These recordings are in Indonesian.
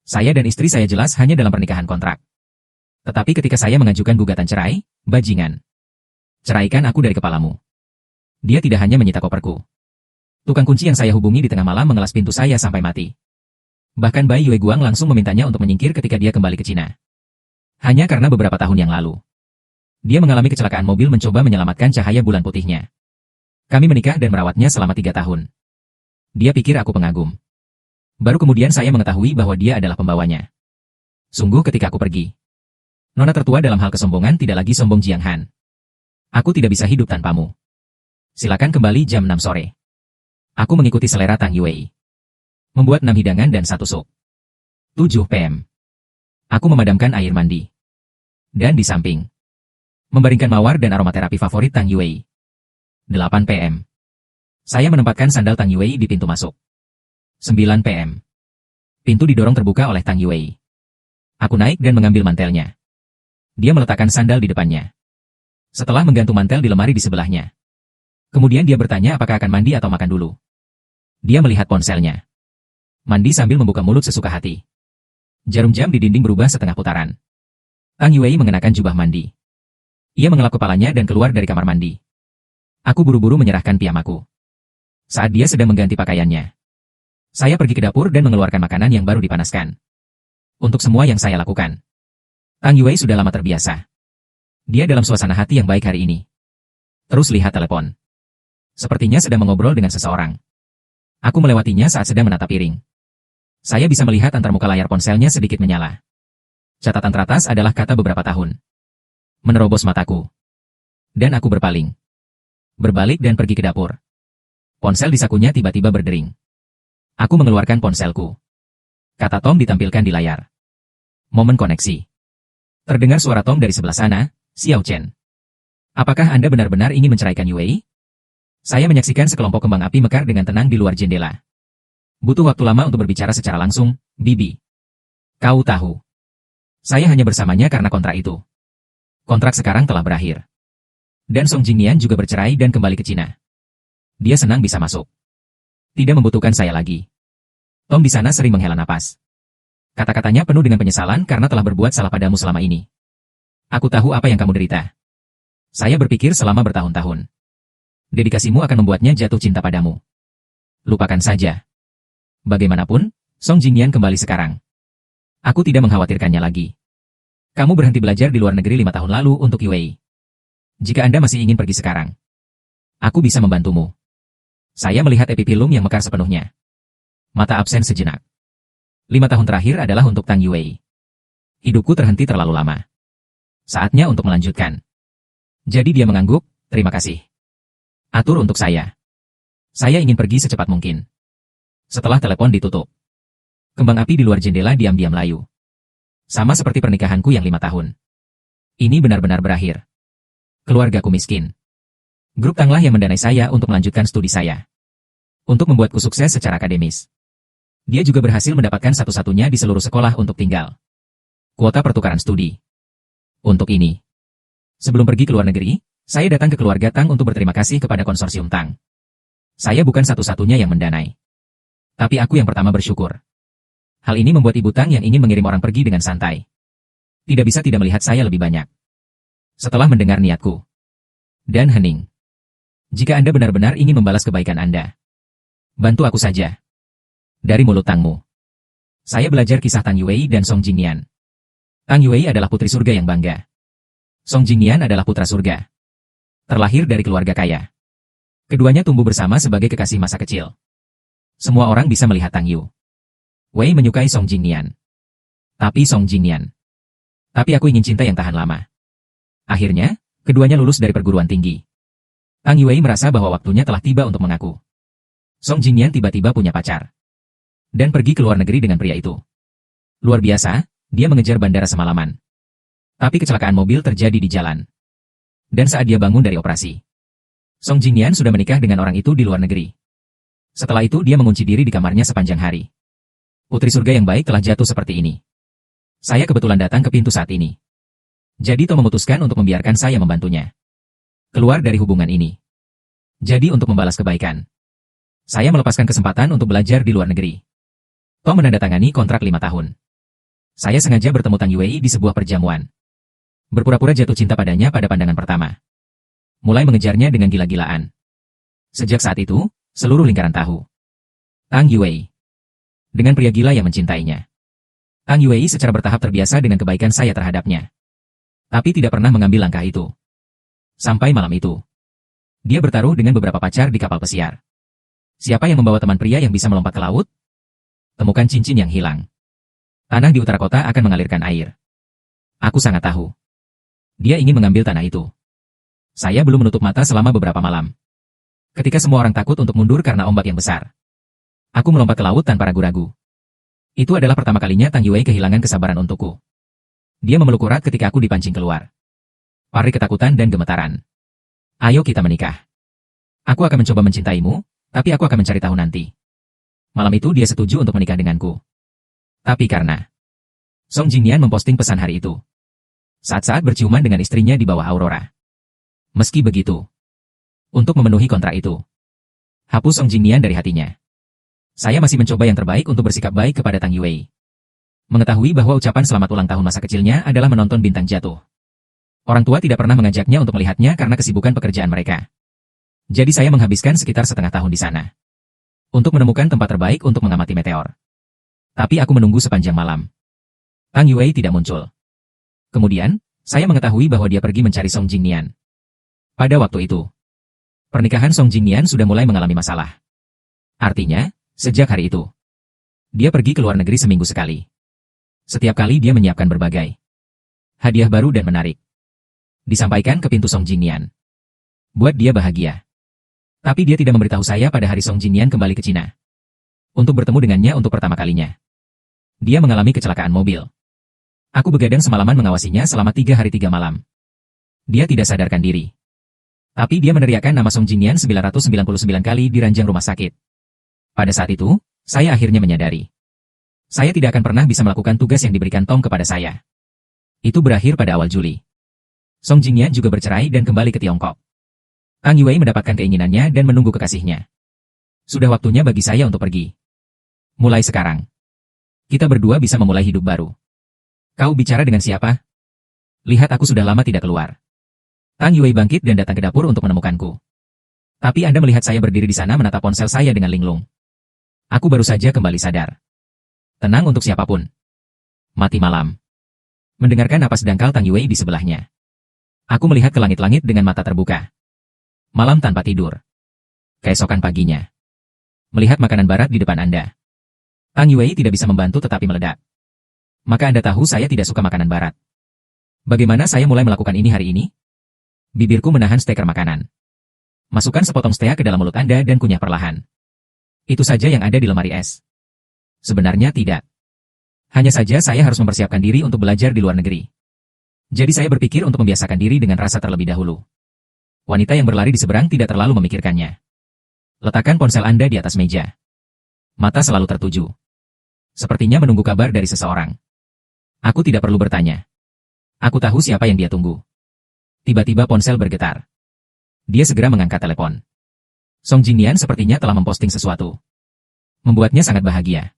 Saya dan istri saya jelas hanya dalam pernikahan kontrak. Tetapi ketika saya mengajukan gugatan cerai, bajingan. Ceraikan aku dari kepalamu. Dia tidak hanya menyita koperku. Tukang kunci yang saya hubungi di tengah malam mengelas pintu saya sampai mati. Bahkan Bai Yue Guang langsung memintanya untuk menyingkir ketika dia kembali ke Cina. Hanya karena beberapa tahun yang lalu. Dia mengalami kecelakaan mobil mencoba menyelamatkan cahaya bulan putihnya. Kami menikah dan merawatnya selama 3 tahun. Dia pikir aku pengagum. Baru kemudian saya mengetahui bahwa dia adalah pembawanya. Sungguh ketika aku pergi. Nona tertua dalam hal kesombongan tidak lagi sombong Jiang Han. Aku tidak bisa hidup tanpamu. Silakan kembali jam 6 sore. Aku mengikuti selera Tang Yue. Membuat 6 hidangan dan 1 sup. 7 PM. Aku memadamkan air mandi. Dan di samping. Membaringkan mawar dan aromaterapi favorit Tang Yue. 8 PM. Saya menempatkan sandal Tang Yue di pintu masuk. 9 PM. Pintu didorong terbuka oleh Tang Yue. Aku naik dan mengambil mantelnya. Dia meletakkan sandal di depannya. Setelah menggantung mantel di lemari di sebelahnya. Kemudian dia bertanya apakah akan mandi atau makan dulu. Dia melihat ponselnya. Mandi sambil membuka mulut sesuka hati. Jarum jam di dinding berubah setengah putaran. Tang Yue mengenakan jubah mandi. Ia mengelap kepalanya dan keluar dari kamar mandi. Aku buru-buru menyerahkan piyamaku. Saat dia sedang mengganti pakaiannya. Saya pergi ke dapur dan mengeluarkan makanan yang baru dipanaskan. Untuk semua yang saya lakukan. Tang Yue sudah lama terbiasa. Dia dalam suasana hati yang baik hari ini. Terus lihat telepon. Sepertinya sedang mengobrol dengan seseorang. Aku melewatinya saat sedang menata piring. Saya bisa melihat antarmuka layar ponselnya sedikit menyala. Catatan teratas adalah kata beberapa tahun. Menerobos mataku. Dan aku berpaling. Berbalik dan pergi ke dapur. Ponsel di sakunya tiba-tiba berdering. Aku mengeluarkan ponselku. Kata Tom ditampilkan di layar. Momen koneksi. Terdengar suara Tom dari sebelah sana, Xiao Chen. Apakah Anda benar-benar ingin menceraikan Yue? Saya menyaksikan sekelompok kembang api mekar dengan tenang di luar jendela. Butuh waktu lama untuk berbicara secara langsung, Bibi. Kau tahu. Saya hanya bersamanya karena kontrak itu. Kontrak sekarang telah berakhir. Dan Song Jingnian juga bercerai dan kembali ke Cina. Dia senang bisa masuk. Tidak membutuhkan saya lagi. Tom di sana sering menghela napas. Kata-katanya penuh dengan penyesalan karena telah berbuat salah padamu selama ini. Aku tahu apa yang kamu derita. Saya berpikir selama bertahun-tahun. Dedikasimu akan membuatnya jatuh cinta padamu. Lupakan saja. Bagaimanapun, Song Jingnian kembali sekarang. Aku tidak mengkhawatirkannya lagi. Kamu berhenti belajar di luar negeri 5 tahun lalu untuk Yue. Jika Anda masih ingin pergi sekarang, aku bisa membantumu. Saya melihat epipilum yang mekar sepenuhnya. Mata absen sejenak. 5 tahun terakhir adalah untuk Tang Yue. Hidupku terhenti terlalu lama. Saatnya untuk melanjutkan. Jadi dia mengangguk, terima kasih. Atur untuk saya. Saya ingin pergi secepat mungkin. Setelah telepon ditutup. Kembang api di luar jendela diam-diam layu. Sama seperti pernikahanku yang 5 tahun. Ini benar-benar berakhir. Keluargaku miskin. Grup Tanglah yang mendanai saya untuk melanjutkan studi saya. Untuk membuatku sukses secara akademis. Dia juga berhasil mendapatkan satu-satunya di seluruh sekolah untuk tinggal. Kuota pertukaran studi. Untuk ini. Sebelum pergi ke luar negeri, saya datang ke keluarga Tang untuk berterima kasih kepada konsorsium Tang. Saya bukan satu-satunya yang mendanai. Tapi aku yang pertama bersyukur. Hal ini membuat Ibu Tang yang ingin mengirim orang pergi dengan santai. Tidak bisa tidak melihat saya lebih banyak. Setelah mendengar niatku. Dan hening. Jika Anda benar-benar ingin membalas kebaikan Anda, bantu aku saja. Dari mulut Tangmu. Saya belajar kisah Tang Yue dan Song Jingnian. Tang Yue adalah putri surga yang bangga. Song Jingnian adalah putra surga. Terlahir dari keluarga kaya. Keduanya tumbuh bersama sebagai kekasih masa kecil. Semua orang bisa melihat Tang Yu. Wei menyukai Song Jingnian. Tapi Song Jingnian. Tapi aku ingin cinta yang tahan lama. Akhirnya, keduanya lulus dari perguruan tinggi. Tang Yue merasa bahwa waktunya telah tiba untuk mengaku. Song Jingnian tiba-tiba punya pacar. Dan pergi ke luar negeri dengan pria itu. Luar biasa, dia mengejar bandara semalaman. Tapi kecelakaan mobil terjadi di jalan. Dan saat dia bangun dari operasi, Song Jingnian sudah menikah dengan orang itu di luar negeri. Setelah itu dia mengunci diri di kamarnya sepanjang hari. Putri surga yang baik telah jatuh seperti ini. Saya kebetulan datang ke pintu saat ini. Jadi Tom memutuskan untuk membiarkan saya membantunya. Keluar dari hubungan ini. Jadi untuk membalas kebaikan, saya melepaskan kesempatan untuk belajar di luar negeri. Tom menandatangani kontrak 5 tahun. Saya sengaja bertemu Tang Yue di sebuah perjamuan. Berpura-pura jatuh cinta padanya pada pandangan pertama. Mulai mengejarnya dengan gila-gilaan. Sejak saat itu, seluruh lingkaran tahu. Tang Yue. Dengan pria gila yang mencintainya. Tang Yue secara bertahap terbiasa dengan kebaikan saya terhadapnya. Tapi tidak pernah mengambil langkah itu. Sampai malam itu. Dia bertaruh dengan beberapa pacar di kapal pesiar. Siapa yang membawa teman pria yang bisa melompat ke laut? Temukan cincin yang hilang. Tanah di utara kota akan mengalirkan air. Aku sangat tahu. Dia ingin mengambil tanah itu. Saya belum menutup mata selama beberapa malam. Ketika semua orang takut untuk mundur karena ombak yang besar. Aku melompat ke laut tanpa ragu-ragu. Itu adalah pertama kalinya Tang Yue kehilangan kesabaran untukku. Dia memeluk erat ketika aku dipancing keluar. Parik ketakutan dan gemetaran. Ayo kita menikah. Aku akan mencoba mencintaimu, tapi aku akan mencari tahu nanti. Malam itu dia setuju untuk menikah denganku. Tapi karena Song Jingnian memposting pesan hari itu. Saat-saat berciuman dengan istrinya di bawah aurora. Meski begitu, untuk memenuhi kontrak itu, hapus Song Jingnian dari hatinya. Saya masih mencoba yang terbaik untuk bersikap baik kepada Tang Yue. Mengetahui bahwa ucapan selamat ulang tahun masa kecilnya adalah menonton bintang jatuh. Orang tua tidak pernah mengajaknya untuk melihatnya karena kesibukan pekerjaan mereka. Jadi saya menghabiskan sekitar setengah tahun di sana. Untuk menemukan tempat terbaik untuk mengamati meteor. Tapi aku menunggu sepanjang malam. Tang Yue tidak muncul. Kemudian, saya mengetahui bahwa dia pergi mencari Song Jingnian. Pada waktu itu, pernikahan Song Jingnian sudah mulai mengalami masalah. Artinya, sejak hari itu, dia pergi ke luar negeri seminggu sekali. Setiap kali dia menyiapkan berbagai hadiah baru dan menarik. Disampaikan ke pintu Song Jingnian. Buat dia bahagia. Tapi dia tidak memberitahu saya pada hari Song Jingnian kembali ke Cina. Untuk bertemu dengannya untuk pertama kalinya. Dia mengalami kecelakaan mobil. Aku begadang semalaman mengawasinya selama 3 hari 3 malam. Dia tidak sadarkan diri. Tapi dia meneriakkan nama Song Jingnian 999 kali di ranjang rumah sakit. Pada saat itu, saya akhirnya menyadari. Saya tidak akan pernah bisa melakukan tugas yang diberikan Tom kepada saya. Itu berakhir pada awal Juli. Song Jingnian juga bercerai dan kembali ke Tiongkok. Tang Yue mendapatkan keinginannya dan menunggu kekasihnya. Sudah waktunya bagi saya untuk pergi. Mulai sekarang, kita berdua bisa memulai hidup baru. Kau bicara dengan siapa? Lihat aku sudah lama tidak keluar. Tang Yue bangkit dan datang ke dapur untuk menemukanku. Tapi Anda melihat saya berdiri di sana menatap ponsel saya dengan linglung. Aku baru saja kembali sadar. Tenang untuk siapapun. Mati malam. Mendengarkan napas dangkal Tang Yue di sebelahnya. Aku melihat ke langit-langit dengan mata terbuka. Malam tanpa tidur. Keesokan paginya. Melihat makanan barat di depan Anda. Tang Yue tidak bisa membantu tetapi meledak. Maka Anda tahu saya tidak suka makanan barat. Bagaimana saya mulai melakukan ini hari ini? Bibirku menahan steker makanan. Masukkan sepotong steak ke dalam mulut Anda dan kunyah perlahan. Itu saja yang ada di lemari es. Sebenarnya tidak. Hanya saja saya harus mempersiapkan diri untuk belajar di luar negeri. Jadi saya berpikir untuk membiasakan diri dengan rasa terlebih dahulu. Wanita yang berlari di seberang tidak terlalu memikirkannya. Letakkan ponsel Anda di atas meja. Mata selalu tertuju. Sepertinya menunggu kabar dari seseorang. Aku tidak perlu bertanya. Aku tahu siapa yang dia tunggu. Tiba-tiba ponsel bergetar. Dia segera mengangkat telepon. Song Jingnian sepertinya telah memposting sesuatu. Membuatnya sangat bahagia.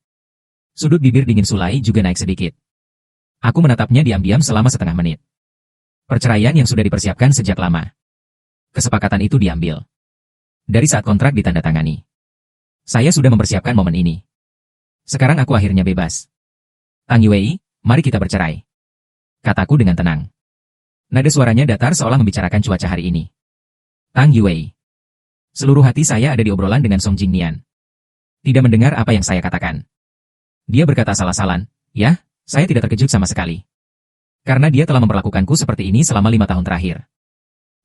Sudut bibir dingin Sulai juga naik sedikit. Aku menatapnya diam-diam selama setengah menit. Perceraian yang sudah dipersiapkan sejak lama. Kesepakatan itu diambil. Dari saat kontrak ditandatangani. Saya sudah mempersiapkan momen ini. Sekarang aku akhirnya bebas. Tang Yue, mari kita bercerai. Kataku dengan tenang. Nada suaranya datar seolah membicarakan cuaca hari ini. Tang Yue. Seluruh hati saya ada di obrolan dengan Song Jingnian. Tidak mendengar apa yang saya katakan. Dia berkata salah-salan, ya, saya tidak terkejut sama sekali. Karena dia telah memperlakukanku seperti ini selama 5 tahun terakhir.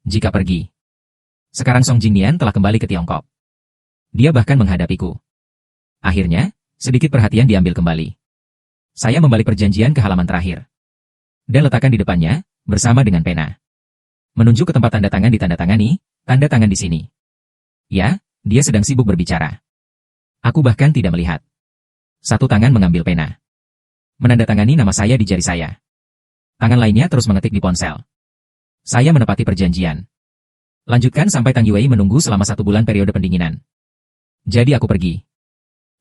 Jika pergi. Sekarang Song Jingnian telah kembali ke Tiongkok. Dia bahkan menghadapiku. Akhirnya, sedikit perhatian diambil kembali. Saya membalik perjanjian ke halaman terakhir. Dan letakkan di depannya, bersama dengan pena. Menunjuk ke tempat tanda tangan ditandatangani, tanda tangan di sini. Ya, dia sedang sibuk berbicara. Aku bahkan tidak melihat. Satu tangan mengambil pena. Menandatangani nama saya di jari saya. Tangan lainnya terus mengetik di ponsel. Saya menepati perjanjian. Lanjutkan sampai Tang Yue menunggu selama 1 bulan periode pendinginan. Jadi aku pergi.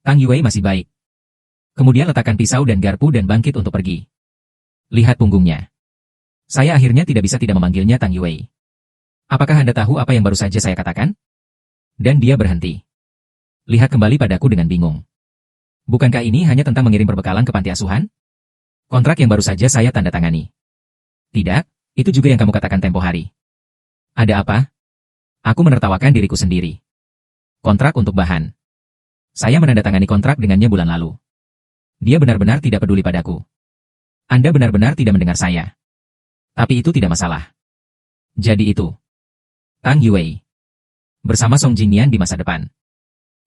Tang Yue masih baik. Kemudian letakkan pisau dan garpu dan bangkit untuk pergi. Lihat punggungnya. Saya akhirnya tidak bisa tidak memanggilnya Tang Yue. Apakah Anda tahu apa yang baru saja saya katakan? Dan dia berhenti. Lihat kembali padaku dengan bingung. Bukankah ini hanya tentang mengirim perbekalan ke panti asuhan? Kontrak yang baru saja saya tanda tangani. Tidak, itu juga yang kamu katakan tempo hari. Ada apa? Aku menertawakan diriku sendiri. Kontrak untuk bahan. Saya menandatangani kontrak dengannya bulan lalu. Dia benar-benar tidak peduli padaku. Anda benar-benar tidak mendengar saya. Tapi itu tidak masalah. Jadi itu. Tang Yue. Bersama Song Jingnian di masa depan.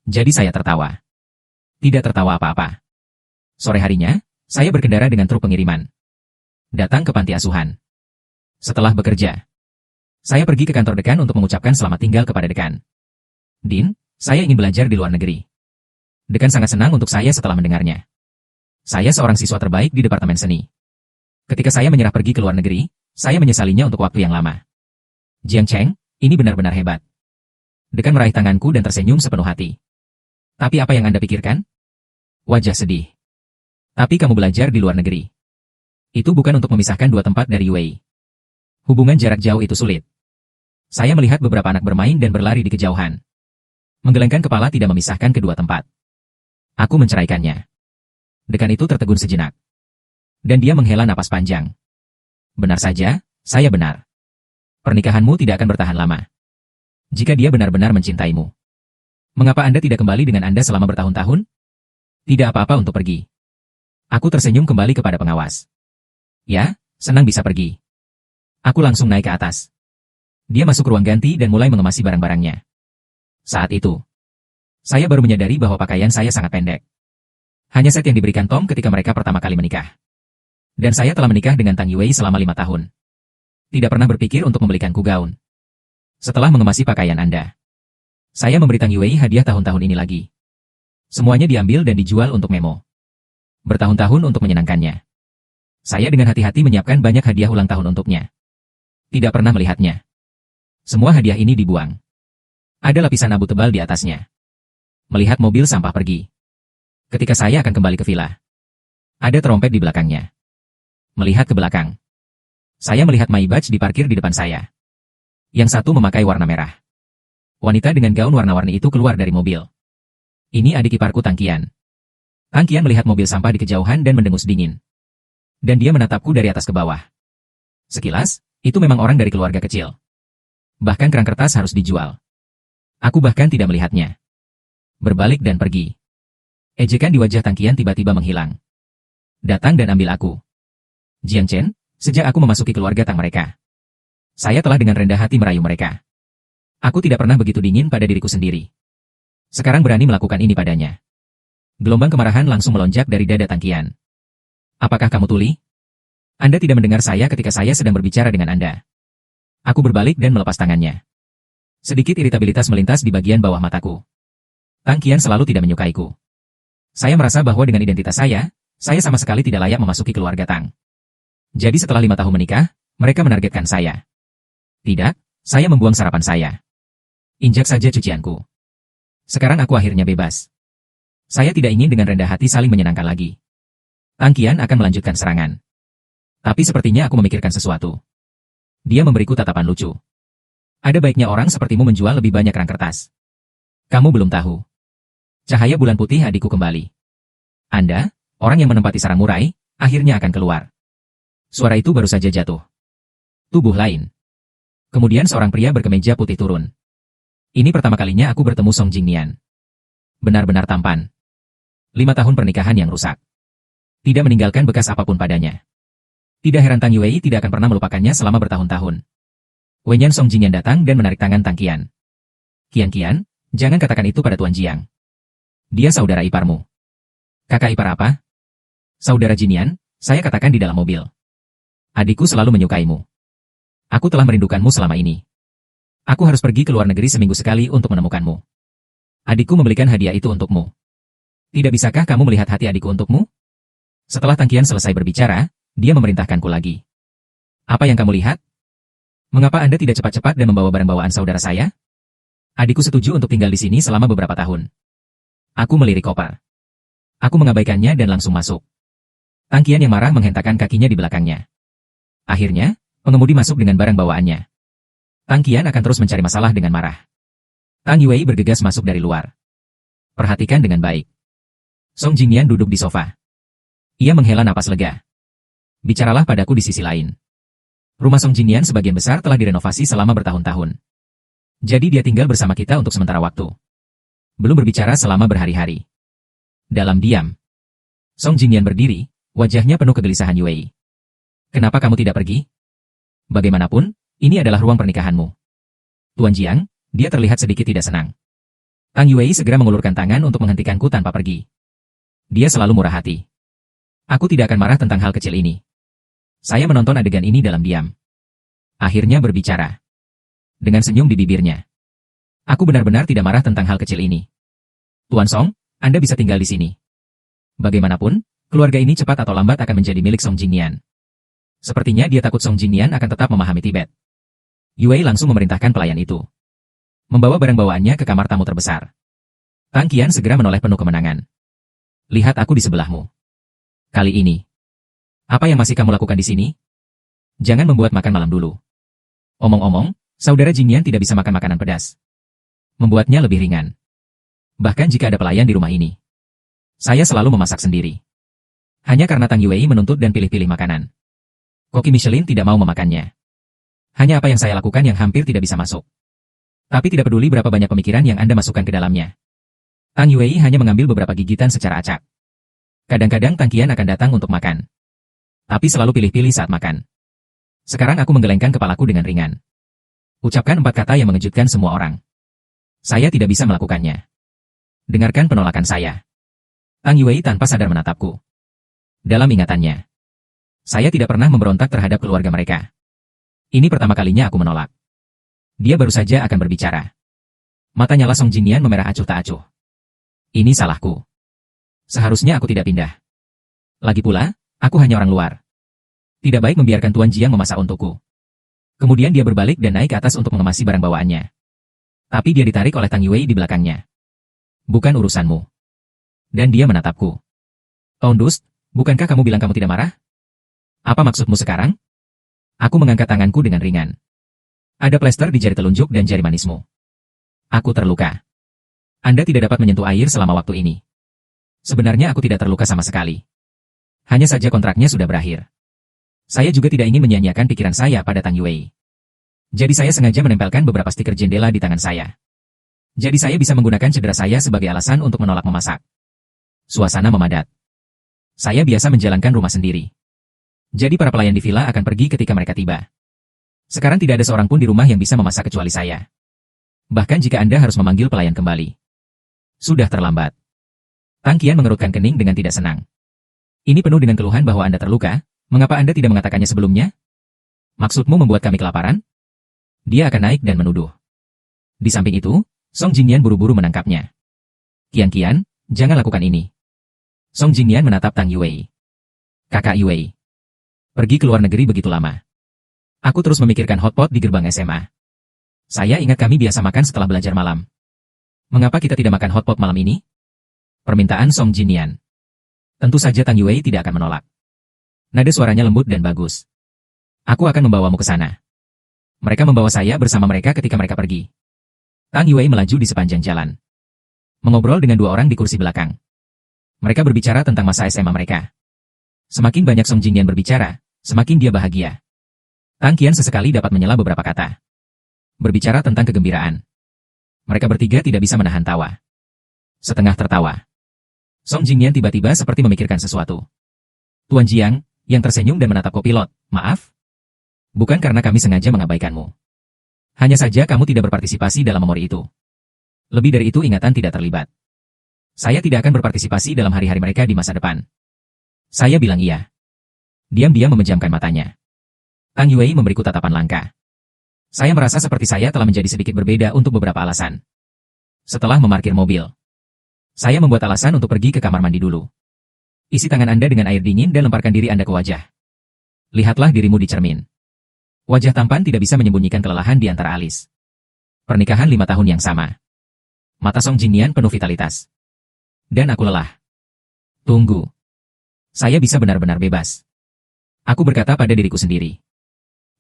Jadi saya tertawa. Tidak tertawa apa-apa. Sore harinya, saya berkendara dengan truk pengiriman. Datang ke panti asuhan. Setelah bekerja, saya pergi ke kantor dekan untuk mengucapkan selamat tinggal kepada dekan. Din, saya ingin belajar di luar negeri. Dekan sangat senang untuk saya setelah mendengarnya. Saya seorang siswa terbaik di Departemen Seni. Ketika saya menyerah pergi ke luar negeri, saya menyesalinya untuk waktu yang lama. Jiang Cheng, ini benar-benar hebat. Dekan meraih tanganku dan tersenyum sepenuh hati. Tapi apa yang Anda pikirkan? Wajah sedih. Tapi kamu belajar di luar negeri. Itu bukan untuk memisahkan dua tempat dari Yue. Hubungan jarak jauh itu sulit. Saya melihat beberapa anak bermain dan berlari di kejauhan. Menggelengkan kepala tidak memisahkan kedua tempat. Aku menceraikannya. Dekan itu tertegun sejenak. Dan dia menghela napas panjang. Benar saja, saya benar. Pernikahanmu tidak akan bertahan lama. Jika dia benar-benar mencintaimu. Mengapa Anda tidak kembali dengan Anda selama bertahun-tahun? Tidak apa-apa untuk pergi. Aku tersenyum kembali kepada pengawas. Ya, senang bisa pergi. Aku langsung naik ke atas. Dia masuk ruang ganti dan mulai mengemasi barang-barangnya. Saat itu, saya baru menyadari bahwa pakaian saya sangat pendek. Hanya set yang diberikan Tom ketika mereka pertama kali menikah. Dan saya telah menikah dengan Tang Yue selama 5 tahun. Tidak pernah berpikir untuk membelikanku gaun. Setelah mengemasi pakaian Anda, saya memberi Tang Yue hadiah tahun-tahun ini lagi. Semuanya diambil dan dijual untuk Memo. Bertahun-tahun untuk menyenangkannya. Saya dengan hati-hati menyiapkan banyak hadiah ulang tahun untuknya. Tidak pernah melihatnya. Semua hadiah ini dibuang. Ada lapisan abu tebal di atasnya. Melihat mobil sampah pergi. Ketika saya akan kembali ke villa, ada trompet di belakangnya. Melihat ke belakang, saya melihat Maybach diparkir di depan saya. Yang satu memakai warna merah. Wanita dengan gaun warna-warni itu keluar dari mobil. Ini adik iparku Tang Qian. Tang Qian melihat mobil sampah di kejauhan dan mendengus dingin. Dan dia menatapku dari atas ke bawah. Sekilas, itu memang orang dari keluarga kecil. Bahkan kerang kertas harus dijual. Aku bahkan tidak melihatnya. Berbalik dan pergi. Ejekan di wajah Tang Qian tiba-tiba menghilang. Datang dan ambil aku. Jiang Chen, sejak aku memasuki keluarga Tang mereka, saya telah dengan rendah hati merayu mereka. Aku tidak pernah begitu dingin pada diriku sendiri. Sekarang berani melakukan ini padanya. Gelombang kemarahan langsung melonjak dari dada Tang Qian. Apakah kamu tuli? Anda tidak mendengar saya ketika saya sedang berbicara dengan Anda. Aku berbalik dan melepas tangannya. Sedikit iritabilitas melintas di bagian bawah mataku. Tang Qian selalu tidak menyukaiku. Saya merasa bahwa dengan identitas saya sama sekali tidak layak memasuki keluarga Tang. Jadi setelah 5 tahun menikah, mereka menargetkan saya. Tidak, saya membuang sarapan saya. Injak saja cucianku. Sekarang aku akhirnya bebas. Saya tidak ingin dengan rendah hati saling menyenangkan lagi. Tang Qian akan melanjutkan serangan. Tapi sepertinya aku memikirkan sesuatu. Dia memberiku tatapan lucu. Ada baiknya orang sepertimu menjual lebih banyak kerang kertas. Kamu belum tahu. Cahaya bulan putih adikku kembali. Anda, orang yang menempati sarang murai, akhirnya akan keluar. Suara itu baru saja jatuh. Tubuh lain. Kemudian seorang pria berkemeja putih turun. Ini pertama kalinya aku bertemu Song Jingnian. Benar-benar tampan. 5 tahun pernikahan yang rusak. Tidak meninggalkan bekas apapun padanya. Tidak heran Tang Yue tidak akan pernah melupakannya selama bertahun-tahun. Wenyan Song Jingnian datang dan menarik tangan Tang Qian. Qian, jangan katakan itu pada Tuan Jiang. Dia saudara iparmu. Kakak ipar apa? Saudara Jinian, saya katakan di dalam mobil. Adikku selalu menyukaimu. Aku telah merindukanmu selama ini. Aku harus pergi ke luar negeri seminggu sekali untuk menemukanmu. Adikku membelikan hadiah itu untukmu. Tidak bisakah kamu melihat hati adikku untukmu? Setelah Tang Qian selesai berbicara, dia memerintahkanku lagi. Apa yang kamu lihat? Mengapa Anda tidak cepat-cepat dan membawa barang bawaan saudara saya? Adikku setuju untuk tinggal di sini selama beberapa tahun. Aku melirik koper. Aku mengabaikannya dan langsung masuk. Tang Qian yang marah menghentakkan kakinya di belakangnya. Akhirnya, pengemudi masuk dengan barang bawaannya. Tang Qian akan terus mencari masalah dengan marah. Tang Yuwei bergegas masuk dari luar. Perhatikan dengan baik. Song Jingyan duduk di sofa. Ia menghela napas lega. Bicaralah padaku di sisi lain. Rumah Song Jingyan sebagian besar telah direnovasi selama bertahun-tahun. Jadi dia tinggal bersama kita untuk sementara waktu. Belum berbicara selama berhari-hari. Dalam diam, Song Jingyan berdiri, wajahnya penuh kegelisahan Yuei. Kenapa kamu tidak pergi? Bagaimanapun, ini adalah ruang pernikahanmu. Tuan Jiang, dia terlihat sedikit tidak senang. Tang Yuei segera mengulurkan tangan untuk menghentikanku tanpa pergi. Dia selalu murah hati. Aku tidak akan marah tentang hal kecil ini. Saya menonton adegan ini dalam diam. Akhirnya berbicara. Dengan senyum di bibirnya. Aku benar-benar tidak marah tentang hal kecil ini. Tuan Song, Anda bisa tinggal di sini. Bagaimanapun, keluarga ini cepat atau lambat akan menjadi milik Song Jingyan. Sepertinya dia takut Song Jingyan akan tetap memahami Tibet. Yuei langsung memerintahkan pelayan itu. Membawa barang bawaannya ke kamar tamu terbesar. Tang Qian segera menoleh penuh kemenangan. Lihat aku di sebelahmu. Kali ini. Apa yang masih kamu lakukan di sini? Jangan membuat makan malam dulu. Omong-omong, saudara Jingyan tidak bisa makan makanan pedas. Membuatnya lebih ringan. Bahkan jika ada pelayan di rumah ini. Saya selalu memasak sendiri. Hanya karena Tang Yuei menuntut dan pilih-pilih makanan. Koki Michelin tidak mau memakannya. Hanya apa yang saya lakukan yang hampir tidak bisa masuk. Tapi tidak peduli berapa banyak pemikiran yang Anda masukkan ke dalamnya. Tang Yuei hanya mengambil beberapa gigitan secara acak. Kadang-kadang Tang Qian akan datang untuk makan. Tapi selalu pilih-pilih saat makan. Sekarang aku menggelengkan kepalaku dengan ringan. Ucapkan 4 kata yang mengejutkan semua orang. Saya tidak bisa melakukannya. Dengarkan penolakan saya. Tang Yuei tanpa sadar menatapku. Dalam ingatannya. Saya tidak pernah memberontak terhadap keluarga mereka. Ini pertama kalinya aku menolak. Dia baru saja akan berbicara. Mata nyala Song Jingyan memerah acuh tak acuh. Ini salahku. Seharusnya aku tidak pindah. Lagi pula, aku hanya orang luar. Tidak baik membiarkan Tuan Jiang memasak untukku. Kemudian dia berbalik dan naik ke atas untuk mengemasi barang bawaannya. Tapi dia ditarik oleh Tang Yuei di belakangnya. Bukan urusanmu. Dan dia menatapku. Tondus, bukankah kamu bilang kamu tidak marah? Apa maksudmu sekarang? Aku mengangkat tanganku dengan ringan. Ada plester di jari telunjuk dan jari manismu. Aku terluka. Anda tidak dapat menyentuh air selama waktu ini. Sebenarnya aku tidak terluka sama sekali. Hanya saja kontraknya sudah berakhir. Saya juga tidak ingin menyia-nyiakan pikiran saya pada Tang Yuei. Jadi saya sengaja menempelkan beberapa stiker jendela di tangan saya. Jadi saya bisa menggunakan cedera saya sebagai alasan untuk menolak memasak. Suasana memadat. Saya biasa menjalankan rumah sendiri. Jadi para pelayan di villa akan pergi ketika mereka tiba. Sekarang tidak ada seorang pun di rumah yang bisa memasak kecuali saya. Bahkan jika Anda harus memanggil pelayan kembali. Sudah terlambat. Tang Qian mengerutkan kening dengan tidak senang. Ini penuh dengan keluhan bahwa Anda terluka, mengapa Anda tidak mengatakannya sebelumnya? Maksudmu membuat kami kelaparan? Dia akan naik dan menuduh. Di samping itu, Song Jingyan buru-buru menangkapnya. Qian, jangan lakukan ini. Song Jingyan menatap Tang Yuei. Kakak Yuei. Pergi ke luar negeri begitu lama. Aku terus memikirkan hotpot di gerbang SMA. Saya ingat kami biasa makan setelah belajar malam. Mengapa kita tidak makan hotpot malam ini? Permintaan Song Jingyan. Tentu saja Tang Yuei tidak akan menolak. Nada suaranya lembut dan bagus. Aku akan membawamu ke sana. Mereka membawa saya bersama mereka ketika mereka pergi. Tang Yuei melaju di sepanjang jalan. Mengobrol dengan 2 orang di kursi belakang. Mereka berbicara tentang masa SMA mereka. Semakin banyak Song Jingyan berbicara, semakin dia bahagia. Tang Qian sesekali dapat menyela beberapa kata. Berbicara tentang kegembiraan. Mereka bertiga tidak bisa menahan tawa. Setengah tertawa. Song Jingyan tiba-tiba seperti memikirkan sesuatu. Tuan Jiang, yang tersenyum dan menatap kopilot, maaf? Bukan karena kami sengaja mengabaikanmu. Hanya saja kamu tidak berpartisipasi dalam memori itu. Lebih dari itu ingatan tidak terlibat. Saya tidak akan berpartisipasi dalam hari-hari mereka di masa depan. Saya bilang iya. Diam-diam memejamkan matanya. Tang Yuei memberiku tatapan langka. Saya merasa seperti saya telah menjadi sedikit berbeda untuk beberapa alasan. Setelah memarkir mobil, saya membuat alasan untuk pergi ke kamar mandi dulu. Isi tangan Anda dengan air dingin dan lemparkan diri Anda ke wajah. Lihatlah dirimu di cermin. Wajah tampan tidak bisa menyembunyikan kelelahan di antara alis. Pernikahan 5 tahun yang sama. Mata Song Jingyan penuh vitalitas. Dan aku lelah. Tunggu. Saya bisa benar-benar bebas. Aku berkata pada diriku sendiri.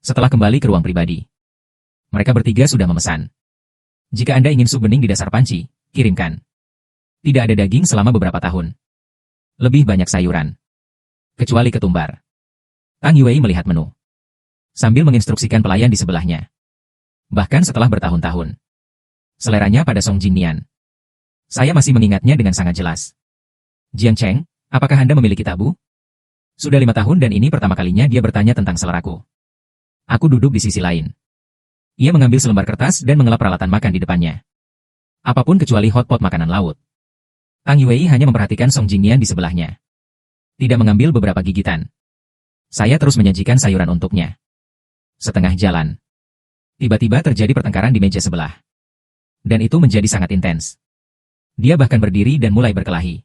Setelah kembali ke ruang pribadi. Mereka bertiga sudah memesan. Jika Anda ingin sup bening di dasar panci, kirimkan. Tidak ada daging selama beberapa tahun. Lebih banyak sayuran. Kecuali ketumbar. Tang Yuwei melihat menu. Sambil menginstruksikan pelayan di sebelahnya. Bahkan setelah bertahun-tahun. Seleranya pada Song Jingnian. Saya masih mengingatnya dengan sangat jelas. Jiang Cheng, apakah Anda memiliki tabu? Sudah 5 tahun dan ini pertama kalinya dia bertanya tentang seleraku. Aku duduk di sisi lain. Ia mengambil selembar kertas dan mengelap peralatan makan di depannya. Apapun kecuali hotpot makanan laut. Tang Yuwei hanya memperhatikan Song Jingnian di sebelahnya. Tidak mengambil beberapa gigitan. Saya terus menyajikan sayuran untuknya. Setengah jalan. Tiba-tiba terjadi pertengkaran di meja sebelah. Dan itu menjadi sangat intens. Dia bahkan berdiri dan mulai berkelahi.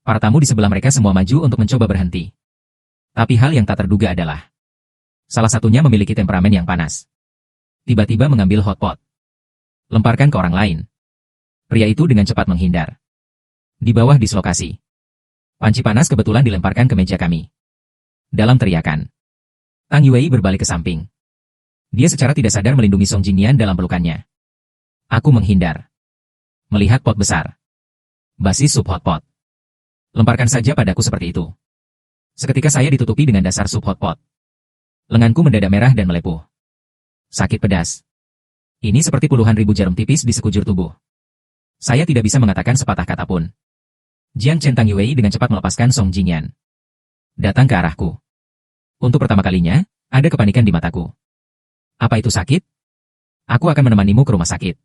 Para tamu di sebelah mereka semua maju untuk mencoba berhenti. Tapi hal yang tak terduga adalah salah satunya memiliki temperamen yang panas. Tiba-tiba mengambil hotpot. Lemparkan ke orang lain. Pria itu dengan cepat menghindar. Di bawah dislokasi. Panci panas kebetulan dilemparkan ke meja kami. Dalam teriakan. Tang Yuwei berbalik ke samping. Dia secara tidak sadar melindungi Song Jingnian dalam pelukannya. Aku menghindar. Melihat pot besar. Basis sup hotpot. Lemparkan saja padaku seperti itu. Seketika saya ditutupi dengan dasar sup hotpot. Lenganku mendadak merah dan melepuh. Sakit pedas. Ini seperti puluhan ribu jarum tipis di sekujur tubuh. Saya tidak bisa mengatakan sepatah kata pun. Jiang Chen Tang Yuwei dengan cepat melepaskan Song Jingnian. Datang ke arahku. Untuk pertama kalinya, ada kepanikan di mataku. Apa itu sakit? Aku akan menemanimu ke rumah sakit.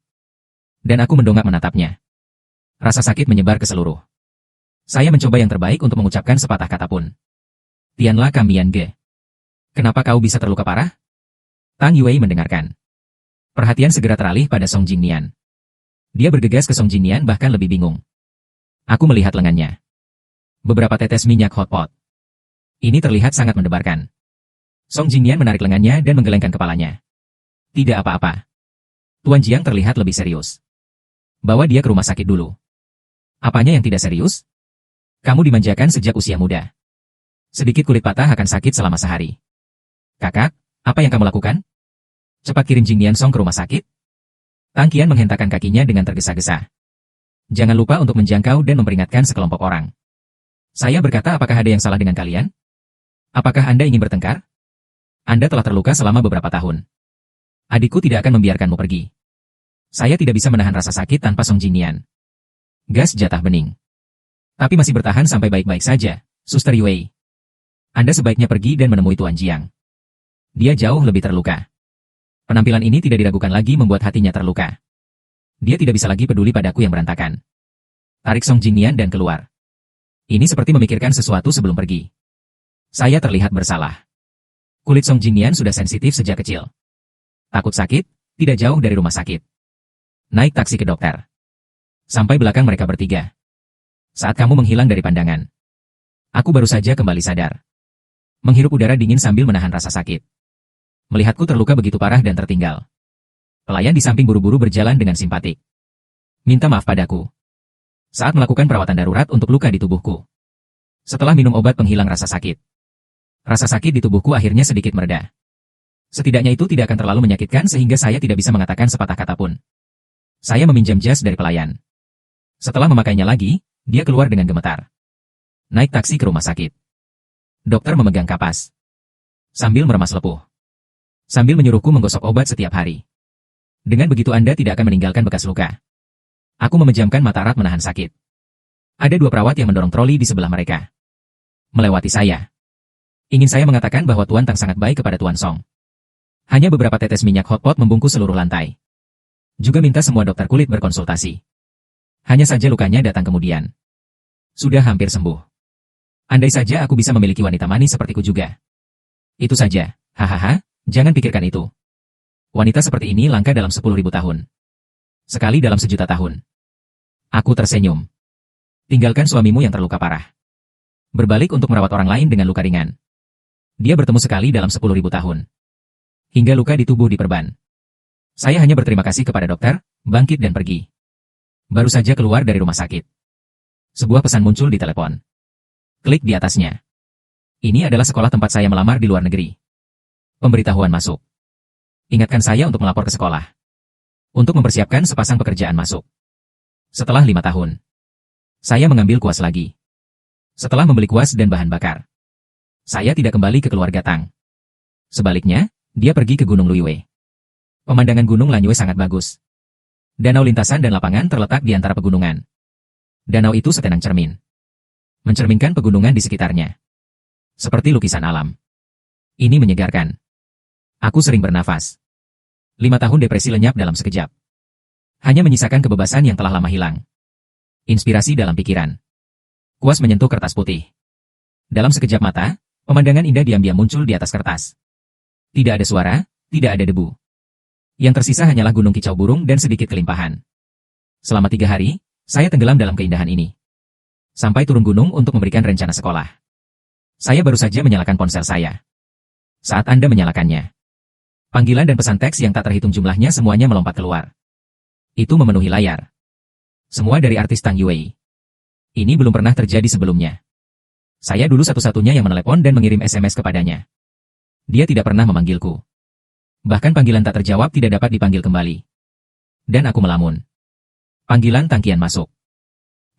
Dan aku mendongak menatapnya. Rasa sakit menyebar ke seluruh. Saya mencoba yang terbaik untuk mengucapkan sepatah kata pun. Tianla Kamian Ge. Kenapa kau bisa terluka parah? Tang Yuwei mendengarkan. Perhatian segera teralih pada Song Jingnian. Dia bergegas ke Song Jingnian bahkan lebih bingung. Aku melihat lengannya. Beberapa tetes minyak hotpot. Ini terlihat sangat mendebarkan. Song Jingnian menarik lengannya dan menggelengkan kepalanya. Tidak apa-apa. Tuan Jiang terlihat lebih serius. Bawa dia ke rumah sakit dulu. Apanya yang tidak serius? Kamu dimanjakan sejak usia muda. Sedikit kulit patah akan sakit selama sehari. Kakak, apa yang kamu lakukan? Cepat kirim Jingnian Song ke rumah sakit. Tang Qian menghentakkan kakinya dengan tergesa-gesa. Jangan lupa untuk menjangkau dan memperingatkan sekelompok orang. Saya berkata, apakah ada yang salah dengan kalian? Apakah Anda ingin bertengkar? Anda telah terluka selama beberapa tahun. Adikku tidak akan membiarkanmu pergi. Saya tidak bisa menahan rasa sakit tanpa Song Jingnian. Gas jatah bening. Tapi masih bertahan sampai baik-baik saja, Suster Yuwei. Anda sebaiknya pergi dan menemui Tuan Jiang. Dia jauh lebih terluka. Penampilan ini tidak diragukan lagi membuat hatinya terluka. Dia tidak bisa lagi peduli padaku yang berantakan. Tarik Song Jingnian dan keluar. Ini seperti memikirkan sesuatu sebelum pergi. Saya terlihat bersalah. Kulit Song Jingnian sudah sensitif sejak kecil. Takut sakit, tidak jauh dari rumah sakit. Naik taksi ke dokter. Sampai belakang mereka bertiga. Saat kamu menghilang dari pandangan. Aku baru saja kembali sadar. Menghirup udara dingin sambil menahan rasa sakit. Melihatku terluka begitu parah dan tertinggal. Pelayan di samping buru-buru berjalan dengan simpatik. Minta maaf padaku. Saat melakukan perawatan darurat untuk luka di tubuhku. Setelah minum obat penghilang rasa sakit. Rasa sakit di tubuhku akhirnya sedikit mereda. Setidaknya itu tidak akan terlalu menyakitkan sehingga saya tidak bisa mengatakan sepatah kata pun. Saya meminjam jas dari pelayan. Setelah memakainya lagi, dia keluar dengan gemetar. Naik taksi ke rumah sakit. Dokter memegang kapas. Sambil meremas lepuh. Sambil menyuruhku menggosok obat setiap hari. Dengan begitu Anda tidak akan meninggalkan bekas luka. Aku memejamkan mata erat menahan sakit. Ada 2 perawat yang mendorong troli di sebelah mereka. Melewati saya. Ingin saya mengatakan bahwa Tuan Tang sangat baik kepada Tuan Song. Hanya beberapa tetes minyak hotpot membungkus seluruh lantai. Juga minta semua dokter kulit berkonsultasi. Hanya saja lukanya datang kemudian. Sudah hampir sembuh. Andai saja aku bisa memiliki wanita manis sepertiku juga. Itu saja, hahaha, jangan pikirkan itu. Wanita seperti ini langka dalam 10.000 tahun. Sekali dalam 1.000.000 tahun. Aku tersenyum. Tinggalkan suamimu yang terluka parah. Berbalik untuk merawat orang lain dengan luka ringan. Dia bertemu sekali dalam 10.000 tahun. Hingga luka di tubuh diperban. Saya hanya berterima kasih kepada dokter, bangkit dan pergi. Baru saja keluar dari rumah sakit. Sebuah pesan muncul di telepon. Klik di atasnya. Ini adalah sekolah tempat saya melamar di luar negeri. Pemberitahuan masuk. Ingatkan saya untuk melapor ke sekolah. Untuk mempersiapkan sepasang pekerjaan masuk. Setelah 5 tahun. Saya mengambil kuas lagi. Setelah membeli kuas dan bahan bakar. Saya tidak kembali ke keluarga Tang. Sebaliknya, dia pergi ke Gunung Luiyue. Pemandangan Gunung Lanyue sangat bagus. Danau lintasan dan lapangan terletak di antara pegunungan. Danau itu setenang cermin. Mencerminkan pegunungan di sekitarnya. Seperti lukisan alam. Ini menyegarkan. Aku sering bernafas. 5 tahun depresi lenyap dalam sekejap. Hanya menyisakan kebebasan yang telah lama hilang. Inspirasi dalam pikiran. Kuas menyentuh kertas putih. Dalam sekejap mata, pemandangan indah diam-diam muncul di atas kertas. Tidak ada suara, tidak ada debu. Yang tersisa hanyalah gunung kicau burung dan sedikit kelimpahan. Selama 3 hari, saya tenggelam dalam keindahan ini. Sampai turun gunung untuk memberikan rencana sekolah. Saya baru saja menyalakan ponsel saya. Saat Anda menyalakannya, panggilan dan pesan teks yang tak terhitung jumlahnya semuanya melompat keluar. Itu memenuhi layar. Semua dari artis Tang Yue. Ini belum pernah terjadi sebelumnya. Saya dulu satu-satunya yang menelepon dan mengirim SMS kepadanya. Dia tidak pernah memanggilku. Bahkan panggilan tak terjawab tidak dapat dipanggil kembali. Dan aku melamun. Panggilan Tang Qian masuk.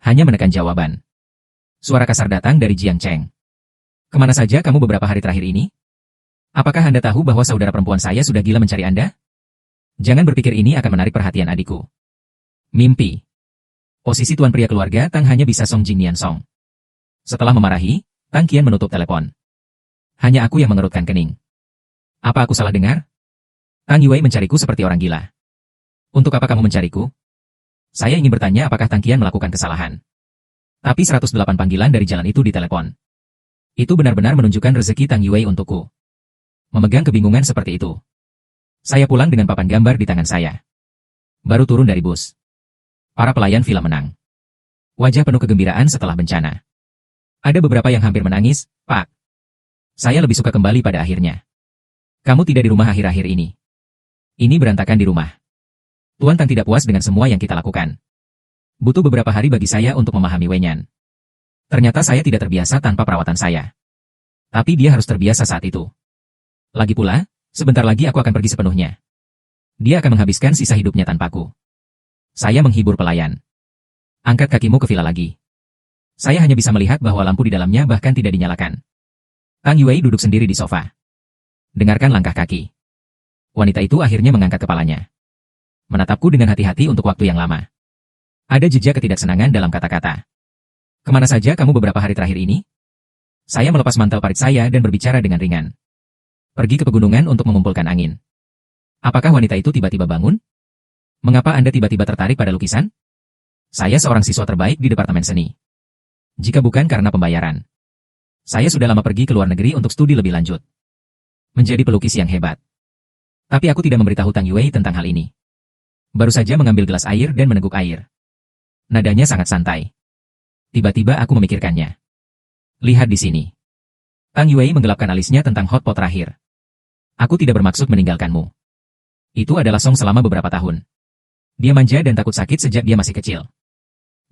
Hanya menekan jawaban. Suara kasar datang dari Jiang Cheng. Kemana saja kamu beberapa hari terakhir ini? Apakah Anda tahu bahwa saudara perempuan saya sudah gila mencari Anda? Jangan berpikir ini akan menarik perhatian adikku. Mimpi. Posisi tuan pria keluarga Tang hanya bisa Song Jingnian Song. Setelah memarahi, Tang Qian menutup telepon. Hanya aku yang mengerutkan kening. Apa aku salah dengar? Tang Yue mencariku seperti orang gila. Untuk apa kamu mencariku? Saya ingin bertanya apakah Tang Qian melakukan kesalahan. Tapi 108 panggilan dari jalan itu ditelepon. Itu benar-benar menunjukkan rezeki Tang Yue untukku. Memegang kebingungan seperti itu. Saya pulang dengan papan gambar di tangan saya. Baru turun dari bus. Para pelayan villa menang. Wajah penuh kegembiraan setelah bencana. Ada beberapa yang hampir menangis, Pak. Saya lebih suka kembali pada akhirnya. Kamu tidak di rumah akhir-akhir ini. Ini berantakan di rumah. Tuan Tang tidak puas dengan semua yang kita lakukan. Butuh beberapa hari bagi saya untuk memahami Wenyan. Ternyata saya tidak terbiasa tanpa perawatan saya. Tapi dia harus terbiasa saat itu. Lagi pula, sebentar lagi aku akan pergi sepenuhnya. Dia akan menghabiskan sisa hidupnya tanpaku. Saya menghibur pelayan. Angkat kakimu ke villa lagi. Saya hanya bisa melihat bahwa lampu di dalamnya bahkan tidak dinyalakan. Tang Yue duduk sendiri di sofa. Dengarkan langkah kaki. Wanita itu akhirnya mengangkat kepalanya. Menatapku dengan hati-hati untuk waktu yang lama. Ada jejak ketidaksenangan dalam kata-kata. Kemana saja kamu beberapa hari terakhir ini? Saya melepas mantel parit saya dan berbicara dengan ringan. Pergi ke pegunungan untuk mengumpulkan angin. Apakah wanita itu tiba-tiba bangun? Mengapa Anda tiba-tiba tertarik pada lukisan? Saya seorang siswa terbaik di Departemen Seni. Jika bukan karena pembayaran. Saya sudah lama pergi ke luar negeri untuk studi lebih lanjut. Menjadi pelukis yang hebat. Tapi aku tidak memberitahu Tang Yue tentang hal ini. Baru saja mengambil gelas air dan meneguk air. Nadanya sangat santai. Tiba-tiba aku memikirkannya. Lihat di sini. Tang Yue menggelapkan alisnya tentang hotpot terakhir. Aku tidak bermaksud meninggalkanmu. Itu adalah Song selama beberapa tahun. Dia manja dan takut sakit sejak dia masih kecil.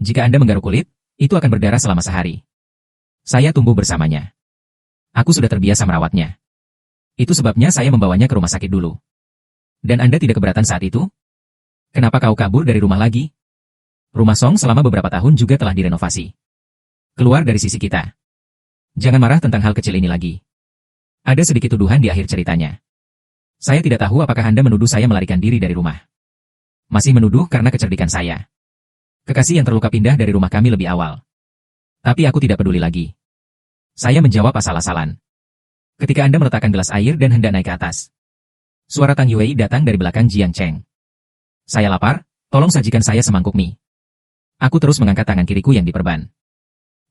Jika Anda menggaruk kulit, itu akan berdarah selama sehari. Saya tumbuh bersamanya. Aku sudah terbiasa merawatnya. Itu sebabnya saya membawanya ke rumah sakit dulu. Dan Anda tidak keberatan saat itu? Kenapa kau kabur dari rumah lagi? Rumah Song selama beberapa tahun juga telah direnovasi. Keluar dari sisi kita. Jangan marah tentang hal kecil ini lagi. Ada sedikit tuduhan di akhir ceritanya. Saya tidak tahu apakah Anda menuduh saya melarikan diri dari rumah. Masih menuduh karena kecerdikan saya. Kekasih yang terluka pindah dari rumah kami lebih awal. Tapi aku tidak peduli lagi. Saya menjawab asal-asalan. Ketika Anda meletakkan gelas air dan hendak naik ke atas. Suara Tang Yue datang dari belakang Jiang Cheng. Saya lapar, tolong sajikan saya semangkuk mie. Aku terus mengangkat tangan kiriku yang diperban.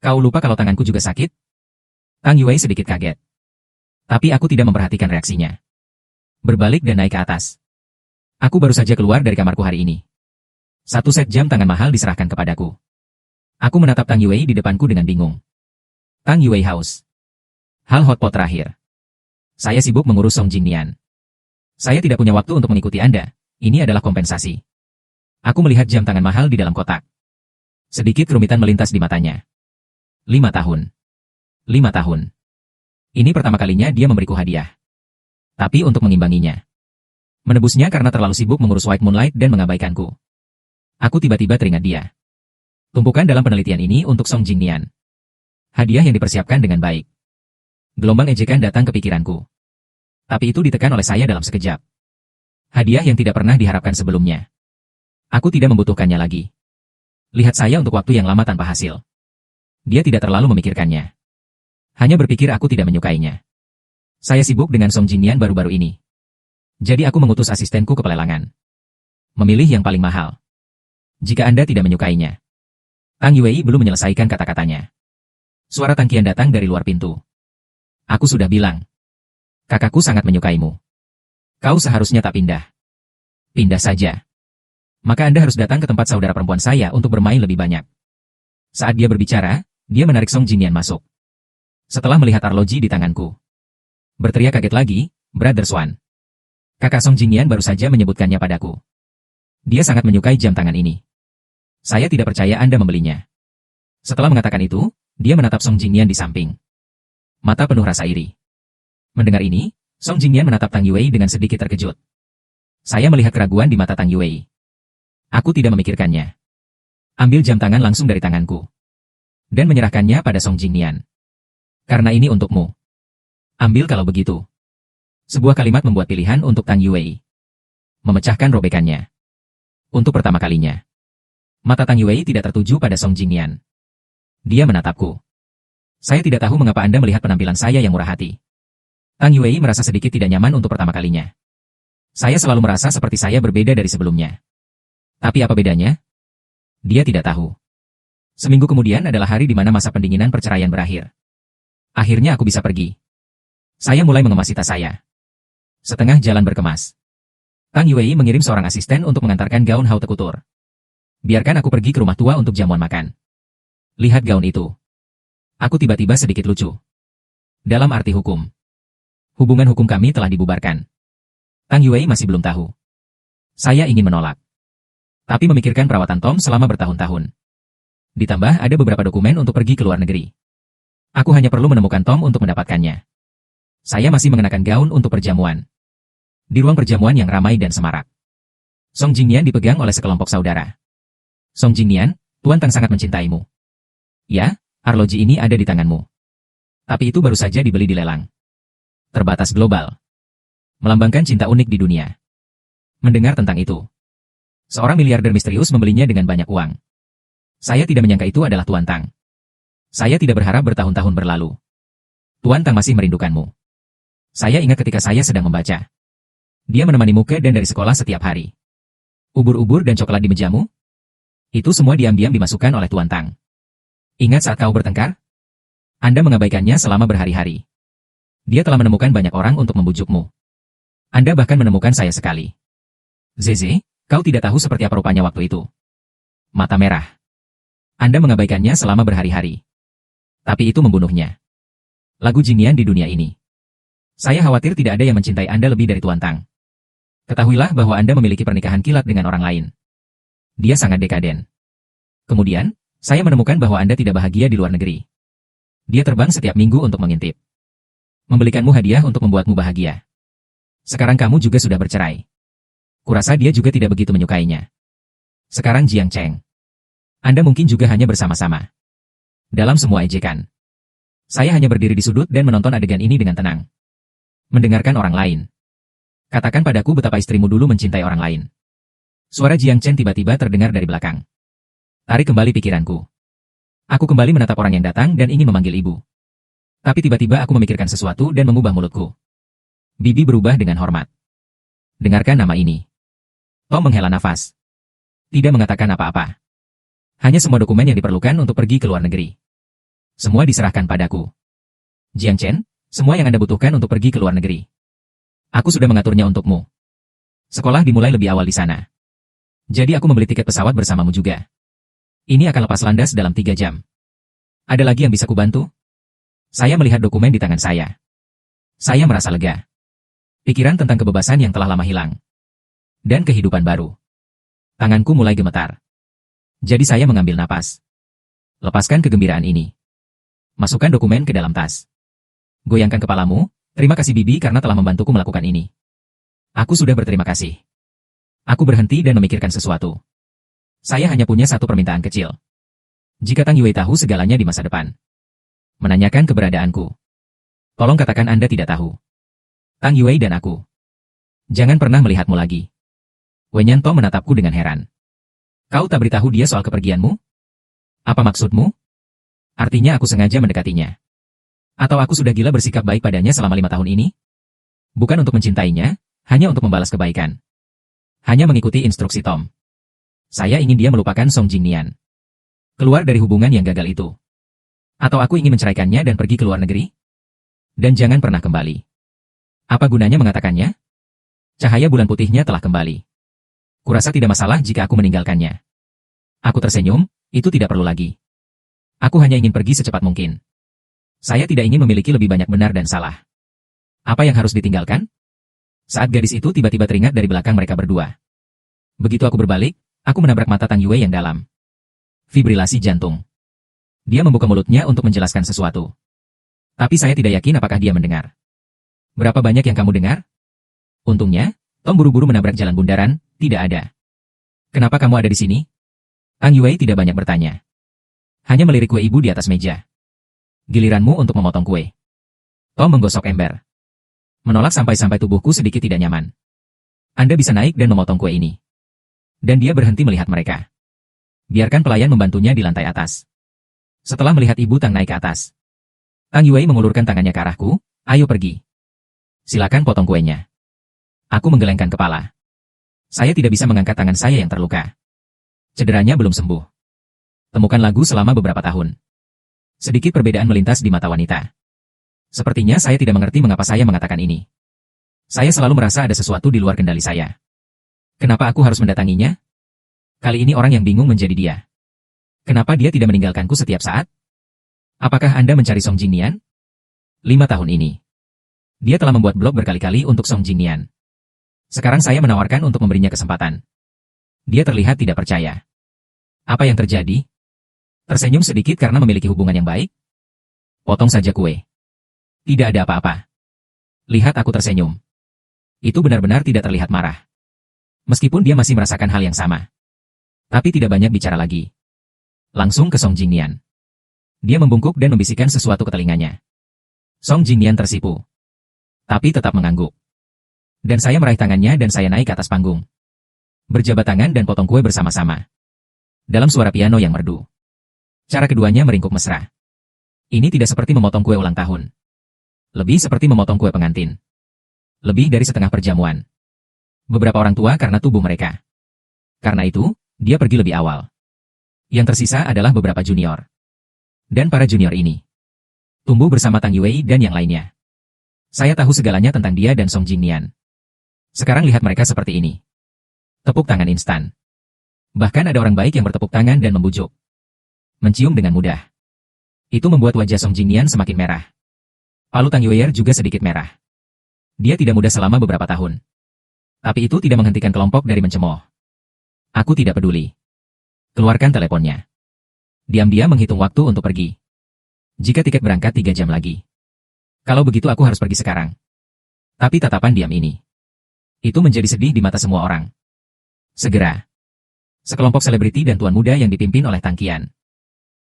Kau lupa kalau tanganku juga sakit? Tang Yue sedikit kaget. Tapi aku tidak memperhatikan reaksinya. Berbalik dan naik ke atas. Aku baru saja keluar dari kamarku hari ini. 1 set jam tangan mahal diserahkan kepadaku. Aku menatap Tang Yue di depanku dengan bingung. Tang Yue House. Hal hotpot terakhir. Saya sibuk mengurus Song Jingnian. Saya tidak punya waktu untuk mengikuti Anda. Ini adalah kompensasi. Aku melihat jam tangan mahal di dalam kotak. Sedikit kerumitan melintas di matanya. 5 tahun. 5 tahun. Ini pertama kalinya dia memberiku hadiah. Tapi untuk mengimbanginya. Menebusnya karena terlalu sibuk mengurus White Moonlight dan mengabaikanku. Aku tiba-tiba teringat dia. Tumpukan dalam penelitian ini untuk Song Jingnian. Hadiah yang dipersiapkan dengan baik. Gelombang ejekan datang ke pikiranku. Tapi itu ditekan oleh saya dalam sekejap. Hadiah yang tidak pernah diharapkan sebelumnya. Aku tidak membutuhkannya lagi. Lihat saya untuk waktu yang lama tanpa hasil. Dia tidak terlalu memikirkannya. Hanya berpikir aku tidak menyukainya. Saya sibuk dengan Song Jingnian baru-baru ini. Jadi aku mengutus asistenku ke pelelangan. Memilih yang paling mahal. Jika Anda tidak menyukainya. Tang Yuwei belum menyelesaikan kata-katanya. Suara tangkian datang dari luar pintu. Aku sudah bilang. Kakakku sangat menyukaimu. Kau seharusnya tak pindah. Pindah saja. Maka Anda harus datang ke tempat saudara perempuan saya untuk bermain lebih banyak. Saat dia berbicara, dia menarik Song Jingnian masuk. Setelah melihat arloji di tanganku. Berteriak kaget lagi, Brother Swan. Kakak Song Jingnian baru saja menyebutkannya padaku. Dia sangat menyukai jam tangan ini. Saya tidak percaya Anda membelinya. Setelah mengatakan itu, dia menatap Song Jingnian di samping. Mata penuh rasa iri. Mendengar ini, Song Jingnian menatap Tang Yuwei dengan sedikit terkejut. Saya melihat keraguan di mata Tang Yuwei. Aku tidak memikirkannya. Ambil jam tangan langsung dari tanganku. Dan menyerahkannya pada Song Jingnian. Karena ini untukmu. Ambil kalau begitu. Sebuah kalimat membuat pilihan untuk Tang Yuwei. Memecahkan robekannya. Untuk pertama kalinya. Mata Tang Yuwei tidak tertuju pada Song Jingnian. Dia menatapku. Saya tidak tahu mengapa Anda melihat penampilan saya yang murah hati. Tang Yuwei merasa sedikit tidak nyaman untuk pertama kalinya. Saya selalu merasa seperti saya berbeda dari sebelumnya. Tapi apa bedanya? Dia tidak tahu. Seminggu kemudian adalah hari di mana masa pendinginan perceraian berakhir. Akhirnya aku bisa pergi. Saya mulai mengemasi tas saya. Setengah jalan berkemas. Tang Yuwei mengirim seorang asisten untuk mengantarkan gaun haute couture. Biarkan aku pergi ke rumah tua untuk jamuan makan. Lihat gaun itu. Aku tiba-tiba sedikit lucu. Dalam arti hukum. Hubungan hukum kami telah dibubarkan. Tang Yuwei masih belum tahu. Saya ingin menolak. Tapi memikirkan perawatan Tom selama bertahun-tahun. Ditambah ada beberapa dokumen untuk pergi ke luar negeri. Aku hanya perlu menemukan Tom untuk mendapatkannya. Saya masih mengenakan gaun untuk perjamuan. Di ruang perjamuan yang ramai dan semarak. Song Jingnian dipegang oleh sekelompok saudara. Song Jingnian, Tuan Tang sangat mencintaimu. Ya, arloji ini ada di tanganmu. Tapi itu baru saja dibeli di lelang. Terbatas global. Melambangkan cinta unik di dunia. Mendengar tentang itu. Seorang miliarder misterius membelinya dengan banyak uang. Saya tidak menyangka itu adalah Tuan Tang. Saya tidak berharap bertahun-tahun berlalu. Tuan Tang masih merindukanmu. Saya ingat ketika saya sedang membaca. Dia menemanimu ke dan dari sekolah setiap hari. Ubur-ubur dan coklat di mejamu? Itu semua diam-diam dimasukkan oleh Tuan Tang. Ingat saat kau bertengkar? Anda mengabaikannya selama berhari-hari. Dia telah menemukan banyak orang untuk membujukmu. Anda bahkan menemukan saya sekali. Zeze, kau tidak tahu seperti apa rupanya waktu itu. Mata merah. Anda mengabaikannya selama berhari-hari. Tapi itu membunuhnya. Lagu Jingnian di dunia ini. Saya khawatir tidak ada yang mencintai Anda lebih dari Tuan Tang. Ketahuilah bahwa Anda memiliki pernikahan kilat dengan orang lain. Dia sangat dekaden. Kemudian, saya menemukan bahwa Anda tidak bahagia di luar negeri. Dia terbang setiap minggu untuk mengintip. Membelikanmu hadiah untuk membuatmu bahagia. Sekarang kamu juga sudah bercerai. Kurasa dia juga tidak begitu menyukainya. Sekarang Jiang Cheng. Anda mungkin juga hanya bersama-sama. Dalam semua ejekan. Saya hanya berdiri di sudut dan menonton adegan ini dengan tenang. Mendengarkan orang lain. Katakan padaku betapa istrimu dulu mencintai orang lain. Suara Jiang Chen tiba-tiba terdengar dari belakang. Tarik kembali pikiranku. Aku kembali menatap orang yang datang dan ingin memanggil ibu. Tapi tiba-tiba aku memikirkan sesuatu dan mengubah mulutku. Bibi berubah dengan hormat. Dengarkan nama ini. Tom menghela nafas. Tidak mengatakan apa-apa. Hanya semua dokumen yang diperlukan untuk pergi ke luar negeri. Semua diserahkan padaku. Jiang Chen, semua yang Anda butuhkan untuk pergi ke luar negeri. Aku sudah mengaturnya untukmu. Sekolah dimulai lebih awal di sana. Jadi aku membeli tiket pesawat bersamamu juga. Ini akan lepas landas dalam 3 jam. Ada lagi yang bisa kubantu? Saya melihat dokumen di tangan saya. Saya merasa lega. Pikiran tentang kebebasan yang telah lama hilang. Dan kehidupan baru. Tanganku mulai gemetar. Jadi saya mengambil napas. Lepaskan kegembiraan ini. Masukkan dokumen ke dalam tas. Goyangkan kepalamu, terima kasih Bibi karena telah membantuku melakukan ini. Aku sudah berterima kasih. Aku berhenti dan memikirkan sesuatu. Saya hanya punya satu permintaan kecil. Jika Tang Yue tahu segalanya di masa depan. Menanyakan keberadaanku. Tolong katakan Anda tidak tahu. Tang Yue dan aku. Jangan pernah melihatmu lagi. Wenyan To menatapku dengan heran. Kau tak beritahu dia soal kepergianmu? Apa maksudmu? Artinya aku sengaja mendekatinya. Atau aku sudah gila bersikap baik padanya selama 5 tahun ini? Bukan untuk mencintainya, hanya untuk membalas kebaikan. Hanya mengikuti instruksi Tom. Saya ingin dia melupakan Song Jingnian. Keluar dari hubungan yang gagal itu. Atau aku ingin menceraikannya dan pergi ke luar negeri? Dan jangan pernah kembali. Apa gunanya mengatakannya? Cahaya bulan putihnya telah kembali. Kurasa tidak masalah jika aku meninggalkannya. Aku tersenyum, itu tidak perlu lagi. Aku hanya ingin pergi secepat mungkin. Saya tidak ingin memiliki lebih banyak benar dan salah. Apa yang harus ditinggalkan? Saat gadis itu tiba-tiba teringat dari belakang mereka berdua. Begitu aku berbalik, aku menabrak mata Tang Yue yang dalam. Fibrilasi jantung. Dia membuka mulutnya untuk menjelaskan sesuatu. Tapi saya tidak yakin apakah dia mendengar. Berapa banyak yang kamu dengar? Untungnya, Tom buru-buru menabrak jalan bundaran, tidak ada. Kenapa kamu ada di sini? Tang Yue tidak banyak bertanya. Hanya melirik kue ibu di atas meja. Giliranmu untuk memotong kue. Tom menggosok ember. Menolak sampai-sampai tubuhku sedikit tidak nyaman. Anda bisa naik dan memotong kue ini. Dan dia berhenti melihat mereka. Biarkan pelayan membantunya di lantai atas. Setelah melihat ibu Tang naik ke atas. Tang Yue mengulurkan tangannya ke arahku, ayo pergi. Silakan potong kuenya. Aku menggelengkan kepala. Saya tidak bisa mengangkat tangan saya yang terluka. Cederanya belum sembuh. Temukan lagu selama beberapa tahun. Sedikit perbedaan melintas di mata wanita. Sepertinya saya tidak mengerti mengapa saya mengatakan ini. Saya selalu merasa ada sesuatu di luar kendali saya. Kenapa aku harus mendatanginya? Kali ini orang yang bingung menjadi dia. Kenapa dia tidak meninggalkanku setiap saat? Apakah Anda mencari Song Jingnian? 5 tahun ini. Dia telah membuat blog berkali-kali untuk Song Jingnian. Sekarang saya menawarkan untuk memberinya kesempatan. Dia terlihat tidak percaya. Apa yang terjadi? Tersenyum sedikit karena memiliki hubungan yang baik? Potong saja kue. Tidak ada apa-apa. Lihat aku tersenyum. Itu benar-benar tidak terlihat marah. Meskipun dia masih merasakan hal yang sama. Tapi tidak banyak bicara lagi. Langsung ke Song Jingnian. Dia membungkuk dan membisikkan sesuatu ke telinganya. Song Jingnian tersipu. Tapi tetap mengangguk. Dan saya meraih tangannya dan saya naik ke atas panggung. Berjabat tangan dan potong kue bersama-sama. Dalam suara piano yang merdu. Cara keduanya meringkuk mesra. Ini tidak seperti memotong kue ulang tahun. Lebih seperti memotong kue pengantin. Lebih dari setengah perjamuan. Beberapa orang tua karena tubuh mereka. Karena itu, dia pergi lebih awal. Yang tersisa adalah beberapa junior. Dan para junior ini tumbuh bersama Tang Yue dan yang lainnya. Saya tahu segalanya tentang dia dan Song Jingnian. Sekarang lihat mereka seperti ini. Tepuk tangan instan. Bahkan ada orang baik yang bertepuk tangan dan membujuk. Mencium dengan mudah. Itu membuat wajah Song Jingnian semakin merah. Palu Tang Yue juga sedikit merah. Dia tidak muda selama beberapa tahun. Tapi itu tidak menghentikan kelompok dari mencemooh. Aku tidak peduli. Keluarkan teleponnya. Diam-diam menghitung waktu untuk pergi. Jika tiket berangkat 3 jam lagi. Kalau begitu aku harus pergi sekarang. Tapi tatapan diam ini. Itu menjadi sedih di mata semua orang. Segera. Sekelompok selebriti dan tuan muda yang dipimpin oleh Tang Qian.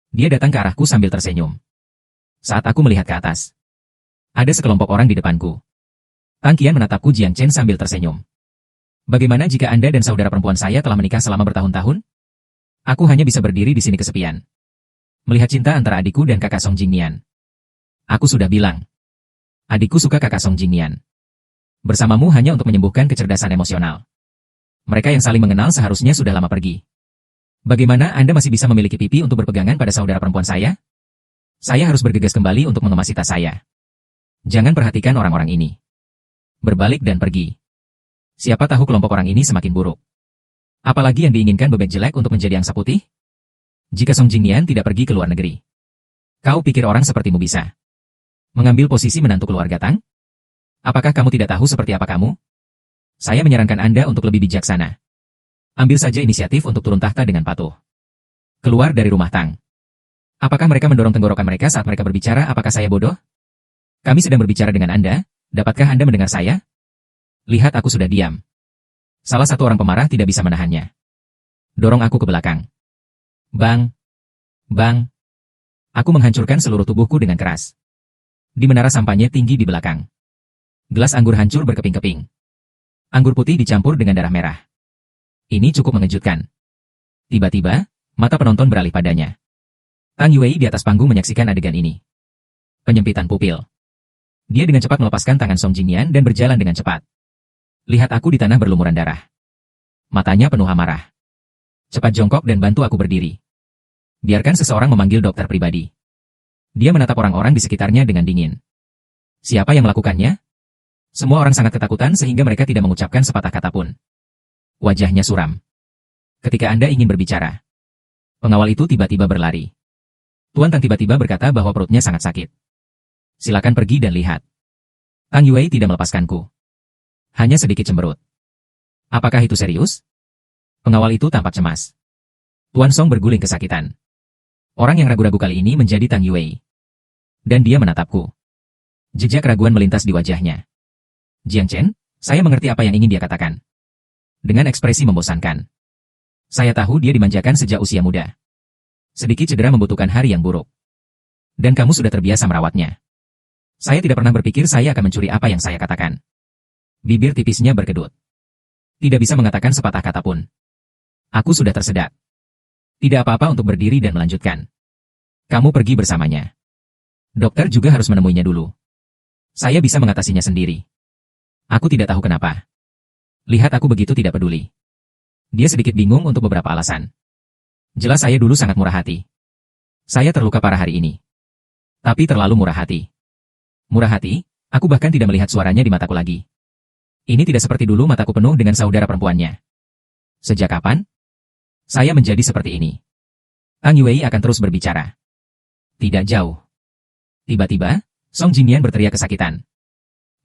Dia datang ke arahku sambil tersenyum. Saat aku melihat ke atas. Ada sekelompok orang di depanku. Tang Qian menatapku Jiang Chen sambil tersenyum. Bagaimana jika Anda dan saudara perempuan saya telah menikah selama bertahun-tahun? Aku hanya bisa berdiri di sini kesepian. Melihat cinta antara adikku dan kakak Song Jingnian. Aku sudah bilang. Adikku suka kakak Song Jingnian. Bersamamu hanya untuk menyembuhkan kecerdasan emosional. Mereka yang saling mengenal seharusnya sudah lama pergi. Bagaimana Anda masih bisa memiliki pipi untuk berpegangan pada saudara perempuan saya? Saya harus bergegas kembali untuk mengemasi tas saya. Jangan perhatikan orang-orang ini. Berbalik dan pergi. Siapa tahu kelompok orang ini semakin buruk. Apalagi yang diinginkan bebek jelek untuk menjadi angsa putih? Jika Song Jingnian tidak pergi ke luar negeri. Kau pikir orang sepertimu bisa mengambil posisi menantu keluarga Tang? Apakah kamu tidak tahu seperti apa kamu? Saya menyarankan Anda untuk lebih bijaksana. Ambil saja inisiatif untuk turun tahta dengan patuh. Keluar dari rumah Tang. Apakah mereka mendorong tenggorokan mereka saat mereka berbicara? Apakah saya bodoh? Kami sedang berbicara dengan Anda, dapatkah Anda mendengar saya? Lihat aku sudah diam. Salah satu orang pemarah tidak bisa menahannya. Dorong aku ke belakang. Bang! Bang! Aku menghancurkan seluruh tubuhku dengan keras. Di menara sampahnya tinggi di belakang. Gelas anggur hancur berkeping-keping. Anggur putih dicampur dengan darah merah. Ini cukup mengejutkan. Tiba-tiba, mata penonton beralih padanya. Tang Yuwei di atas panggung menyaksikan adegan ini. Penyempitan pupil. Dia dengan cepat melepaskan tangan Song Jingyan dan berjalan dengan cepat. Lihat aku di tanah berlumuran darah. Matanya penuh amarah. Cepat jongkok dan bantu aku berdiri. Biarkan seseorang memanggil dokter pribadi. Dia menatap orang-orang di sekitarnya dengan dingin. Siapa yang melakukannya? Semua orang sangat ketakutan sehingga mereka tidak mengucapkan sepatah kata pun. Wajahnya suram. Ketika Anda ingin berbicara. Pengawal itu tiba-tiba berlari. Tuan Tang tiba-tiba berkata bahwa perutnya sangat sakit. Silakan pergi dan lihat. Tang Yuwei tidak melepaskanku. Hanya sedikit cemberut. Apakah itu serius? Pengawal itu tampak cemas. Tuan Song berguling kesakitan. Orang yang ragu-ragu kali ini menjadi Tang Yuwei. Dan dia menatapku. Jejak keraguan melintas di wajahnya. Jiang Chen, saya mengerti apa yang ingin dia katakan. Dengan ekspresi membosankan. Saya tahu dia dimanjakan sejak usia muda. Sedikit cedera membutuhkan hari yang buruk. Dan kamu sudah terbiasa merawatnya. Saya tidak pernah berpikir saya akan mencuri apa yang saya katakan. Bibir tipisnya berkedut. Tidak bisa mengatakan sepatah kata pun. Aku sudah tersedak. Tidak apa-apa untuk berdiri dan melanjutkan. Kamu pergi bersamanya. Dokter juga harus menemuinya dulu. Saya bisa mengatasinya sendiri. Aku tidak tahu kenapa. Lihat aku begitu tidak peduli. Dia sedikit bingung untuk beberapa alasan. Jelas saya dulu sangat murah hati. Saya terluka parah hari ini. Tapi terlalu murah hati. Murah hati, aku bahkan tidak melihat suaranya di mataku lagi. Ini tidak seperti dulu mataku penuh dengan saudara perempuannya. Sejak kapan? Saya menjadi seperti ini. Tang Yuwei akan terus berbicara. Tidak jauh. Tiba-tiba, Song Jingyan berteriak kesakitan.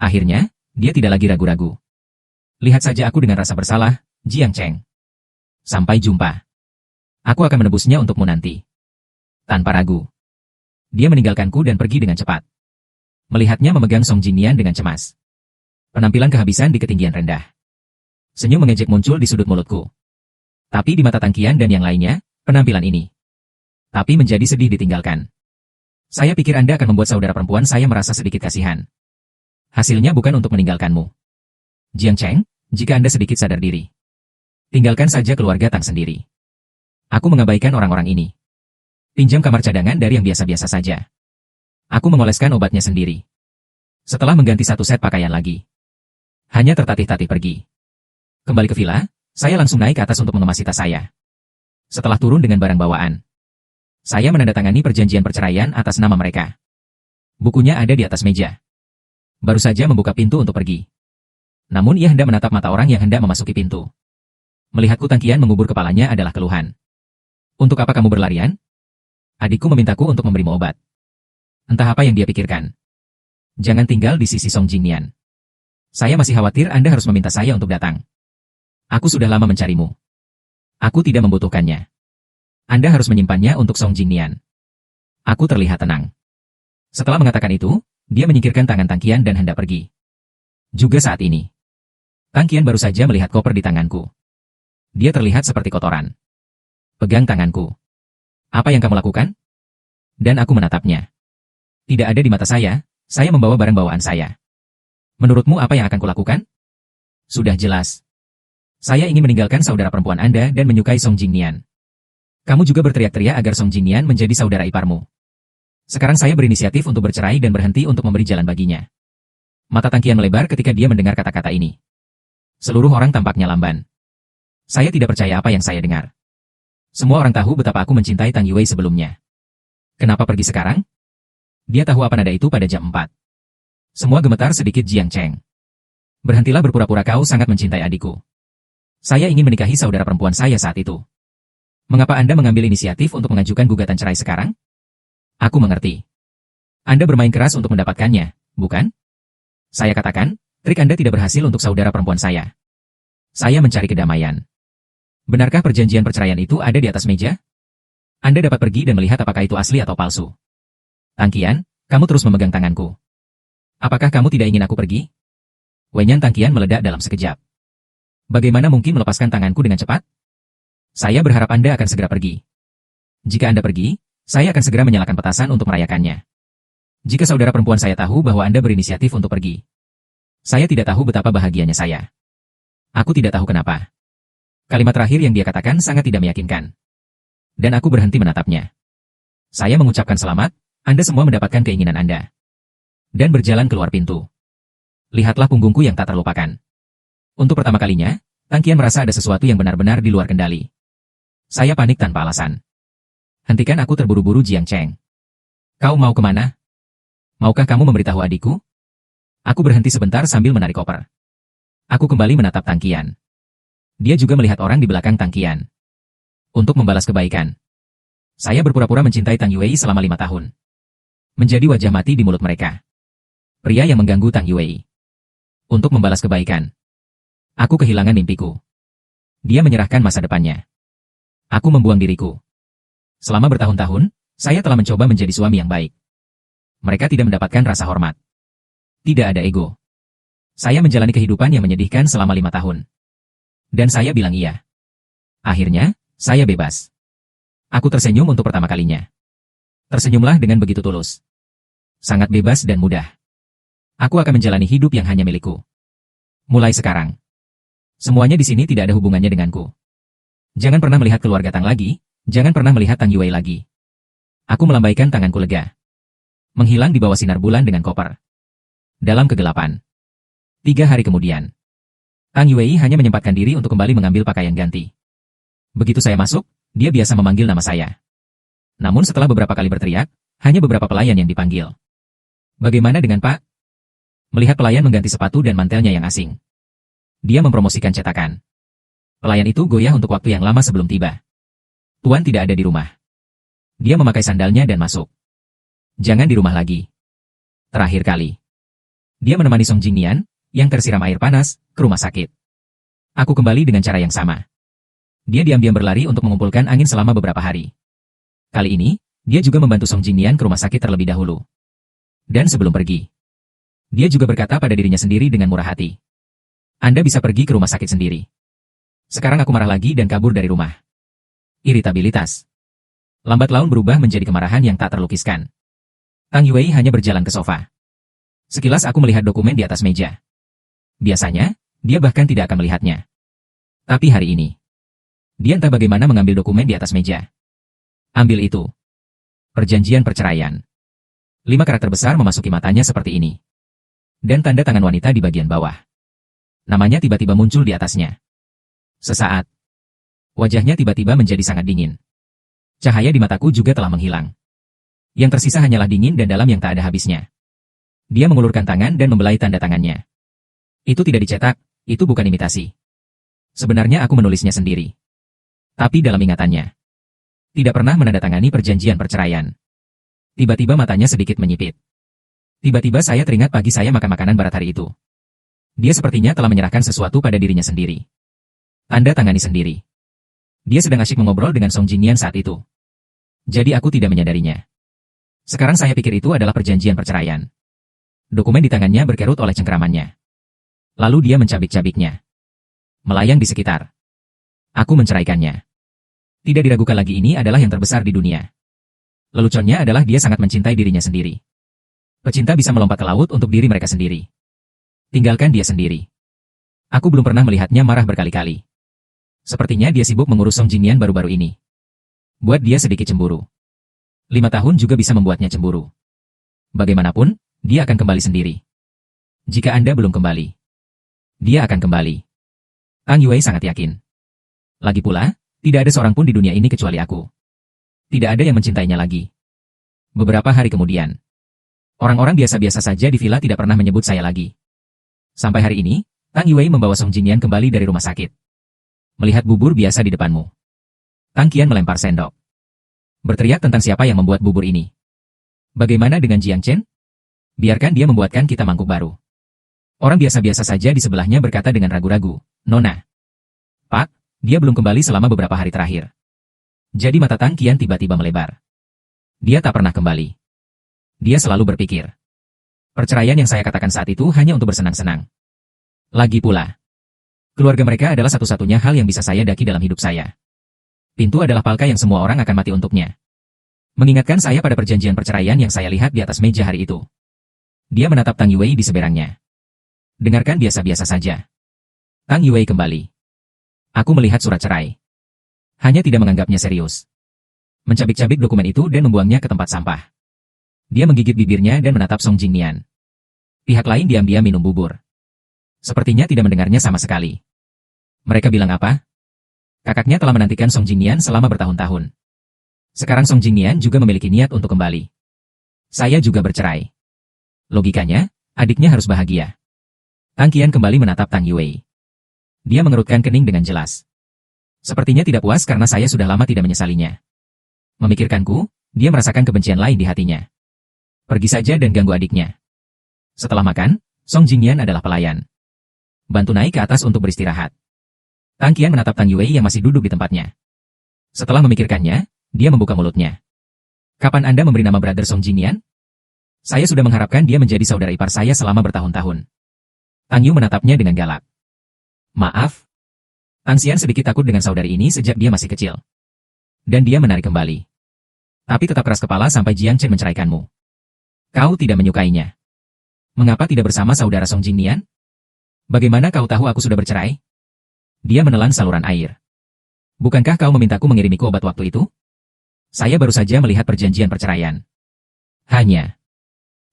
Akhirnya, dia tidak lagi ragu-ragu. Lihat saja aku dengan rasa bersalah, Jiang Cheng. Sampai jumpa. Aku akan menebusnya untukmu nanti. Tanpa ragu. Dia meninggalkanku dan pergi dengan cepat. Melihatnya memegang Song Jingyan dengan cemas. Penampilan kehabisan di ketinggian rendah. Senyum mengejek muncul di sudut mulutku. Tapi di mata Tang Qian dan yang lainnya, penampilan ini. Tapi menjadi sedih ditinggalkan. Saya pikir Anda akan membuat saudara perempuan saya merasa sedikit kasihan. Hasilnya bukan untuk meninggalkanmu. Jiang Cheng, jika Anda sedikit sadar diri. Tinggalkan saja keluarga Tang sendiri. Aku mengabaikan orang-orang ini. Pinjam kamar cadangan dari yang biasa-biasa saja. Aku mengoleskan obatnya sendiri. Setelah mengganti satu set pakaian lagi. Hanya tertatih-tatih pergi. Kembali ke villa, saya langsung naik ke atas untuk mengemasi tas saya. Setelah turun dengan barang bawaan. Saya menandatangani perjanjian perceraian atas nama mereka. Bukunya ada di atas meja. Baru saja membuka pintu untuk pergi. Namun ia hendak menatap mata orang yang hendak memasuki pintu. Melihatku Tang Qian mengubur kepalanya adalah keluhan. Untuk apa kamu berlarian? Adikku memintaku untuk memberimu obat. Entah apa yang dia pikirkan. Jangan tinggal di sisi Song Jingyan. Saya masih khawatir Anda harus meminta saya untuk datang. Aku sudah lama mencarimu. Aku tidak membutuhkannya. Anda harus menyimpannya untuk Song Jingyan. Aku terlihat tenang. Setelah mengatakan itu, dia menyingkirkan tangan Tang Qian dan hendak pergi. Juga saat ini. Tang Qian baru saja melihat koper di tanganku. Dia terlihat seperti kotoran. Pegang tanganku. Apa yang kamu lakukan? Dan aku menatapnya. Tidak ada di mata saya membawa barang bawaan saya. Menurutmu apa yang akan kulakukan? Sudah jelas. Saya ingin meninggalkan saudara perempuan Anda dan menyukai Song Jingyan. Kamu juga berteriak-teriak agar Song Jingyan menjadi saudara iparmu. Sekarang saya berinisiatif untuk bercerai dan berhenti untuk memberi jalan baginya. Mata Tang Qian melebar ketika dia mendengar kata-kata ini. Seluruh orang tampaknya lamban. Saya tidak percaya apa yang saya dengar. Semua orang tahu betapa aku mencintai Tang Yuwei sebelumnya. Kenapa pergi sekarang? Dia tahu apa nada itu pada jam 4. Semua gemetar sedikit. Jiang Cheng. Berhentilah berpura-pura kau sangat mencintai adikku. Saya ingin menikahi saudara perempuan saya saat itu. Mengapa Anda mengambil inisiatif untuk mengajukan gugatan cerai sekarang? Aku mengerti. Anda bermain keras untuk mendapatkannya, bukan? Saya katakan, trik Anda tidak berhasil untuk saudara perempuan saya. Saya mencari kedamaian. Benarkah perjanjian perceraian itu ada di atas meja? Anda dapat pergi dan melihat apakah itu asli atau palsu. Tang Qian, kamu terus memegang tanganku. Apakah kamu tidak ingin aku pergi? Wenyan Tang Qian meledak dalam sekejap. Bagaimana mungkin melepaskan tanganku dengan cepat? Saya berharap Anda akan segera pergi. Jika Anda pergi, saya akan segera menyalakan petasan untuk merayakannya. Jika saudara perempuan saya tahu bahwa Anda berinisiatif untuk pergi, saya tidak tahu betapa bahagianya saya. Aku tidak tahu kenapa. Kalimat terakhir yang dia katakan sangat tidak meyakinkan. Dan aku berhenti menatapnya. Saya mengucapkan selamat, Anda semua mendapatkan keinginan Anda. Dan berjalan keluar pintu. Lihatlah punggungku yang tak terlupakan. Untuk pertama kalinya, Tang Qian merasa ada sesuatu yang benar-benar di luar kendali. Saya panik tanpa alasan. Hentikan aku, terburu-buru Jiang Cheng. Kau mau kemana? Maukah kamu memberitahu adikku? Aku berhenti sebentar sambil menarik koper. Aku kembali menatap Tang Qian. Dia juga melihat orang di belakang Tang Qian. Untuk membalas kebaikan, saya berpura-pura mencintai Tang Yuei selama 5 tahun. Menjadi wajah mati di mulut mereka. Pria yang mengganggu Tang Yuei. Untuk membalas kebaikan, aku kehilangan mimpiku. Dia menyerahkan masa depannya. Aku membuang diriku. Selama bertahun-tahun, saya telah mencoba menjadi suami yang baik. Mereka tidak mendapatkan rasa hormat. Tidak ada ego. Saya menjalani kehidupan yang menyedihkan selama 5 tahun. Dan saya bilang iya. Akhirnya, saya bebas. Aku tersenyum untuk pertama kalinya. Tersenyumlah dengan begitu tulus. Sangat bebas dan mudah. Aku akan menjalani hidup yang hanya milikku. Mulai sekarang. Semuanya di sini tidak ada hubungannya denganku. Jangan pernah melihat keluarga Tang lagi, jangan pernah melihat Tang Yuei lagi. Aku melambaikan tanganku lega. Menghilang di bawah sinar bulan dengan koper. Dalam kegelapan. 3 hari kemudian. Tang Yuei hanya menyempatkan diri untuk kembali mengambil pakaian ganti. Begitu saya masuk, dia biasa memanggil nama saya. Namun setelah beberapa kali berteriak, hanya beberapa pelayan yang dipanggil. Bagaimana dengan Pak? Melihat pelayan mengganti sepatu dan mantelnya yang asing. Dia mempromosikan cetakan. Pelayan itu goyah untuk waktu yang lama sebelum tiba. Tuan tidak ada di rumah. Dia memakai sandalnya dan masuk. Jangan di rumah lagi. Terakhir kali. Dia menemani Song Jingnian, yang tersiram air panas, ke rumah sakit. Aku kembali dengan cara yang sama. Dia diam-diam berlari untuk mengumpulkan angin selama beberapa hari. Kali ini, dia juga membantu Song Jingnian ke rumah sakit terlebih dahulu. Dan sebelum pergi, dia juga berkata pada dirinya sendiri dengan murah hati. Anda bisa pergi ke rumah sakit sendiri. Sekarang aku marah lagi dan kabur dari rumah. Iritabilitas. Lambat laun berubah menjadi kemarahan yang tak terlukiskan. Tang Yuei hanya berjalan ke sofa. Sekilas aku melihat dokumen di atas meja. Biasanya, dia bahkan tidak akan melihatnya. Tapi hari ini, dia entah bagaimana mengambil dokumen di atas meja. Ambil itu. Perjanjian perceraian. 5 karakter besar memasuki matanya seperti ini. Dan tanda tangan wanita di bagian bawah. Namanya tiba-tiba muncul di atasnya. Sesaat. Wajahnya tiba-tiba menjadi sangat dingin. Cahaya di mataku juga telah menghilang. Yang tersisa hanyalah dingin dan dalam yang tak ada habisnya. Dia mengulurkan tangan dan membelai tanda tangannya. Itu tidak dicetak, itu bukan imitasi. Sebenarnya aku menulisnya sendiri. Tapi dalam ingatannya, tidak pernah menandatangani perjanjian perceraian. Tiba-tiba matanya sedikit menyipit. Tiba-tiba saya teringat pagi saya makan makanan barat hari itu. Dia sepertinya telah menyerahkan sesuatu pada dirinya sendiri. Tanda tangani sendiri. Dia sedang asyik mengobrol dengan Song Jingnian saat itu. Jadi aku tidak menyadarinya. Sekarang saya pikir itu adalah perjanjian perceraian. Dokumen di tangannya berkerut oleh cengkeramannya. Lalu dia mencabik-cabiknya. Melayang di sekitar. Aku menceraikannya. Tidak diragukan lagi, ini adalah yang terbesar di dunia. Leluconnya adalah dia sangat mencintai dirinya sendiri. Pecinta bisa melompat ke laut untuk diri mereka sendiri. Tinggalkan dia sendiri. Aku belum pernah melihatnya marah berkali-kali. Sepertinya dia sibuk mengurus Song Jingnian baru-baru ini. Buat dia sedikit cemburu. 5 tahun juga bisa membuatnya cemburu. Bagaimanapun, dia akan kembali sendiri. Jika Anda belum kembali, dia akan kembali. Tang Yuei sangat yakin. Lagi pula, tidak ada seorang pun di dunia ini kecuali aku. Tidak ada yang mencintainya lagi. Beberapa hari kemudian, orang-orang biasa-biasa saja di villa tidak pernah menyebut saya lagi. Sampai hari ini, Tang Yuei membawa Song Jingnian kembali dari rumah sakit. Melihat bubur biasa di depanmu. Tang Qian melempar sendok. Berteriak tentang siapa yang membuat bubur ini. Bagaimana dengan Jiang Chen? Biarkan dia membuatkan kita mangkuk baru. Orang biasa-biasa saja di sebelahnya berkata dengan ragu-ragu, Nona. Pak, dia belum kembali selama beberapa hari terakhir. Jadi mata Tang Qian tiba-tiba melebar. Dia tak pernah kembali. Dia selalu berpikir. Perceraian yang saya katakan saat itu hanya untuk bersenang-senang. Lagi pula, keluarga mereka adalah satu-satunya hal yang bisa saya daki dalam hidup saya. Pintu adalah palka yang semua orang akan mati untuknya. Mengingatkan saya pada perjanjian perceraian yang saya lihat di atas meja hari itu. Dia menatap Tang Yuwei di seberangnya. Dengarkan biasa-biasa saja. Tang Yuwei kembali. Aku melihat surat cerai. Hanya tidak menganggapnya serius. Mencabik-cabik dokumen itu dan membuangnya ke tempat sampah. Dia menggigit bibirnya dan menatap Song Jingnian. Pihak lain diam-diam minum bubur. Sepertinya tidak mendengarnya sama sekali. Mereka bilang apa? Kakaknya telah menantikan Song Jingnian selama bertahun-tahun. Sekarang Song Jingnian juga memiliki niat untuk kembali. Saya juga bercerai. Logikanya, adiknya harus bahagia. Tang Qian kembali menatap Tang Yuwei. Dia mengerutkan kening dengan jelas. Sepertinya tidak puas karena saya sudah lama tidak menyesalinya. Memikirkanku, dia merasakan kebencian lain di hatinya. Pergi saja dan ganggu adiknya. Setelah makan, Song Jingnian adalah pelayan. Bantu naik ke atas untuk beristirahat. Tang Qian menatap Tang Yuwei yang masih duduk di tempatnya. Setelah memikirkannya, dia membuka mulutnya. Kapan Anda memberi nama brother Song Jingnian? Saya sudah mengharapkan dia menjadi saudara ipar saya selama bertahun-tahun. Tang Yu menatapnya dengan galak. Maaf. Tang Xian sedikit takut dengan saudari ini sejak dia masih kecil. Dan dia menarik kembali. Tapi tetap keras kepala sampai Jiang Chen menceraikanmu. Kau tidak menyukainya. Mengapa tidak bersama saudara Song Jingnian? Bagaimana kau tahu aku sudah bercerai? Dia menelan saluran air. Bukankah kau memintaku mengirimiku obat waktu itu? Saya baru saja melihat perjanjian perceraian.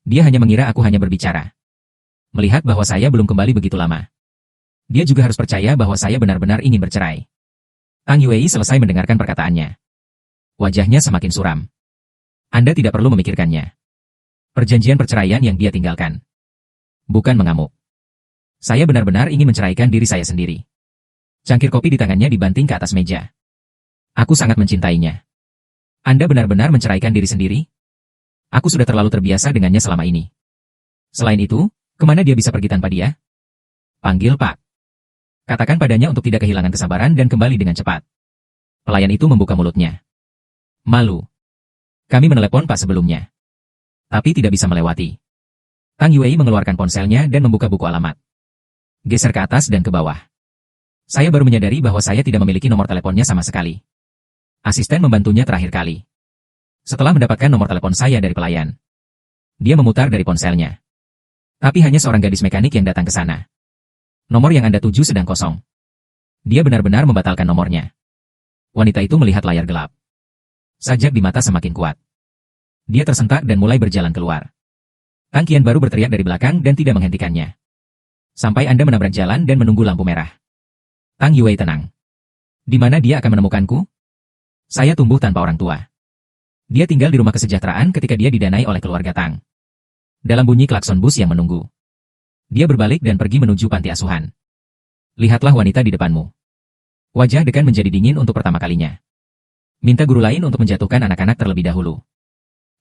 Dia hanya mengira aku hanya berbicara. Melihat bahwa saya belum kembali begitu lama. Dia juga harus percaya bahwa saya benar-benar ingin bercerai. Tang Yuwei selesai mendengarkan perkataannya. Wajahnya semakin suram. Anda tidak perlu memikirkannya. Perjanjian perceraian yang dia tinggalkan. Bukan mengamuk. Saya benar-benar ingin menceraikan diri saya sendiri. Cangkir kopi di tangannya dibanting ke atas meja. Aku sangat mencintainya. Anda benar-benar menceraikan diri sendiri? Aku sudah terlalu terbiasa dengannya selama ini. Selain itu, kemana dia bisa pergi tanpa dia? Panggil Pak. Katakan padanya untuk tidak kehilangan kesabaran dan kembali dengan cepat. Pelayan itu membuka mulutnya. Malu. Kami menelepon Pak sebelumnya. Tapi tidak bisa melewati. Tang Yuwei mengeluarkan ponselnya dan membuka buku alamat. Geser ke atas dan ke bawah. Saya baru menyadari bahwa saya tidak memiliki nomor teleponnya sama sekali. Asisten membantunya terakhir kali. Setelah mendapatkan nomor telepon saya dari pelayan. Dia memutar dari ponselnya. Tapi hanya seorang gadis mekanik yang datang ke sana. Nomor yang Anda tuju sedang kosong. Dia benar-benar membatalkan nomornya. Wanita itu melihat layar gelap. Sajak di mata semakin kuat. Dia tersentak dan mulai berjalan keluar. Tang Qian baru berteriak dari belakang dan tidak menghentikannya. Sampai Anda menabrak jalan dan menunggu lampu merah. Tang Yuwei tenang. Di mana dia akan menemukanku? Saya tumbuh tanpa orang tua. Dia tinggal di rumah kesejahteraan ketika dia didanai oleh keluarga Tang. Dalam bunyi klakson bus yang menunggu. Dia berbalik dan pergi menuju panti asuhan. Lihatlah wanita di depanmu. Wajah Dekan menjadi dingin untuk pertama kalinya. Minta guru lain untuk menjatuhkan anak-anak terlebih dahulu.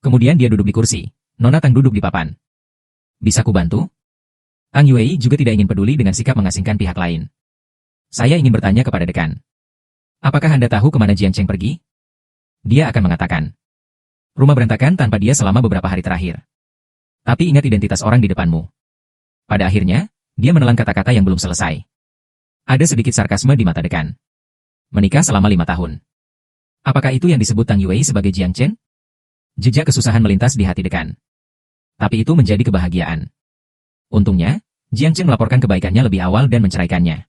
Kemudian dia duduk di kursi. Nona Tang duduk di papan. Bisa ku bantu? Tang Yuwei juga tidak ingin peduli dengan sikap mengasingkan pihak lain. Saya ingin bertanya kepada Dekan. Apakah Anda tahu kemana Jiang Cheng pergi? Dia akan mengatakan. Rumah berantakan tanpa dia selama beberapa hari terakhir. Tapi ingat identitas orang di depanmu. Pada akhirnya, dia menelan kata-kata yang belum selesai. Ada sedikit sarkasme di mata Dekan. Menikah selama 5 tahun. Apakah itu yang disebut Tang Yuwei sebagai Jiang Chen? Jejak kesusahan melintas di hati Dekan. Tapi itu menjadi kebahagiaan. Untungnya, Jiang Chen melaporkan kebaikannya lebih awal dan menceraikannya.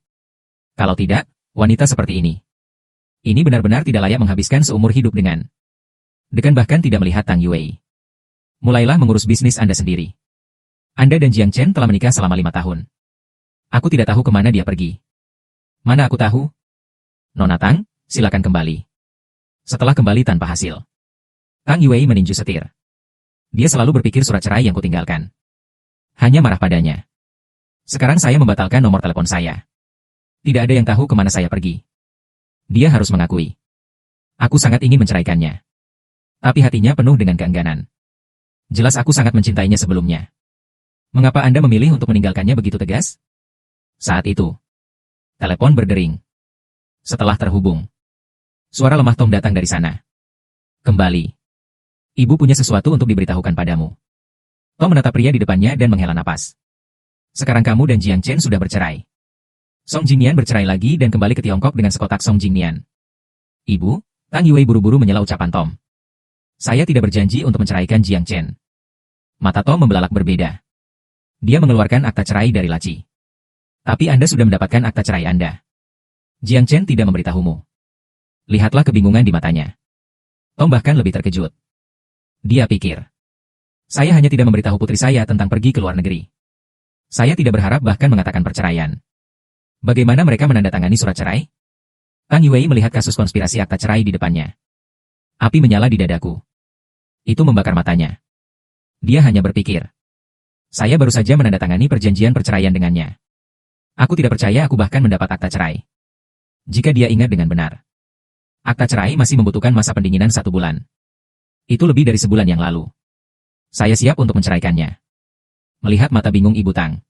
Kalau tidak, wanita seperti ini. Ini benar-benar tidak layak menghabiskan seumur hidup dengan. Dekan bahkan tidak melihat Tang Yuwei. Mulailah mengurus bisnis Anda sendiri. Anda dan Jiang Chen telah menikah selama 5 tahun. Aku tidak tahu kemana dia pergi. Mana aku tahu? Nona Tang, silakan kembali. Setelah kembali tanpa hasil. Tang Yuwei meninju setir. Dia selalu berpikir surat cerai yang kutinggalkan. Hanya marah padanya. Sekarang saya membatalkan nomor telepon saya. Tidak ada yang tahu kemana saya pergi. Dia harus mengakui. Aku sangat ingin menceraikannya. Tapi hatinya penuh dengan keengganan. Jelas aku sangat mencintainya sebelumnya. Mengapa Anda memilih untuk meninggalkannya begitu tegas? Saat itu, telepon berdering. Setelah terhubung, Suara lemah Tom datang dari sana. Kembali. Ibu punya sesuatu untuk diberitahukan padamu. Tom menatap pria di depannya dan menghela napas. Sekarang kamu dan Jiang Chen sudah bercerai. Song Jingnian bercerai lagi dan kembali ke Tiongkok dengan sekotak Song Jingnian. Ibu, Tang Yue buru-buru menyela ucapan Tom. Saya tidak berjanji untuk menceraikan Jiang Chen. Mata Tom membelalak berbeda. Dia mengeluarkan akta cerai dari laci. Tapi Anda sudah mendapatkan akta cerai Anda. Jiang Chen tidak memberitahumu. Lihatlah kebingungan di matanya. Tom bahkan lebih terkejut. Dia pikir. Saya hanya tidak memberitahu putri saya tentang pergi ke luar negeri. Saya tidak berharap bahkan mengatakan perceraian. Bagaimana mereka menandatangani surat cerai? Tang Yue melihat kasus konspirasi akta cerai di depannya. Api menyala di dadaku. Itu membakar matanya. Dia hanya berpikir. Saya baru saja menandatangani perjanjian perceraian dengannya. Aku tidak percaya aku bahkan mendapat akta cerai. Jika dia ingat dengan benar. Akta cerai masih membutuhkan masa pendinginan 1 bulan. Itu lebih dari sebulan yang lalu. Saya siap untuk menceraikannya. Melihat mata bingung Ibu Tang.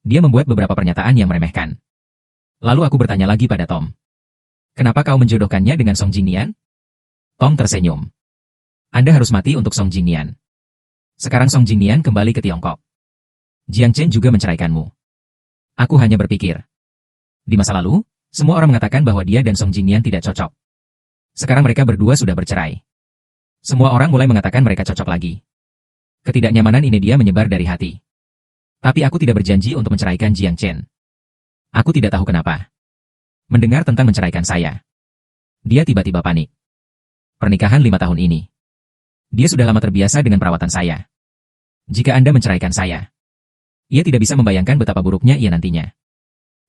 Dia membuat beberapa pernyataan yang meremehkan. Lalu aku bertanya lagi pada Tom. Kenapa kau menjodohkannya dengan Song Jingnian? Tom tersenyum. Anda harus mati untuk Song Jingnian. Sekarang Song Jingnian kembali ke Tiongkok. Jiang Chen juga menceraikanmu. Aku hanya berpikir. Di masa lalu, semua orang mengatakan bahwa dia dan Song Jingnian tidak cocok. Sekarang mereka berdua sudah bercerai. Semua orang mulai mengatakan mereka cocok lagi. Ketidaknyamanan ini dia menyebar dari hati. Tapi aku tidak berjanji untuk menceraikan Jiang Chen. Aku tidak tahu kenapa. Mendengar tentang menceraikan saya. Dia tiba-tiba panik. Pernikahan 5 tahun ini. Dia sudah lama terbiasa dengan perawatan saya. Jika Anda menceraikan saya, ia tidak bisa membayangkan betapa buruknya ia nantinya.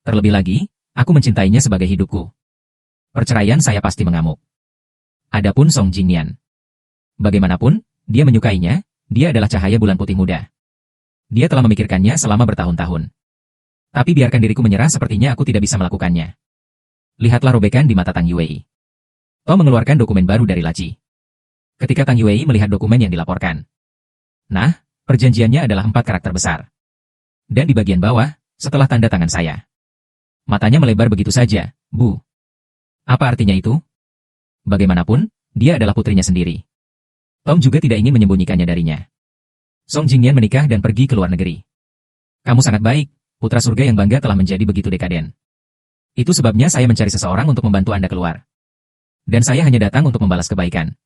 Terlebih lagi, aku mencintainya sebagai hidupku. Perceraian saya pasti mengamuk. Adapun Song Jingnian. Bagaimanapun, dia menyukainya. Dia adalah cahaya bulan putih muda. Dia telah memikirkannya selama bertahun-tahun. Tapi biarkan diriku menyerah sepertinya aku tidak bisa melakukannya. Lihatlah robekan di mata Tang Yue. Tom mengeluarkan dokumen baru dari laci. Ketika Tang Yue melihat dokumen yang dilaporkan. Nah, perjanjiannya adalah 4 karakter besar. Dan di bagian bawah, setelah tanda tangan saya. Matanya melebar begitu saja, Bu. Apa artinya itu? Bagaimanapun, dia adalah putrinya sendiri. Tom juga tidak ingin menyembunyikannya darinya. Song Jingnian menikah dan pergi ke luar negeri. Kamu sangat baik, putra surga yang bangga telah menjadi begitu dekaden. Itu sebabnya saya mencari seseorang untuk membantu Anda keluar. Dan saya hanya datang untuk membalas kebaikan.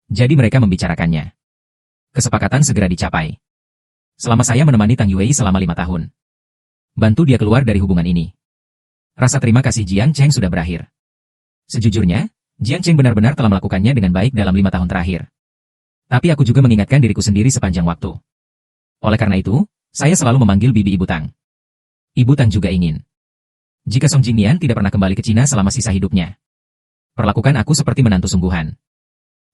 Jadi mereka membicarakannya. Kesepakatan segera dicapai. Selama saya menemani Tang Yue selama 5 tahun. Bantu dia keluar dari hubungan ini. Rasa terima kasih Jiang Cheng sudah berakhir. Sejujurnya, Jiang Cheng benar-benar telah melakukannya dengan baik dalam 5 tahun terakhir. Tapi aku juga mengingatkan diriku sendiri sepanjang waktu. Oleh karena itu, saya selalu memanggil Bibi Ibu Tang. Ibu Tang juga ingin. Jika Song Jingnian tidak pernah kembali ke Cina selama sisa hidupnya. Perlakukan aku seperti menantu sungguhan.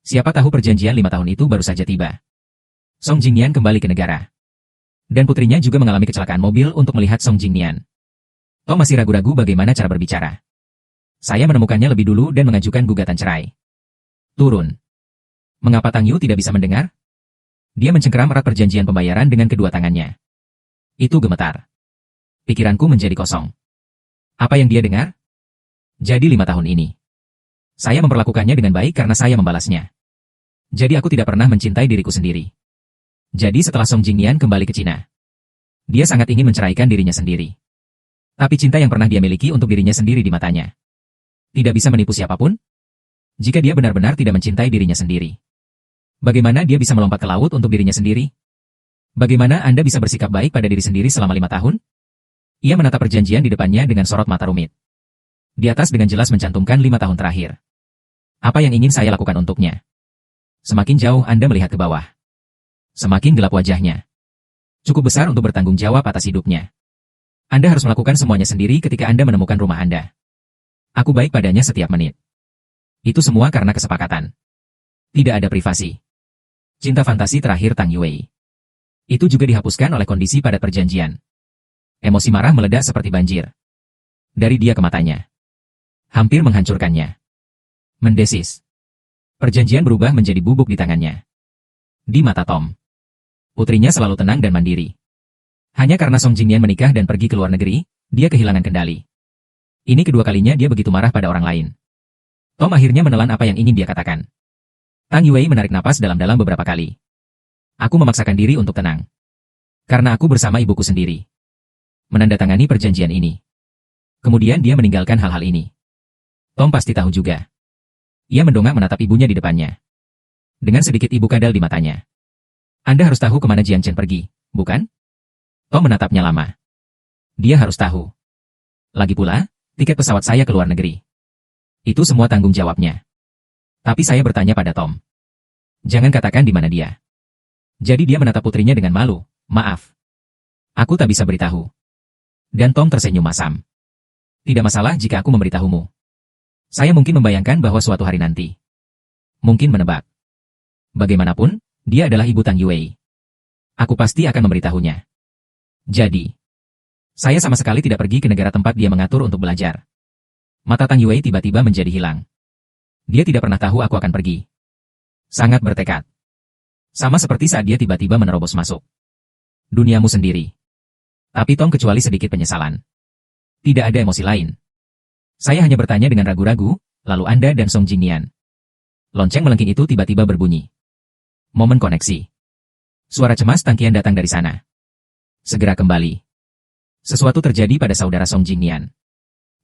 Siapa tahu perjanjian 5 tahun itu baru saja tiba. Song Jingnian kembali ke negara. Dan putrinya juga mengalami kecelakaan mobil untuk melihat Song Jingnian. Tom masih ragu-ragu bagaimana cara berbicara. Saya menemukannya lebih dulu dan mengajukan gugatan cerai. Turun. Mengapa Tang Yu tidak bisa mendengar? Dia mencengkeram erat perjanjian pembayaran dengan kedua tangannya. Itu gemetar. Pikiranku menjadi kosong. Apa yang dia dengar? Jadi 5 tahun ini. Saya memperlakukannya dengan baik karena saya membalasnya. Jadi aku tidak pernah mencintai diriku sendiri. Jadi setelah Song Jingnian kembali ke Cina, dia sangat ingin menceraikan dirinya sendiri. Tapi cinta yang pernah dia miliki untuk dirinya sendiri di matanya. Tidak bisa menipu siapapun? Jika dia benar-benar tidak mencintai dirinya sendiri. Bagaimana dia bisa melompat ke laut untuk dirinya sendiri? Bagaimana Anda bisa bersikap baik pada diri sendiri selama 5 tahun? Ia menatap perjanjian di depannya dengan sorot mata rumit. Di atas dengan jelas mencantumkan 5 tahun terakhir. Apa yang ingin saya lakukan untuknya? Semakin jauh Anda melihat ke bawah. Semakin gelap wajahnya. Cukup besar untuk bertanggung jawab atas hidupnya. Anda harus melakukan semuanya sendiri ketika Anda menemukan rumah Anda. Aku baik padanya setiap menit. Itu semua karena kesepakatan. Tidak ada privasi. Cinta fantasi terakhir Tang Yue. Itu juga dihapuskan oleh kondisi padat perjanjian. Emosi marah meledak seperti banjir. Dari dia ke matanya. Hampir menghancurkannya. Mendesis. Perjanjian berubah menjadi bubuk di tangannya. Di mata Tom. Putrinya selalu tenang dan mandiri. Hanya karena Song Jingnian menikah dan pergi ke luar negeri, dia kehilangan kendali. Ini kedua kalinya dia begitu marah pada orang lain. Tom akhirnya menelan apa yang ingin dia katakan. Tang Yuwei menarik napas dalam-dalam beberapa kali. Aku memaksakan diri untuk tenang. Karena aku bersama ibuku sendiri. Menandatangani perjanjian ini. Kemudian dia meninggalkan hal-hal ini. Tom pasti tahu juga. Ia mendongak menatap ibunya di depannya. Dengan sedikit ibu kadal di matanya. Anda harus tahu kemana Jiang Chen pergi, bukan? Tom menatapnya lama. Dia harus tahu. Lagi pula, tiket pesawat saya ke luar negeri. Itu semua tanggung jawabnya. Tapi saya bertanya pada Tom. Jangan katakan di mana dia. Jadi dia menatap putrinya dengan malu. Maaf. Aku tak bisa beritahu. Dan Tom tersenyum masam. Tidak masalah jika aku memberitahumu. Saya mungkin membayangkan bahwa suatu hari nanti. Mungkin menebak. Bagaimanapun, dia adalah ibu Tang Yuwei. Aku pasti akan memberitahunya. Jadi, saya sama sekali tidak pergi ke negara tempat dia mengatur untuk belajar. Mata Tang Yuwei tiba-tiba menjadi hilang. Dia tidak pernah tahu aku akan pergi. Sangat bertekad. Sama seperti saat dia tiba-tiba menerobos masuk. Duniamu sendiri. Tapi Tom kecuali sedikit penyesalan. Tidak ada emosi lain. Saya hanya bertanya dengan ragu-ragu, lalu Anda dan Song Jingnian. Lonceng melengking itu tiba-tiba berbunyi. Momen koneksi. Suara cemas Tang Qian datang dari sana. Segera kembali. Sesuatu terjadi pada saudara Song Jingnian.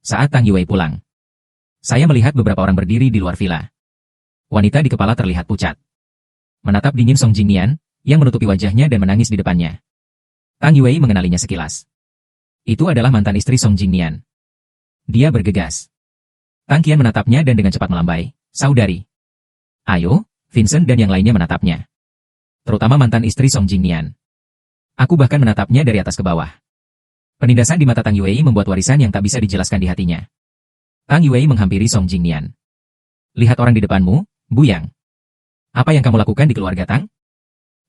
Saat Tang Yuwei pulang. Saya melihat beberapa orang berdiri di luar villa. Wanita di kepala terlihat pucat. Menatap dingin Song Jingnian, yang menutupi wajahnya dan menangis di depannya. Tang Yuwei mengenalinya sekilas. Itu adalah mantan istri Song Jingnian. Dia bergegas. Tang Qian menatapnya dan dengan cepat melambai. Saudari. Ayo, Vincent dan yang lainnya menatapnya. Terutama mantan istri Song Jingnian. Aku bahkan menatapnya dari atas ke bawah. Penindasan di mata Tang Yuwei membuat warisan yang tak bisa dijelaskan di hatinya. Tang Yuwei menghampiri Song Jingnian. Lihat orang di depanmu, Buyang. Apa yang kamu lakukan di keluarga Tang?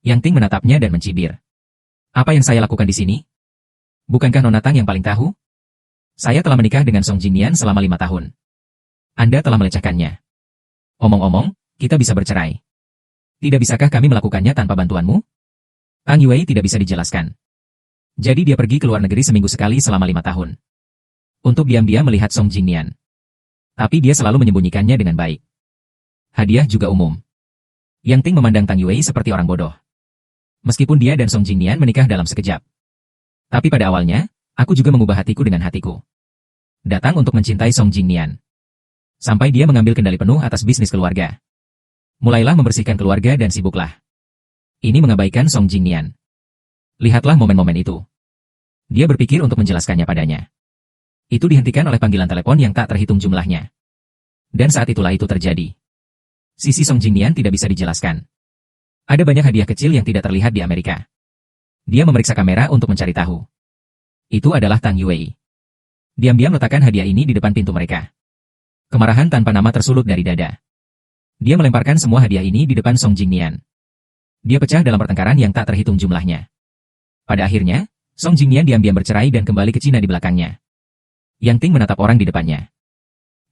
Yang Ting menatapnya dan mencibir. Apa yang saya lakukan di sini? Bukankah Nona Tang yang paling tahu? Saya telah menikah dengan Song Jingnian selama 5 tahun. Anda telah melecehkannya. Omong-omong, kita bisa bercerai. Tidak bisakah kami melakukannya tanpa bantuanmu? Tang Yuwei tidak bisa dijelaskan. Jadi dia pergi ke luar negeri seminggu sekali selama 5 tahun. Untuk diam-diam melihat Song Jingnian. Tapi dia selalu menyembunyikannya dengan baik. Hadiah juga umum. Yang Ting memandang Tang Yuwei seperti orang bodoh. Meskipun dia dan Song Jingnian menikah dalam sekejap. Tapi pada awalnya, aku juga mengubah hatiku dengan hatiku. Datang untuk mencintai Song Jingnian. Sampai dia mengambil kendali penuh atas bisnis keluarga. Mulailah membersihkan keluarga dan sibuklah. Ini mengabaikan Song Jingnian. Lihatlah momen-momen itu. Dia berpikir untuk menjelaskannya padanya. Itu dihentikan oleh panggilan telepon yang tak terhitung jumlahnya. Dan saat itulah itu terjadi. Sisi Song Jingnian tidak bisa dijelaskan. Ada banyak hadiah kecil yang tidak terlihat di Amerika. Dia memeriksa kamera untuk mencari tahu. Itu adalah Tang Yuwei. Diam-diam letakkan hadiah ini di depan pintu mereka. Kemarahan tanpa nama tersulut dari dada. Dia melemparkan semua hadiah ini di depan Song Jingnian. Dia pecah dalam pertengkaran yang tak terhitung jumlahnya. Pada akhirnya, Song Jingnian diam-diam bercerai dan kembali ke Cina di belakangnya. Yang Ting menatap orang di depannya.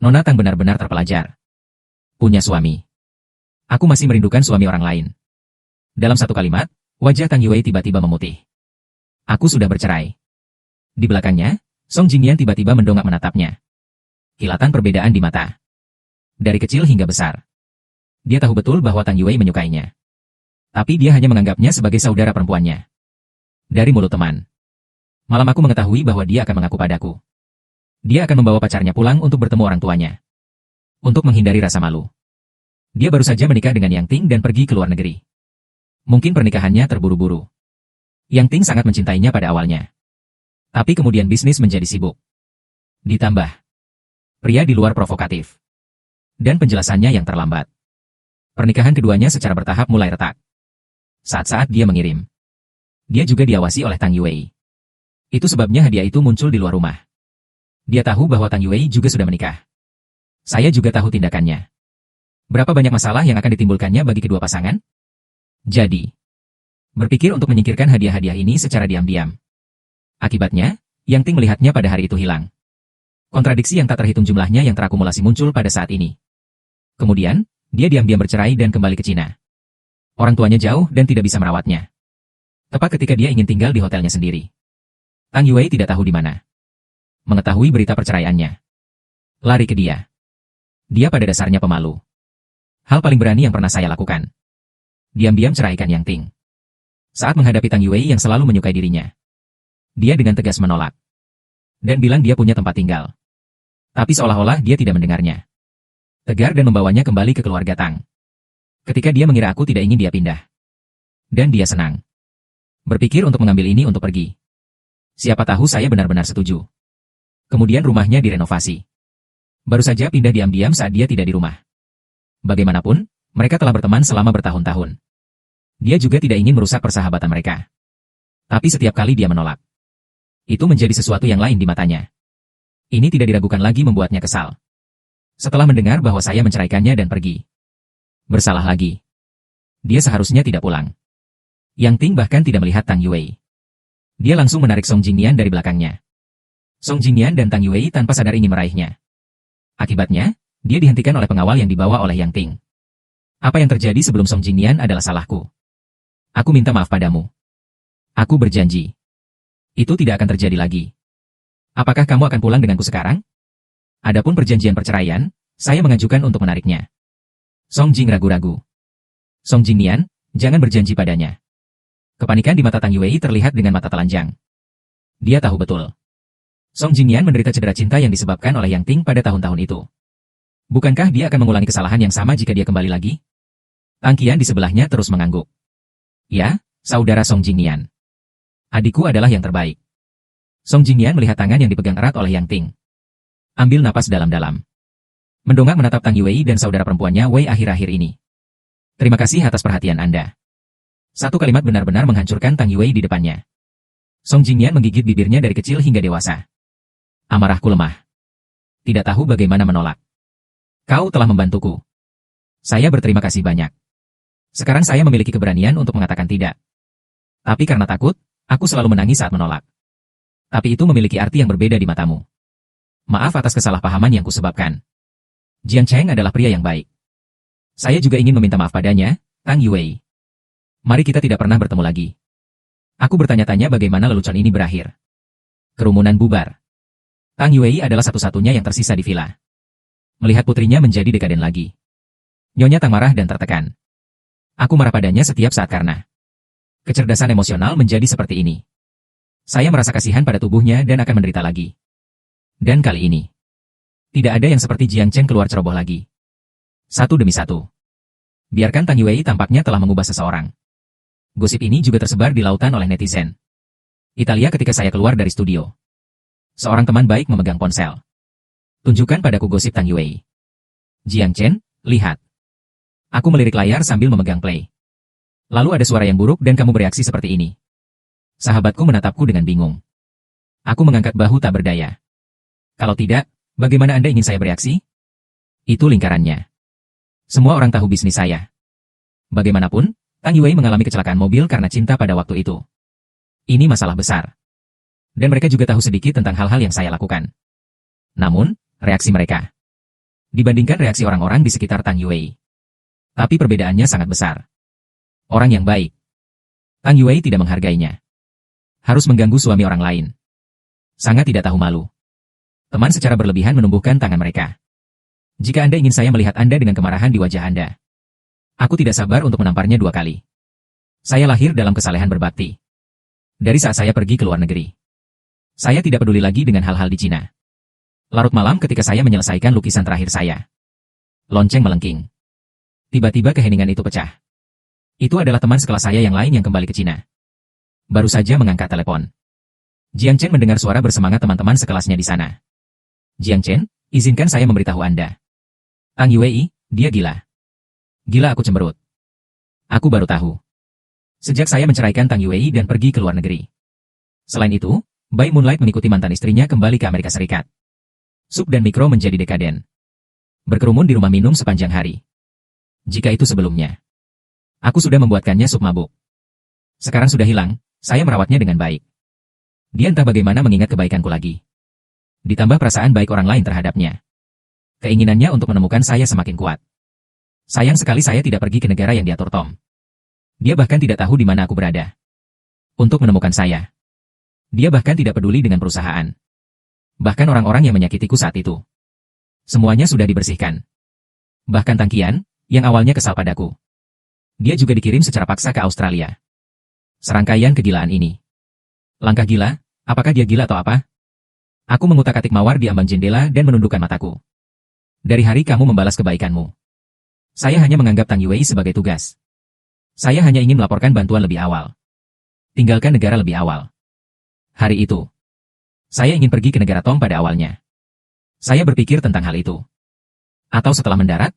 Nona Tang benar-benar terpelajar. Punya suami. Aku masih merindukan suami orang lain. Dalam satu kalimat, wajah Tang Yuwei tiba-tiba memutih. Aku sudah bercerai. Di belakangnya, Song Jingnian tiba-tiba mendongak menatapnya. Kilatan perbedaan di mata. Dari kecil hingga besar. Dia tahu betul bahwa Tang Yuwei menyukainya. Tapi dia hanya menganggapnya sebagai saudara perempuannya. Dari mulut teman. Malam aku mengetahui bahwa dia akan mengaku padaku. Dia akan membawa pacarnya pulang untuk bertemu orang tuanya. Untuk menghindari rasa malu. Dia baru saja menikah dengan Yang Ting dan pergi ke luar negeri. Mungkin pernikahannya terburu-buru. Yang Ting sangat mencintainya pada awalnya. Tapi kemudian bisnis menjadi sibuk. Ditambah. Pria di luar provokatif. Dan penjelasannya yang terlambat. Pernikahan keduanya secara bertahap mulai retak. Saat-saat dia mengirim. Dia juga diawasi oleh Tang Yuwei. Itu sebabnya hadiah itu muncul di luar rumah. Dia tahu bahwa Tang Yuwei juga sudah menikah. Saya juga tahu tindakannya. Berapa banyak masalah yang akan ditimbulkannya bagi kedua pasangan? Jadi, berpikir untuk menyingkirkan hadiah-hadiah ini secara diam-diam. Akibatnya, Yang Ting melihatnya pada hari itu hilang. Kontradiksi yang tak terhitung jumlahnya yang terakumulasi muncul pada saat ini. Kemudian, dia diam-diam bercerai dan kembali ke Cina. Orang tuanya jauh dan tidak bisa merawatnya. Tepat ketika dia ingin tinggal di hotelnya sendiri. Tang Yuwei tidak tahu di mana. Mengetahui berita perceraiannya. Lari ke dia. Dia pada dasarnya pemalu. Hal paling berani yang pernah saya lakukan. Diam-diam ceraikan Yang Ting. Saat menghadapi Tang Yue yang selalu menyukai dirinya, dia dengan tegas menolak. Dan bilang dia punya tempat tinggal. Tapi seolah-olah dia tidak mendengarnya. Tegar dan membawanya kembali ke keluarga Tang. Ketika dia mengira aku tidak ingin dia pindah. Dan dia senang. Berpikir untuk mengambil ini untuk pergi. Siapa tahu saya benar-benar setuju. Kemudian rumahnya direnovasi. Baru saja pindah diam-diam saat dia tidak di rumah. Bagaimanapun, mereka telah berteman selama bertahun-tahun. Dia juga tidak ingin merusak persahabatan mereka. Tapi setiap kali dia menolak. Itu menjadi sesuatu yang lain di matanya. Ini tidak diragukan lagi membuatnya kesal. Setelah mendengar bahwa saya menceraikannya dan pergi. Bersalah lagi. Dia seharusnya tidak pulang. Yang Ting bahkan tidak melihat Tang Yue. Dia langsung menarik Song Jingnian dari belakangnya. Song Jingnian dan Tang Yue tanpa sadar ingin meraihnya. Akibatnya, dia dihentikan oleh pengawal yang dibawa oleh Yang Ting. Apa yang terjadi sebelum Song Jingnian adalah salahku. Aku minta maaf padamu. Aku berjanji. Itu tidak akan terjadi lagi. Apakah kamu akan pulang denganku sekarang? Adapun perjanjian perceraian, saya mengajukan untuk menariknya. Song Jing ragu-ragu. Song Jingnian, jangan berjanji padanya. Kepanikan di mata Tang Yue terlihat dengan mata telanjang. Dia tahu betul. Song Jingnian menderita cedera cinta yang disebabkan oleh Yang Ting pada tahun-tahun itu. Bukankah dia akan mengulangi kesalahan yang sama jika dia kembali lagi? Tang Qian di sebelahnya terus mengangguk. Ya, saudara Song Jingnian. Adikku adalah yang terbaik. Song Jingnian melihat tangan yang dipegang erat oleh Yang Ting. Ambil napas dalam-dalam. Mendongak menatap Tang Yue dan saudara perempuannya Wei akhir-akhir ini. Terima kasih atas perhatian Anda. Satu kalimat benar-benar menghancurkan Tang Yue di depannya. Song Jingnian menggigit bibirnya dari kecil hingga dewasa. Amarahku lemah. Tidak tahu bagaimana menolak. Kau telah membantuku. Saya berterima kasih banyak. Sekarang saya memiliki keberanian untuk mengatakan tidak. Tapi karena takut, aku selalu menangis saat menolak. Tapi itu memiliki arti yang berbeda di matamu. Maaf atas kesalahpahaman yang kusebabkan. Jiang Cheng adalah pria yang baik. Saya juga ingin meminta maaf padanya, Tang Yue. Mari kita tidak pernah bertemu lagi. Aku bertanya-tanya bagaimana lelucon ini berakhir. Kerumunan bubar. Tang Yue adalah satu-satunya yang tersisa di villa. Melihat putrinya menjadi dekaden lagi. Nyonya Tang marah dan tertekan. Aku marah padanya setiap saat karena kecerdasan emosional menjadi seperti ini. Saya merasa kasihan pada tubuhnya dan akan menderita lagi. Dan kali ini, tidak ada yang seperti Jiang Cheng keluar ceroboh lagi. Satu demi satu. Biarkan Tang Yue tampaknya telah mengubah seseorang. Gosip ini juga tersebar di lautan oleh netizen. Italia ketika saya keluar dari studio. Seorang teman baik memegang ponsel. Tunjukkan padaku gosip Tang Yue. Jiang Chen, lihat. Aku melirik layar sambil memegang play. Lalu ada suara yang buruk dan kamu bereaksi seperti ini. Sahabatku menatapku dengan bingung. Aku mengangkat bahu tak berdaya. Kalau tidak, bagaimana Anda ingin saya bereaksi? Itu lingkarannya. Semua orang tahu bisnis saya. Bagaimanapun, Tang Yue mengalami kecelakaan mobil karena cinta pada waktu itu. Ini masalah besar. Dan mereka juga tahu sedikit tentang hal-hal yang saya lakukan. Namun, reaksi mereka dibandingkan reaksi orang-orang di sekitar Tang Yue. Tapi perbedaannya sangat besar. Orang yang baik. Tang Yue tidak menghargainya. Harus mengganggu suami orang lain. Sangat tidak tahu malu. Teman secara berlebihan menumbuhkan tangan mereka. Jika Anda ingin saya melihat Anda dengan kemarahan di wajah Anda. Aku tidak sabar untuk menamparnya 2 kali. Saya lahir dalam kesalehan berbakti. Dari saat saya pergi ke luar negeri. Saya tidak peduli lagi dengan hal-hal di Cina. Larut malam ketika saya menyelesaikan lukisan terakhir saya. Lonceng melengking. Tiba-tiba keheningan itu pecah. Itu adalah teman sekelas saya yang lain yang kembali ke Cina. Baru saja mengangkat telepon. Jiang Chen mendengar suara bersemangat teman-teman sekelasnya di sana. Jiang Chen, izinkan saya memberitahu Anda. Tang Yue, dia gila. Gila aku cemberut. Aku baru tahu. Sejak saya menceraikan Tang Yue dan pergi ke luar negeri. Selain itu, Bai Moonlight mengikuti mantan istrinya kembali ke Amerika Serikat. Sup dan mikro menjadi dekaden. Berkerumun di rumah minum sepanjang hari. Jika itu sebelumnya. Aku sudah membuatkannya sup mabuk. Sekarang sudah hilang, saya merawatnya dengan baik. Dia entah bagaimana mengingat kebaikanku lagi. Ditambah perasaan baik orang lain terhadapnya. Keinginannya untuk menemukan saya semakin kuat. Sayang sekali saya tidak pergi ke negara yang diatur Tom. Dia bahkan tidak tahu di mana aku berada. Untuk menemukan saya. Dia bahkan tidak peduli dengan perusahaan. Bahkan orang-orang yang menyakitiku saat itu. Semuanya sudah dibersihkan. Bahkan Tang Qian, yang awalnya kesal padaku. Dia juga dikirim secara paksa ke Australia. Serangkaian kegilaan ini. Langkah gila, apakah dia gila atau apa? Aku mengutak-atik mawar di ambang jendela dan menundukkan mataku. Dari hari kamu membalas kebaikanmu. Saya hanya menganggap Tang Yue sebagai tugas. Saya hanya ingin melaporkan bantuan lebih awal. Tinggalkan negara lebih awal. Hari itu, saya ingin pergi ke negara Tong pada awalnya. Saya berpikir tentang hal itu. Atau setelah mendarat,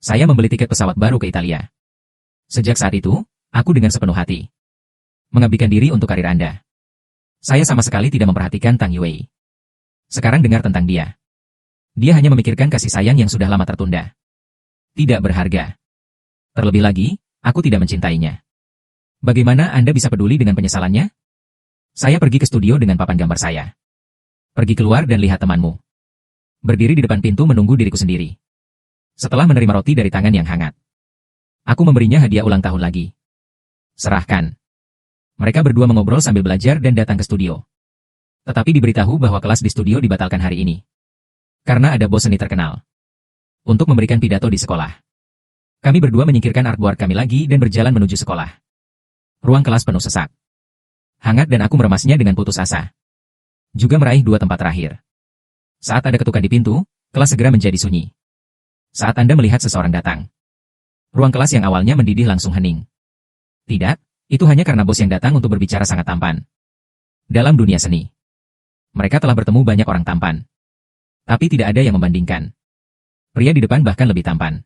saya membeli tiket pesawat baru ke Italia. Sejak saat itu, aku dengan sepenuh hati mengabdikan diri untuk karir Anda. Saya sama sekali tidak memperhatikan Tang Yue. Sekarang dengar tentang dia. Dia hanya memikirkan kasih sayang yang sudah lama tertunda. Tidak berharga. Terlebih lagi, aku tidak mencintainya. Bagaimana Anda bisa peduli dengan penyesalannya? Saya pergi ke studio dengan papan gambar saya. Pergi keluar dan lihat temanmu. Berdiri di depan pintu menunggu diriku sendiri. Setelah menerima roti dari tangan yang hangat, aku memberinya hadiah ulang tahun lagi. Serahkan. Mereka berdua mengobrol sambil belajar dan datang ke studio. Tetapi diberitahu bahwa kelas di studio dibatalkan hari ini. Karena ada bos seni terkenal. Untuk memberikan pidato di sekolah. Kami berdua menyingkirkan artboard kami lagi dan berjalan menuju sekolah. Ruang kelas penuh sesak. Hangat dan aku meremasnya dengan putus asa. Juga meraih 2 tempat terakhir. Saat ada ketukan di pintu, kelas segera menjadi sunyi. Saat Anda melihat seseorang datang. Ruang kelas yang awalnya mendidih langsung hening. Tidak, itu hanya karena bos yang datang untuk berbicara sangat tampan. Dalam dunia seni, mereka telah bertemu banyak orang tampan. Tapi tidak ada yang membandingkan. Pria di depan bahkan lebih tampan.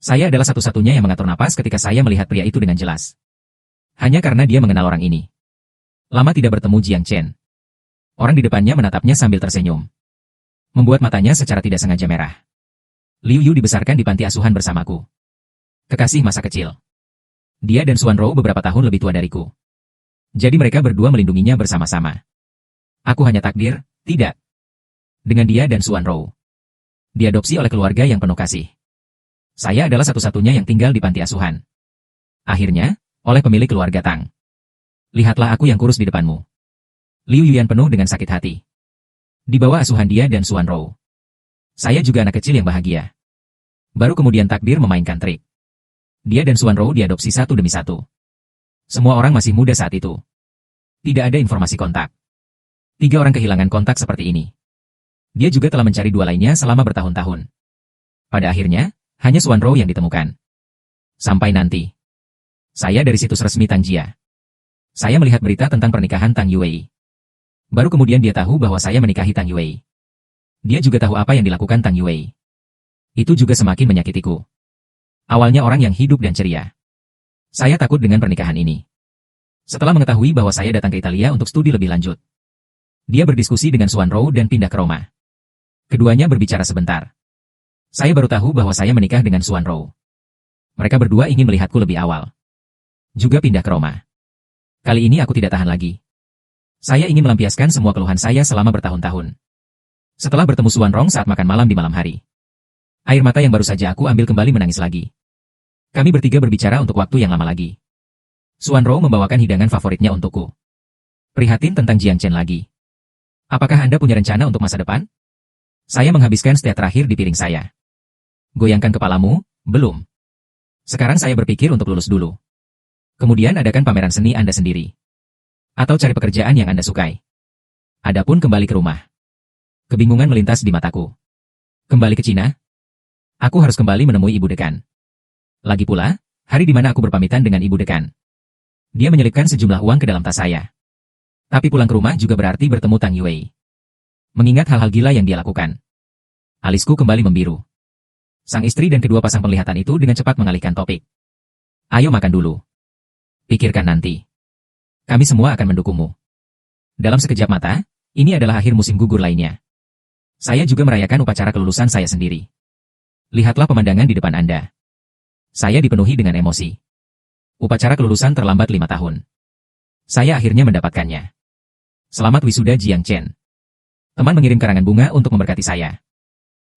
Saya adalah satu-satunya yang mengatur napas ketika saya melihat pria itu dengan jelas. Hanya karena dia mengenal orang ini. Lama tidak bertemu Jiang Chen. Orang di depannya menatapnya sambil tersenyum. Membuat matanya secara tidak sengaja merah. Liu Yu dibesarkan di panti asuhan bersamaku. Kekasih masa kecil. Dia dan Xuan Rou beberapa tahun lebih tua dariku. Jadi mereka berdua melindunginya bersama-sama. Aku hanya takdir, tidak. Dengan dia dan Xuan Rou. Diadopsi oleh keluarga yang penuh kasih. Saya adalah satu-satunya yang tinggal di panti asuhan. Akhirnya, oleh pemilik keluarga Tang. Lihatlah aku yang kurus di depanmu. Liu Yuan penuh dengan sakit hati. Di bawah asuhan dia dan Xuan Rou. Saya juga anak kecil yang bahagia. Baru kemudian takdir memainkan trik. Dia dan Xuan Rou diadopsi satu demi satu. Semua orang masih muda saat itu. Tidak ada informasi kontak. 3 orang kehilangan kontak seperti ini. Dia juga telah mencari 2 lainnya selama bertahun-tahun. Pada akhirnya, hanya Xuan Rou yang ditemukan. Sampai nanti. Saya dari situs resmi Tang Jia. Saya melihat berita tentang pernikahan Tang Yue. Baru kemudian dia tahu bahwa saya menikahi Tang Yue. Dia juga tahu apa yang dilakukan Tang Yue. Itu juga semakin menyakitiku. Awalnya orang yang hidup dan ceria. Saya takut dengan pernikahan ini. Setelah mengetahui bahwa saya datang ke Italia untuk studi lebih lanjut. Dia berdiskusi dengan Xuan Rou dan pindah ke Roma. Keduanya berbicara sebentar. Saya baru tahu bahwa saya menikah dengan Xuan Rou. Mereka berdua ingin melihatku lebih awal. Juga pindah ke Roma. Kali ini aku tidak tahan lagi. Saya ingin melampiaskan semua keluhan saya selama bertahun-tahun. Setelah bertemu Xuan Rong saat makan malam di malam hari. Air mata yang baru saja aku ambil kembali menangis lagi. Kami bertiga berbicara untuk waktu yang lama lagi. Xuan Rou membawakan hidangan favoritnya untukku. Prihatin tentang Jiang Chen lagi. Apakah Anda punya rencana untuk masa depan? Saya menghabiskan setiap terakhir di piring saya. Goyangkan kepalamu, belum. Sekarang saya berpikir untuk lulus dulu. Kemudian adakan pameran seni Anda sendiri. Atau cari pekerjaan yang Anda sukai. Adapun kembali ke rumah. Kebingungan melintas di mataku. Kembali ke Cina? Aku harus kembali menemui Ibu Dekan. Lagi pula, hari di mana aku berpamitan dengan Ibu Dekan. Dia menyelipkan sejumlah uang ke dalam tas saya. Tapi pulang ke rumah juga berarti bertemu Tang Yue. Mengingat hal-hal gila yang dia lakukan. Alisku kembali membiru. Sang istri dan kedua pasang penglihatan itu dengan cepat mengalihkan topik. Ayo makan dulu. Pikirkan nanti. Kami semua akan mendukungmu. Dalam sekejap mata, ini adalah akhir musim gugur lainnya. Saya juga merayakan upacara kelulusan saya sendiri. Lihatlah pemandangan di depan Anda. Saya dipenuhi dengan emosi. Upacara kelulusan terlambat 5 tahun. Saya akhirnya mendapatkannya. Selamat wisuda Jiang Chen. Teman mengirim karangan bunga untuk memberkati saya.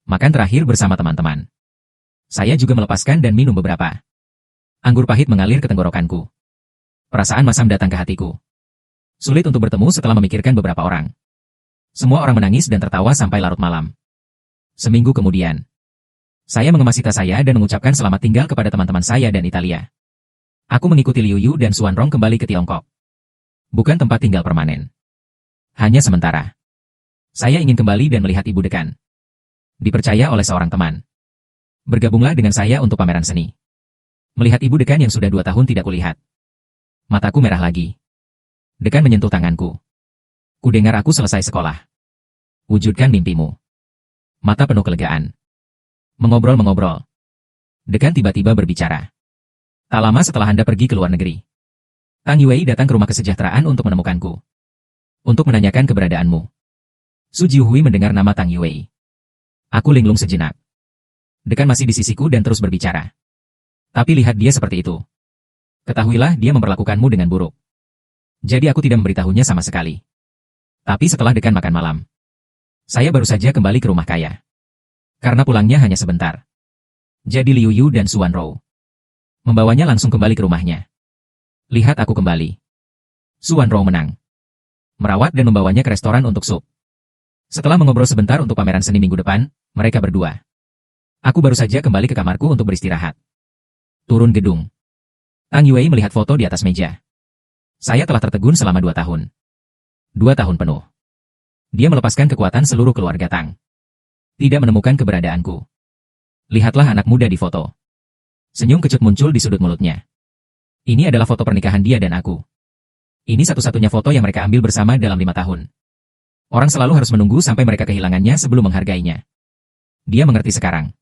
Makan terakhir bersama teman-teman. Saya juga melepaskan dan minum beberapa. Anggur pahit mengalir ke tenggorokanku. Perasaan masam datang ke hatiku. Sulit untuk bertemu setelah memikirkan beberapa orang. Semua orang menangis dan tertawa sampai larut malam. Seminggu kemudian. Saya mengemasi tas saya dan mengucapkan selamat tinggal kepada teman-teman saya dan Italia. Aku mengikuti Liu Yu dan Xuan Rong kembali ke Tiongkok. Bukan tempat tinggal permanen. Hanya sementara. Saya ingin kembali dan melihat Ibu Dekan. Dipercaya oleh seorang teman. Bergabunglah dengan saya untuk pameran seni. Melihat Ibu Dekan yang sudah 2 tahun tidak kulihat. Mataku merah lagi. Dekan menyentuh tanganku. Kudengar aku selesai sekolah. Wujudkan mimpimu. Mata penuh kelegaan. Mengobrol-mengobrol. Dekan tiba-tiba berbicara. Tak lama setelah Anda pergi ke luar negeri, Tang Yuwei datang ke rumah kesejahteraan untuk menemukanku. Untuk menanyakan keberadaanmu. Su Jiuhui mendengar nama Tang Yuwei. Aku linglung sejenak. Dekan masih di sisiku dan terus berbicara. Tapi lihat dia seperti itu. Ketahuilah dia memperlakukanmu dengan buruk. Jadi aku tidak memberitahunya sama sekali. Tapi setelah Dekan makan malam, saya baru saja kembali ke rumah kaya. Karena pulangnya hanya sebentar. Jadi Liu Yu dan Xuan Rou membawanya langsung kembali ke rumahnya. Lihat aku kembali. Xuan Rou menang. Merawat dan membawanya ke restoran untuk sup. Setelah mengobrol sebentar untuk pameran seni minggu depan, mereka berdua. Aku baru saja kembali ke kamarku untuk beristirahat. Turun gedung. Tang Yuwei melihat foto di atas meja. Saya telah tertegun selama 2 tahun. 2 tahun penuh. Dia melepaskan kekuatan seluruh keluarga Tang. Tidak menemukan keberadaanku. Lihatlah anak muda di foto. Senyum kecut muncul di sudut mulutnya. Ini adalah foto pernikahan dia dan aku. Ini satu-satunya foto yang mereka ambil bersama dalam 5 tahun. Orang selalu harus menunggu sampai mereka kehilangannya sebelum menghargainya. Dia mengerti sekarang.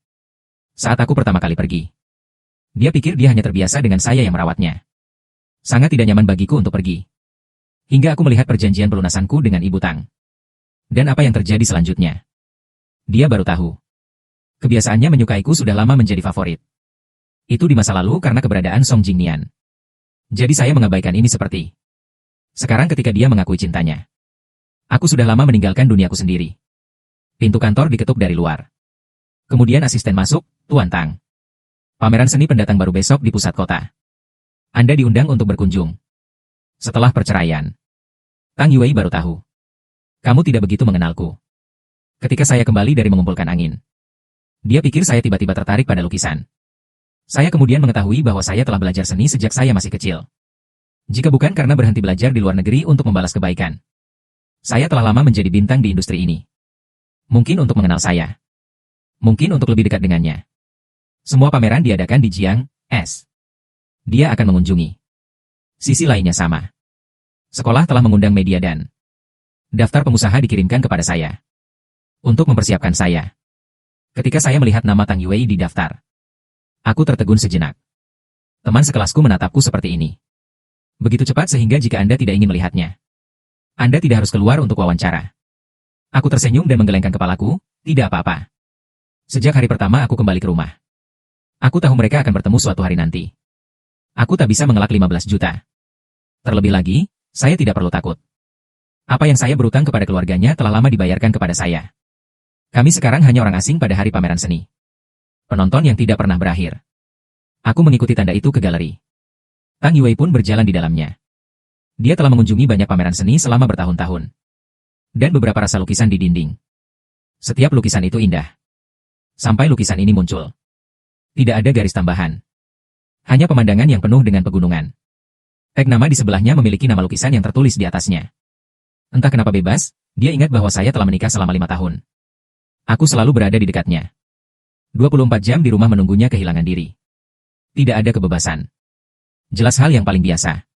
Saat aku pertama kali pergi. Dia pikir dia hanya terbiasa dengan saya yang merawatnya. Sangat tidak nyaman bagiku untuk pergi. Hingga aku melihat perjanjian pelunasanku dengan Ibu Tang. Dan apa yang terjadi selanjutnya. Dia baru tahu. Kebiasaannya menyukaiku sudah lama menjadi favorit. Itu di masa lalu karena keberadaan Song Jingnian. Jadi saya mengabaikan ini seperti. Sekarang ketika dia mengakui cintanya. Aku sudah lama meninggalkan duniaku sendiri. Pintu kantor diketuk dari luar. Kemudian asisten masuk, Tuan Tang. Pameran seni pendatang baru besok di pusat kota. Anda diundang untuk berkunjung. Setelah perceraian. Tang Yuwei baru tahu. Kamu tidak begitu mengenalku. Ketika saya kembali dari mengumpulkan angin. Dia pikir saya tiba-tiba tertarik pada lukisan. Saya kemudian mengetahui bahwa saya telah belajar seni sejak saya masih kecil. Jika bukan karena berhenti belajar di luar negeri untuk membalas kebaikan. Saya telah lama menjadi bintang di industri ini. Mungkin untuk mengenal saya. Mungkin untuk lebih dekat dengannya. Semua pameran diadakan di Jiang, S. Dia akan mengunjungi. Sisi lainnya sama. Sekolah telah mengundang media dan daftar pengusaha dikirimkan kepada saya. Untuk mempersiapkan saya. Ketika saya melihat nama Tang Yuwei di daftar. Aku tertegun sejenak. Teman sekelasku menatapku seperti ini. Begitu cepat sehingga jika Anda tidak ingin melihatnya. Anda tidak harus keluar untuk wawancara. Aku tersenyum dan menggelengkan kepalaku, tidak apa-apa. Sejak hari pertama aku kembali ke rumah. Aku tahu mereka akan bertemu suatu hari nanti. Aku tak bisa mengelak 15 juta. Terlebih lagi, saya tidak perlu takut. Apa yang saya berutang kepada keluarganya telah lama dibayarkan kepada saya. Kami sekarang hanya orang asing pada hari pameran seni. Penonton yang tidak pernah berakhir. Aku mengikuti tanda itu ke galeri. Tang Yuwei pun berjalan di dalamnya. Dia telah mengunjungi banyak pameran seni selama bertahun-tahun. Dan beberapa rasa lukisan di dinding. Setiap lukisan itu indah. Sampai lukisan ini muncul. Tidak ada garis tambahan. Hanya pemandangan yang penuh dengan pegunungan. Tag nama di sebelahnya memiliki nama lukisan yang tertulis di atasnya. Entah kenapa bebas, dia ingat bahwa saya telah menikah selama 5 tahun. Aku selalu berada di dekatnya. 24 jam di rumah menunggunya kehilangan diri. Tidak ada kebebasan. Jelas hal yang paling biasa.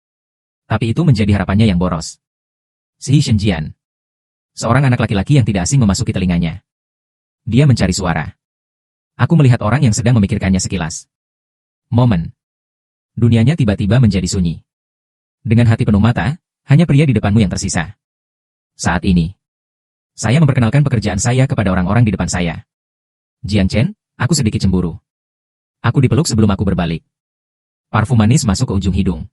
Tapi itu menjadi harapannya yang boros. Si Shenjian. Seorang anak laki-laki yang tidak asing memasuki telinganya. Dia mencari suara. Aku melihat orang yang sedang memikirkannya sekilas. Momen. Dunianya tiba-tiba menjadi sunyi. Dengan hati penuh mata, hanya pria di depanmu yang tersisa. Saat ini, saya memperkenalkan pekerjaan saya kepada orang-orang di depan saya. Jiang Chen, aku sedikit cemburu. Aku dipeluk sebelum aku berbalik. Parfum manis masuk ke ujung hidung.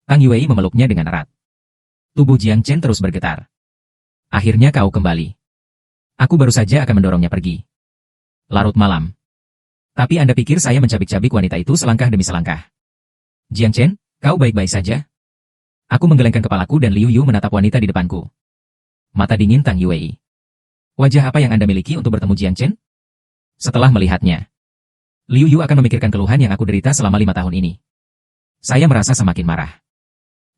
Tang Yuwei memeluknya dengan erat. Tubuh Jiang Chen terus bergetar. Akhirnya kau kembali. Aku baru saja akan mendorongnya pergi. Larut malam. Tapi Anda pikir saya mencabik-cabik wanita itu selangkah demi selangkah. Jiang Chen, kau baik-baik saja? Aku menggelengkan kepalaku dan Liu Yu menatap wanita di depanku. Mata dingin Tang Yuwei. Wajah apa yang Anda miliki untuk bertemu Jiang Chen? Setelah melihatnya, Liu Yu akan memikirkan keluhan yang aku derita selama 5 tahun ini. Saya merasa semakin marah.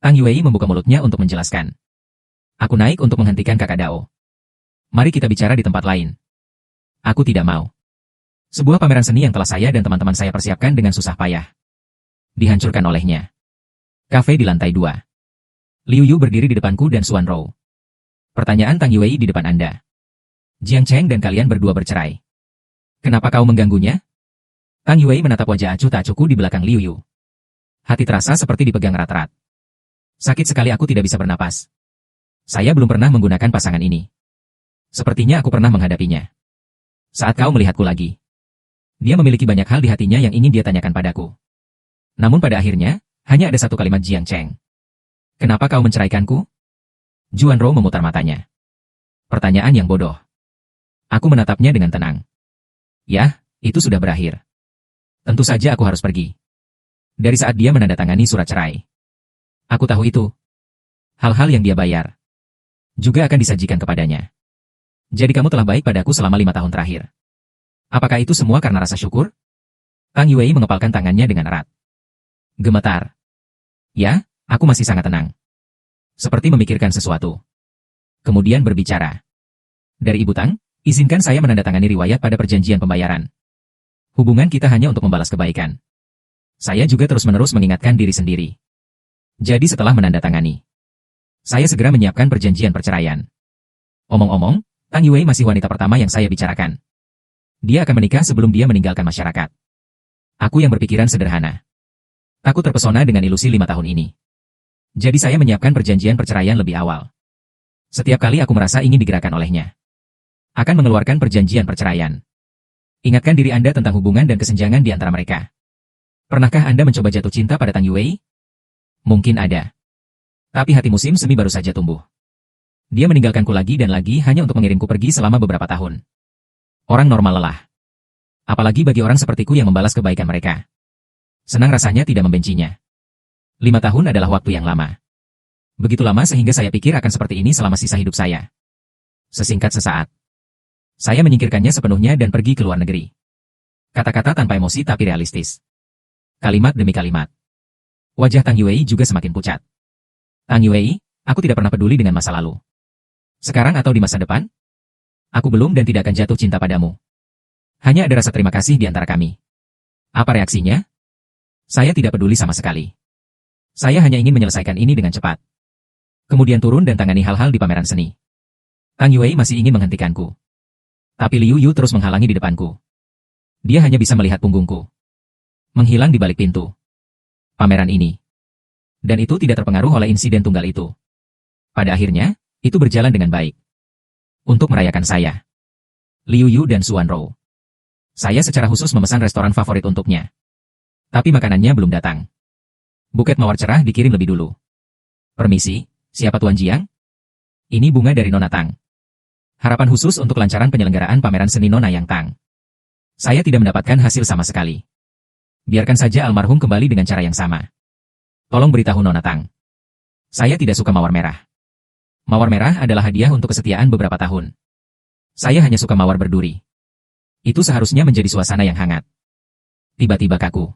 Tang Yuwei membuka mulutnya untuk menjelaskan. Aku naik untuk menghentikan kakak Dao. Mari kita bicara di tempat lain. Aku tidak mau. Sebuah pameran seni yang telah saya dan teman-teman saya persiapkan dengan susah payah dihancurkan olehnya. Kafe di lantai 2. Liu Yu berdiri di depanku dan Xuan Rou. Pertanyaan Tang Yuwei di depan Anda. Jiang Cheng dan kalian berdua bercerai. Kenapa kau mengganggunya? Tang Yuwei menatap wajah acuh tak acuhku di belakang Liu Yu. Hati terasa seperti dipegang erat-erat. Sakit sekali aku tidak bisa bernapas. Saya belum pernah menggunakan pasangan ini. Sepertinya aku pernah menghadapinya. Saat kau melihatku lagi. Dia memiliki banyak hal di hatinya yang ingin dia tanyakan padaku. Namun pada akhirnya, hanya ada satu kalimat Jiang Cheng. Kenapa kau menceraikanku? Juan Rou memutar matanya. Pertanyaan yang bodoh. Aku menatapnya dengan tenang. Ya, itu sudah berakhir. Tentu saja aku harus pergi. Dari saat dia menandatangani surat cerai. Aku tahu itu. Hal-hal yang dia bayar juga akan disajikan kepadanya. Jadi kamu telah baik padaku selama 5 tahun terakhir. Apakah itu semua karena rasa syukur? Tang Yuwei mengepalkan tangannya dengan erat. Gemetar. Ya, aku masih sangat tenang. Seperti memikirkan sesuatu. Kemudian berbicara. Dari Ibu Tang, izinkan saya menandatangani riwayat pada perjanjian pembayaran. Hubungan kita hanya untuk membalas kebaikan. Saya juga terus-menerus mengingatkan diri sendiri. Jadi setelah menandatangani, saya segera menyiapkan perjanjian perceraian. Omong-omong, Tang Yuwei masih wanita pertama yang saya bicarakan. Dia akan menikah sebelum dia meninggalkan masyarakat. Aku yang berpikiran sederhana. Aku terpesona dengan ilusi 5 tahun ini. Jadi saya menyiapkan perjanjian perceraian lebih awal. Setiap kali aku merasa ingin digerakkan olehnya, akan mengeluarkan perjanjian perceraian. Ingatkan diri Anda tentang hubungan dan kesenjangan di antara mereka. Pernahkah Anda mencoba jatuh cinta pada Tang Yuwei? Mungkin ada. Tapi hati musim semi baru saja tumbuh. Dia meninggalkanku lagi dan lagi hanya untuk mengirimku pergi selama beberapa tahun. Orang normal lelah. Apalagi bagi orang sepertiku yang membalas kebaikan mereka. Senang rasanya tidak membencinya. 5 tahun adalah waktu yang lama. Begitu lama sehingga saya pikir akan seperti ini selama sisa hidup saya. Sesingkat sesaat. Saya menyingkirkannya sepenuhnya dan pergi ke luar negeri. Kata-kata tanpa emosi tapi realistis. Kalimat demi kalimat. Wajah Tang Yuwei juga semakin pucat. Tang Yuwei, aku tidak pernah peduli dengan masa lalu. Sekarang atau di masa depan? Aku belum dan tidak akan jatuh cinta padamu. Hanya ada rasa terima kasih di antara kami. Apa reaksinya? Saya tidak peduli sama sekali. Saya hanya ingin menyelesaikan ini dengan cepat. Kemudian turun dan tangani hal-hal di pameran seni. Tang Yuwei masih ingin menghentikanku. Tapi Liu Yu terus menghalangi di depanku. Dia hanya bisa melihat punggungku. Menghilang di balik pintu pameran ini. Dan itu tidak terpengaruh oleh insiden tunggal itu. Pada akhirnya, itu berjalan dengan baik. Untuk merayakan saya, Liu Yu dan Xuan Rou, saya secara khusus memesan restoran favorit untuknya. Tapi makanannya belum datang. Buket mawar cerah dikirim lebih dulu. Permisi, siapa Tuan Jiang? Ini bunga dari Nona Tang. Harapan khusus untuk kelancaran penyelenggaraan pameran seni Nona Yang Tang. Saya tidak mendapatkan hasil sama sekali. Biarkan saja almarhum kembali dengan cara yang sama. Tolong beritahu Nona Tang. Saya tidak suka mawar merah. Mawar merah adalah hadiah untuk kesetiaan beberapa tahun. Saya hanya suka mawar berduri. Itu seharusnya menjadi suasana yang hangat. Tiba-tiba kaku.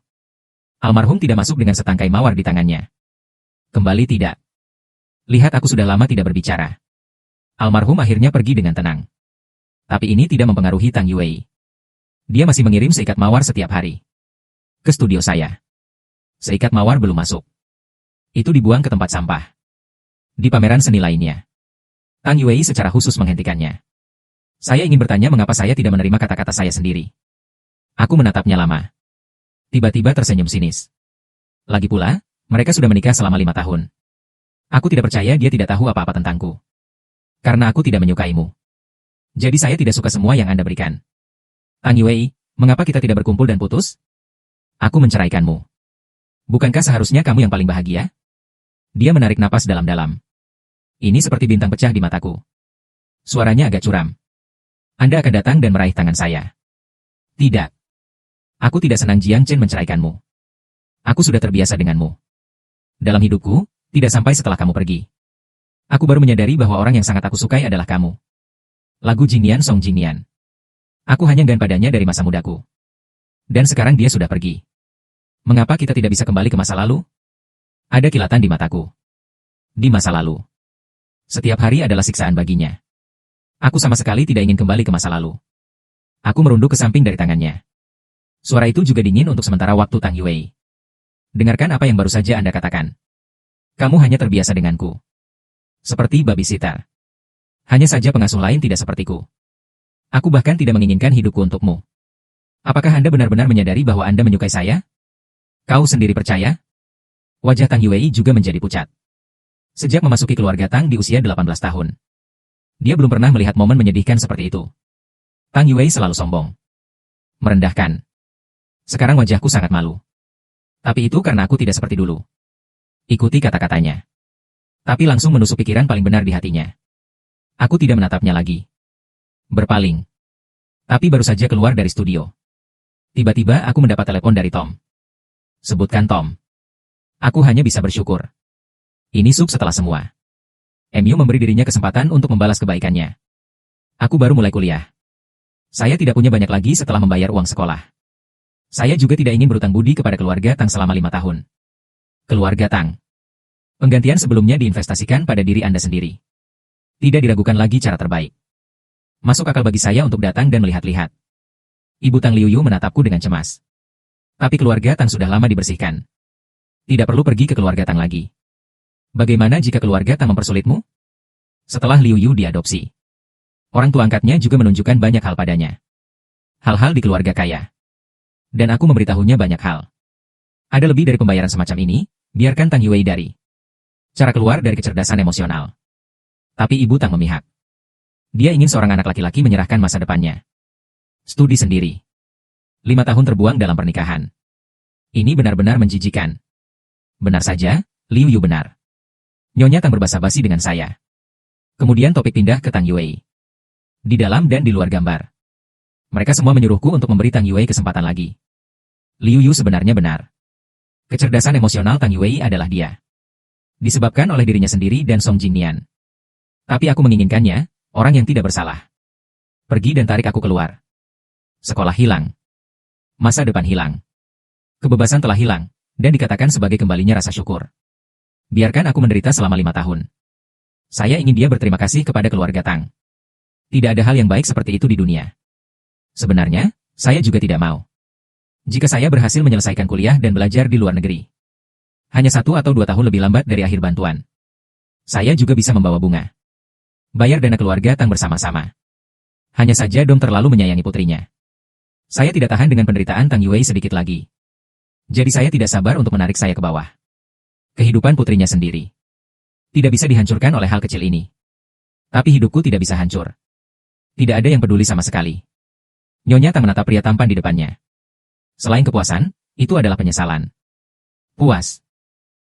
Almarhum tidak masuk dengan setangkai mawar di tangannya. Kembali tidak. Lihat aku sudah lama tidak berbicara. Almarhum akhirnya pergi dengan tenang. Tapi ini tidak mempengaruhi Tang Yuwei. Dia masih mengirim seikat mawar setiap hari ke studio saya. Seikat mawar belum masuk. Itu dibuang ke tempat sampah. Di pameran seni lainnya. Tang Yuwei secara khusus menghentikannya. Saya ingin bertanya mengapa saya tidak menerima kata-kata saya sendiri. Aku menatapnya lama. Tiba-tiba tersenyum sinis. Lagi pula, mereka sudah menikah selama 5 tahun. Aku tidak percaya dia tidak tahu apa-apa tentangku. Karena aku tidak menyukaimu. Jadi saya tidak suka semua yang Anda berikan. Tang Yuwei, mengapa kita tidak berkumpul dan putus? Aku menceraikanmu. Bukankah seharusnya kamu yang paling bahagia? Dia menarik napas dalam-dalam. Ini seperti bintang pecah di mataku. Suaranya agak curam. Anda akan datang dan meraih tangan saya. Tidak. Aku tidak senang Jiang Chen menceraikanmu. Aku sudah terbiasa denganmu. Dalam hidupku, tidak sampai setelah kamu pergi. Aku baru menyadari bahwa orang yang sangat aku sukai adalah kamu. Lagu Jingnian Song Jingnian. Aku hanya enggan padanya dari masa mudaku. Dan sekarang dia sudah pergi. Mengapa kita tidak bisa kembali ke masa lalu? Ada kilatan di mataku. Di masa lalu. Setiap hari adalah siksaan baginya. Aku sama sekali tidak ingin kembali ke masa lalu. Aku merunduk ke samping dari tangannya. Suara itu juga dingin untuk sementara waktu, Tang Yuwei. Dengarkan apa yang baru saja Anda katakan. Kamu hanya terbiasa denganku. Seperti babysitter. Hanya saja pengasuh lain tidak sepertiku. Aku bahkan tidak menginginkan hidupku untukmu. Apakah Anda benar-benar menyadari bahwa Anda menyukai saya? Kau sendiri percaya? Wajah Tang Yuwei juga menjadi pucat. Sejak memasuki keluarga Tang di usia 18 tahun. Dia belum pernah melihat momen menyedihkan seperti itu. Tang Yuwei selalu sombong. Merendahkan. Sekarang wajahku sangat malu. Tapi itu karena aku tidak seperti dulu. Ikuti kata-katanya. Tapi langsung menusuk pikiran paling benar di hatinya. Aku tidak menatapnya lagi. Berpaling. Tapi baru saja keluar dari studio. Tiba-tiba aku mendapat telepon dari Tom. Sebutkan Tom. Aku hanya bisa bersyukur. Ini sub setelah semua. MU memberi dirinya kesempatan untuk membalas kebaikannya. Aku baru mulai kuliah. Saya tidak punya banyak lagi setelah membayar uang sekolah. Saya juga tidak ingin berutang budi kepada keluarga Tang selama 5 tahun. Keluarga Tang. Penggantian sebelumnya diinvestasikan pada diri Anda sendiri. Tidak diragukan lagi cara terbaik. Masuk akal bagi saya untuk datang dan melihat-lihat. Ibu Tang Liu Yu menatapku dengan cemas. Tapi keluarga Tang sudah lama dibersihkan. Tidak perlu pergi ke keluarga Tang lagi. Bagaimana jika keluarga Tang mempersulitmu? Setelah Liu Yu diadopsi, orang tua angkatnya juga menunjukkan banyak hal padanya. Hal-hal di keluarga kaya. Dan aku memberitahunya banyak hal. Ada lebih dari pembayaran semacam ini, biarkan Tang Yuwei dari. Cara keluar dari kecerdasan emosional. Tapi ibu Tang memihak. Dia ingin seorang anak laki-laki menyerahkan masa depannya. Studi sendiri. 5 tahun terbuang dalam pernikahan. Ini benar-benar menjijikan. Benar saja, Liu Yu benar. Nyonya Tang berbasa-basi dengan saya. Kemudian topik pindah ke Tang Yuwei. Di dalam dan di luar gambar. Mereka semua menyuruhku untuk memberi Tang Yuwei kesempatan lagi. Liu Yu sebenarnya benar. Kecerdasan emosional Tang Yuwei adalah dia. Disebabkan oleh dirinya sendiri dan Song Jingnian. Tapi aku menginginkannya, orang yang tidak bersalah. Pergi dan tarik aku keluar. Sekolah hilang. Masa depan hilang. Kebebasan telah hilang, dan dikatakan sebagai kembalinya rasa syukur. Biarkan aku menderita selama 5 tahun. Saya ingin dia berterima kasih kepada keluarga Tang. Tidak ada hal yang baik seperti itu di dunia. Sebenarnya, saya juga tidak mau. Jika saya berhasil menyelesaikan kuliah dan belajar di luar negeri. Hanya 1 atau 2 tahun lebih lambat dari akhir bantuan. Saya juga bisa membawa bunga. Bayar dana keluarga Tang bersama-sama. Hanya saja Dong terlalu menyayangi putrinya. Saya tidak tahan dengan penderitaan Tang Yuwei sedikit lagi. Jadi saya tidak sabar untuk menarik saya ke bawah. Kehidupan putrinya sendiri. Tidak bisa dihancurkan oleh hal kecil ini. Tapi hidupku tidak bisa hancur. Tidak ada yang peduli sama sekali. Nyonya Tang menatap pria tampan di depannya. Selain kepuasan, itu adalah penyesalan. Puas.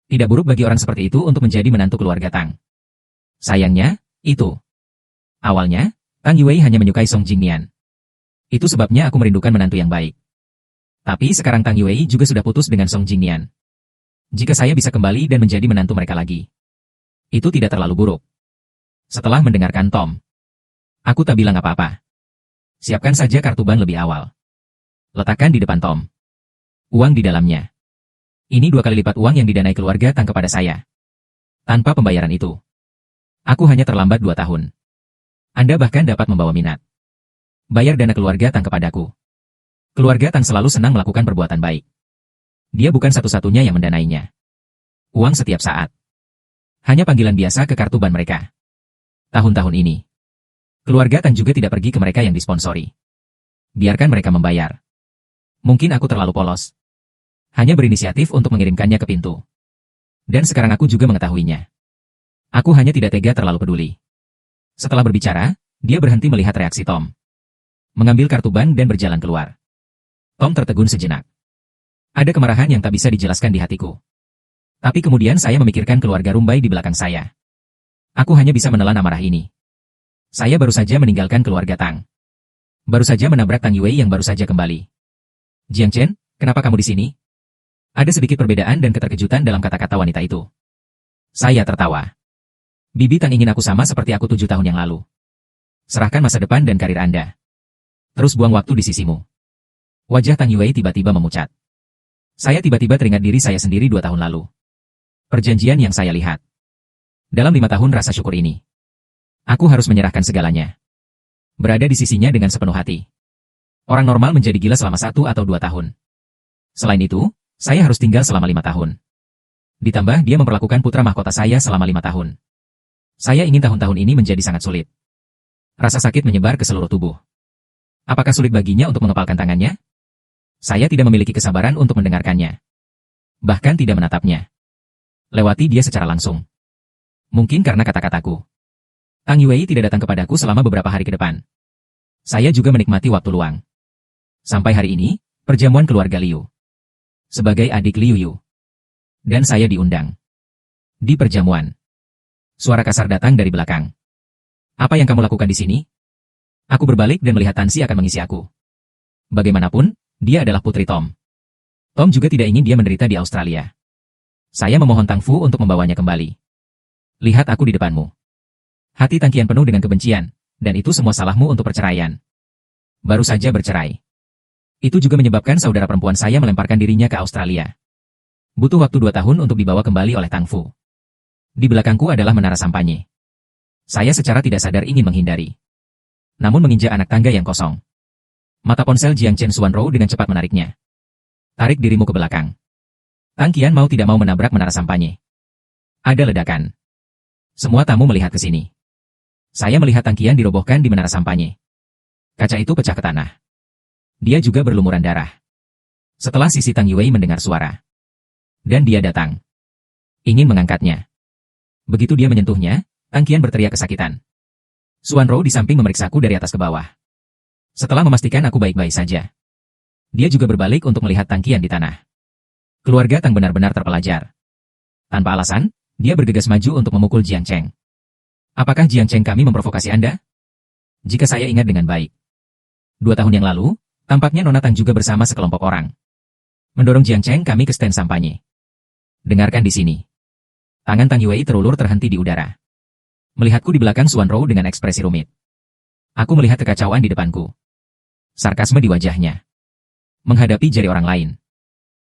Tidak buruk bagi orang seperti itu untuk menjadi menantu keluarga Tang. Sayangnya, itu. Awalnya, Tang Yuwei hanya menyukai Song Jingnian. Itu sebabnya aku merindukan menantu yang baik. Tapi sekarang Tang Yuwei juga sudah putus dengan Song Jingnian. Jika saya bisa kembali dan menjadi menantu mereka lagi. Itu tidak terlalu buruk. Setelah mendengarkan Tom. Aku tak bilang apa-apa. Siapkan saja kartu bank lebih awal. Letakkan di depan Tom. Uang di dalamnya. Ini 2 kali lipat uang yang didanai keluarga Tang kepada saya. Tanpa pembayaran itu. Aku hanya terlambat 2 tahun. Anda bahkan dapat membawa minat. Bayar dana keluarga Tang kepadaku. Keluarga Tang selalu senang melakukan perbuatan baik. Dia bukan satu-satunya yang mendanainya. Uang setiap saat. Hanya panggilan biasa ke kartu ban mereka. Tahun-tahun ini. Keluarga Tang juga tidak pergi ke mereka yang disponsori. Biarkan mereka membayar. Mungkin aku terlalu polos. Hanya berinisiatif untuk mengirimkannya ke pintu. Dan sekarang aku juga mengetahuinya. Aku hanya tidak tega terlalu peduli. Setelah berbicara, dia berhenti melihat reaksi Tom. Mengambil kartu ban dan berjalan keluar. Tom tertegun sejenak. Ada kemarahan yang tak bisa dijelaskan di hatiku. Tapi kemudian saya memikirkan keluarga Rumbai di belakang saya. Aku hanya bisa menelan amarah ini. Saya baru saja meninggalkan keluarga Tang. Baru saja menabrak Tang Yuwei yang baru saja kembali. Jiang Chen, kenapa kamu di sini? Ada sedikit perbedaan dan keterkejutan dalam kata-kata wanita itu. Saya tertawa. Bibi Tang ingin aku sama seperti aku 7 tahun yang lalu. Serahkan masa depan dan karir Anda. Terus buang waktu di sisimu. Wajah Tang Yuwei tiba-tiba memucat. Saya tiba-tiba teringat diri saya sendiri 2 tahun lalu. Perjanjian yang saya lihat. Dalam 5 tahun rasa syukur ini. Aku harus menyerahkan segalanya. Berada di sisinya dengan sepenuh hati. Orang normal menjadi gila selama 1 atau 2 tahun. Selain itu, saya harus tinggal selama 5 tahun. Ditambah dia memperlakukan putra mahkota saya selama 5 tahun. Saya ingin tahun-tahun ini menjadi sangat sulit. Rasa sakit menyebar ke seluruh tubuh. Apakah sulit baginya untuk mengepalkan tangannya? Saya tidak memiliki kesabaran untuk mendengarkannya. Bahkan tidak menatapnya. Lewati dia secara langsung. Mungkin karena kata-kataku. Tang Yuwei tidak datang kepadaku selama beberapa hari ke depan. Saya juga menikmati waktu luang. Sampai hari ini, perjamuan keluarga Liu. Sebagai adik Liu Yu. Dan saya diundang. Di perjamuan. Suara kasar datang dari belakang. Apa yang kamu lakukan di sini? Aku berbalik dan melihat Tansi akan mengisi aku. Bagaimanapun, dia adalah putri Tom. Tom juga tidak ingin dia menderita di Australia. Saya memohon Tang Fu untuk membawanya kembali. Lihat aku di depanmu. Hati Tang Qian penuh dengan kebencian, dan itu semua salahmu untuk perceraian. Baru saja bercerai. Itu juga menyebabkan saudara perempuan saya melemparkan dirinya ke Australia. Butuh waktu 2 tahun untuk dibawa kembali oleh Tang Fu. Di belakangku adalah menara sampanye. Saya secara tidak sadar ingin menghindari. Namun menginjak anak tangga yang kosong. Mata ponsel Jiang Chen Xuanrou dengan cepat menariknya. Tarik dirimu ke belakang. Tang Qian mau tidak mau menabrak menara sampanye. Ada ledakan. Semua tamu melihat ke sini. Saya melihat Tang Qian dirobohkan di menara sampanye. Kaca itu pecah ke tanah. Dia juga berlumuran darah. Setelah sisi Tang Yuwei mendengar suara. Dan dia datang. Ingin mengangkatnya. Begitu dia menyentuhnya, Tang Qian berteriak kesakitan. Xuanrou di samping memeriksaku dari atas ke bawah. Setelah memastikan aku baik-baik saja. Dia juga berbalik untuk melihat Tang Qian di tanah. Keluarga Tang benar-benar terpelajar. Tanpa alasan, dia bergegas maju untuk memukul Jiang Cheng. Apakah Jiang Cheng kami memprovokasi Anda? Jika saya ingat dengan baik. 2 tahun yang lalu, tampaknya Nona Tang juga bersama sekelompok orang. Mendorong Jiang Cheng kami ke stand sampanye. Dengarkan di sini. Tangan Tang Yuwei terulur terhenti di udara. Melihatku di belakang Xuanrou dengan ekspresi rumit. Aku melihat kekacauan di depanku. Sarkasme di wajahnya. Menghadapi jari orang lain.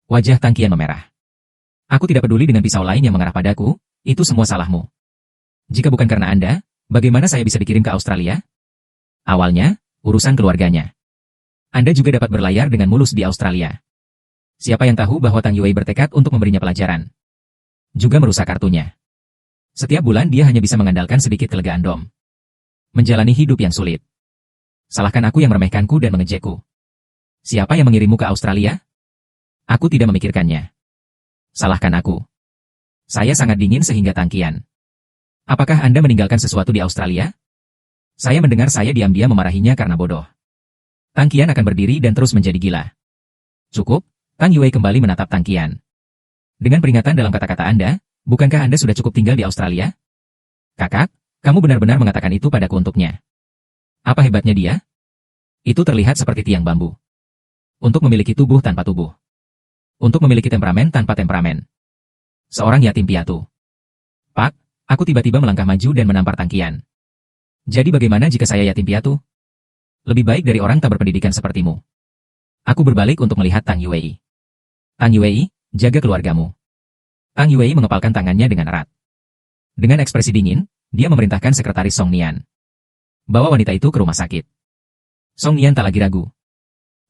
Wajah Tang Qian memerah. Aku tidak peduli dengan pisau lain yang mengarah padaku, itu semua salahmu. Jika bukan karena Anda, bagaimana saya bisa dikirim ke Australia? Awalnya, urusan keluarganya. Anda juga dapat berlayar dengan mulus di Australia. Siapa yang tahu bahwa Tang Yuwei bertekad untuk memberinya pelajaran? Juga merusak kartunya. Setiap bulan dia hanya bisa mengandalkan sedikit kelegaan dom. Menjalani hidup yang sulit. Salahkan aku yang meremehkanku dan mengejekku. Siapa yang mengirimmu ke Australia? Aku tidak memikirkannya. Salahkan aku. Saya sangat dingin sehingga Tang Qian. Apakah Anda meninggalkan sesuatu di Australia? Saya mendengar saya diam-diam memarahinya karena bodoh. Tang Qian akan berdiri dan terus menjadi gila. Cukup, Tang Yuwei kembali menatap Tang Qian. Dengan peringatan dalam kata-kata Anda, bukankah Anda sudah cukup tinggal di Australia? Kakak, kamu benar-benar mengatakan itu padaku untuknya. Apa hebatnya dia? Itu terlihat seperti tiang bambu. Untuk memiliki tubuh tanpa tubuh. Untuk memiliki temperamen tanpa temperamen. Seorang yatim piatu. Pak, aku tiba-tiba melangkah maju dan menampar Tang Qian. Jadi bagaimana jika saya yatim piatu? Lebih baik dari orang tak berpendidikan sepertimu. Aku berbalik untuk melihat Tang Yuwei. Tang Yuwei, jaga keluargamu. Tang Yuwei mengepalkan tangannya dengan erat. Dengan ekspresi dingin, dia memerintahkan sekretaris Song Nian. Bawa wanita itu ke rumah sakit. Song Nian tak lagi ragu.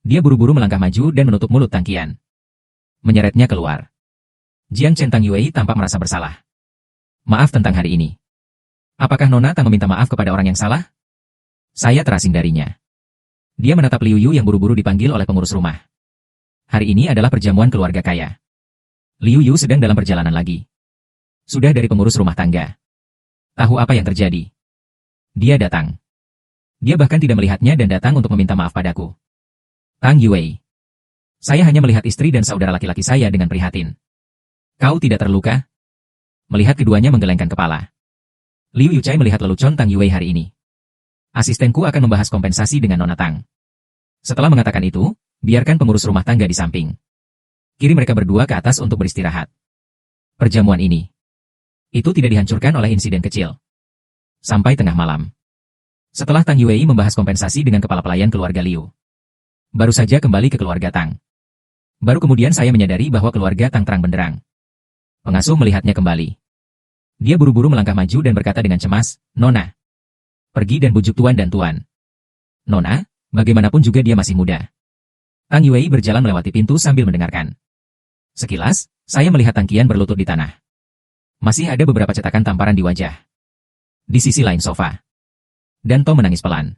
Dia buru-buru melangkah maju dan menutup mulut Tang Qian. Menyeretnya keluar. Jiang Chen Tang Yuwei tampak merasa bersalah. Maaf tentang hari ini. Apakah Nona Tang meminta maaf kepada orang yang salah? Saya terasing darinya. Dia menatap Liu Yu yang buru-buru dipanggil oleh pengurus rumah. Hari ini adalah perjamuan keluarga kaya. Liu Yu sedang dalam perjalanan lagi. Sudah dari pengurus rumah tangga. Tahu apa yang terjadi? Dia datang. Dia bahkan tidak melihatnya dan datang untuk meminta maaf padaku. Tang Yuwei. Saya hanya melihat istri dan saudara laki-laki saya dengan prihatin. Kau tidak terluka? Melihat keduanya menggelengkan kepala. Liu Yuchai melihat lelucon Tang Yuwei hari ini. Asistenku akan membahas kompensasi dengan Nona Tang. Setelah mengatakan itu, biarkan pengurus rumah tangga di samping. Kirim mereka berdua ke atas untuk beristirahat. Perjamuan ini. Itu tidak dihancurkan oleh insiden kecil. Sampai tengah malam. Setelah Tang Yuwei membahas kompensasi dengan kepala pelayan keluarga Liu. Baru saja kembali ke keluarga Tang. Baru kemudian saya menyadari bahwa keluarga Tang terang benderang. Pengasuh melihatnya kembali. Dia buru-buru melangkah maju dan berkata dengan cemas, "Nona, pergi dan bujuk tuan dan tuan." "Nona, bagaimanapun juga dia masih muda." Tang Yuei berjalan melewati pintu sambil mendengarkan. Sekilas, saya melihat Tang Qian berlutut di tanah. Masih ada beberapa cetakan tamparan di wajah. Di sisi lain sofa. Dan Tom menangis pelan.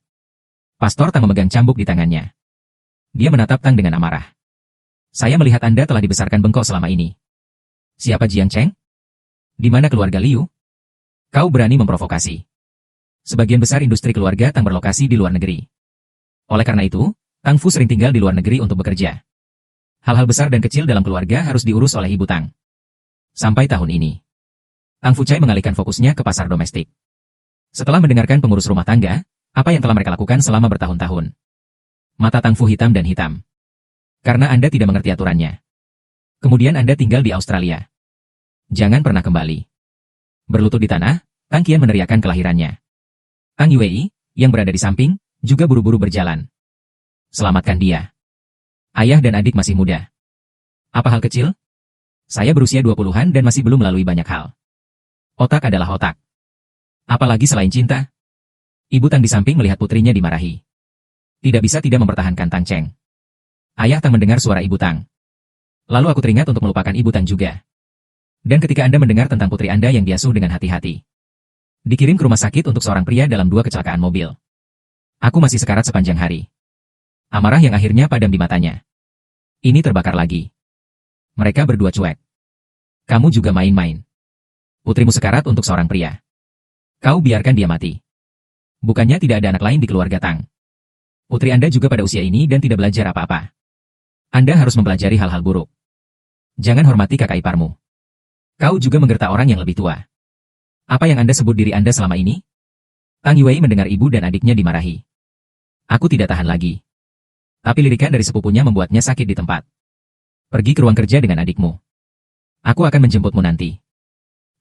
Pastor Tang memegang cambuk di tangannya. Dia menatap Tang dengan amarah. "Saya melihat Anda telah dibesarkan bengkok selama ini." "Siapa Jiang Cheng? Di mana keluarga Liu? Kau berani memprovokasi." Sebagian besar industri keluarga Tang berlokasi di luar negeri. Oleh karena itu, Tang Fu sering tinggal di luar negeri untuk bekerja. Hal-hal besar dan kecil dalam keluarga harus diurus oleh Ibu Tang. Sampai tahun ini, Tang Fu Chai mengalihkan fokusnya ke pasar domestik. Setelah mendengarkan pengurus rumah tangga, apa yang telah mereka lakukan selama bertahun-tahun. Mata Tang Fu hitam dan hitam. "Karena Anda tidak mengerti aturannya. Kemudian Anda tinggal di Australia. Jangan pernah kembali." Berlutut di tanah, Tang Qian meneriakkan kelahirannya. Tang Yuei, yang berada di samping, juga buru-buru berjalan. "Selamatkan dia. Ayah dan adik masih muda. Apa hal kecil? Saya berusia 20-an dan masih belum melalui banyak hal. Otak adalah otak. Apalagi selain cinta." Ibu Tang di samping melihat putrinya dimarahi. Tidak bisa tidak mempertahankan Tang Cheng. Ayah Tang mendengar suara Ibu Tang. "Lalu aku teringat untuk melupakan Ibu Tang juga. Dan ketika Anda mendengar tentang putri Anda yang diasuh dengan hati-hati. Dikirim ke rumah sakit untuk seorang pria dalam 2 kecelakaan mobil. Aku masih sekarat sepanjang hari." Amarah yang akhirnya padam di matanya. Ini terbakar lagi. Mereka berdua cuek. "Kamu juga main-main. Putrimu sekarat untuk seorang pria. Kau biarkan dia mati. Bukannya tidak ada anak lain di keluarga Tang. Putri Anda juga pada usia ini dan tidak belajar apa-apa. Anda harus mempelajari hal-hal buruk. Jangan hormati kakak iparmu. Kau juga menggertak orang yang lebih tua. Apa yang Anda sebut diri Anda selama ini?" Tang Yuei mendengar ibu dan adiknya dimarahi. Aku tidak tahan lagi. Tapi lirikan dari sepupunya membuatnya sakit di tempat. "Pergi ke ruang kerja dengan adikmu. Aku akan menjemputmu nanti."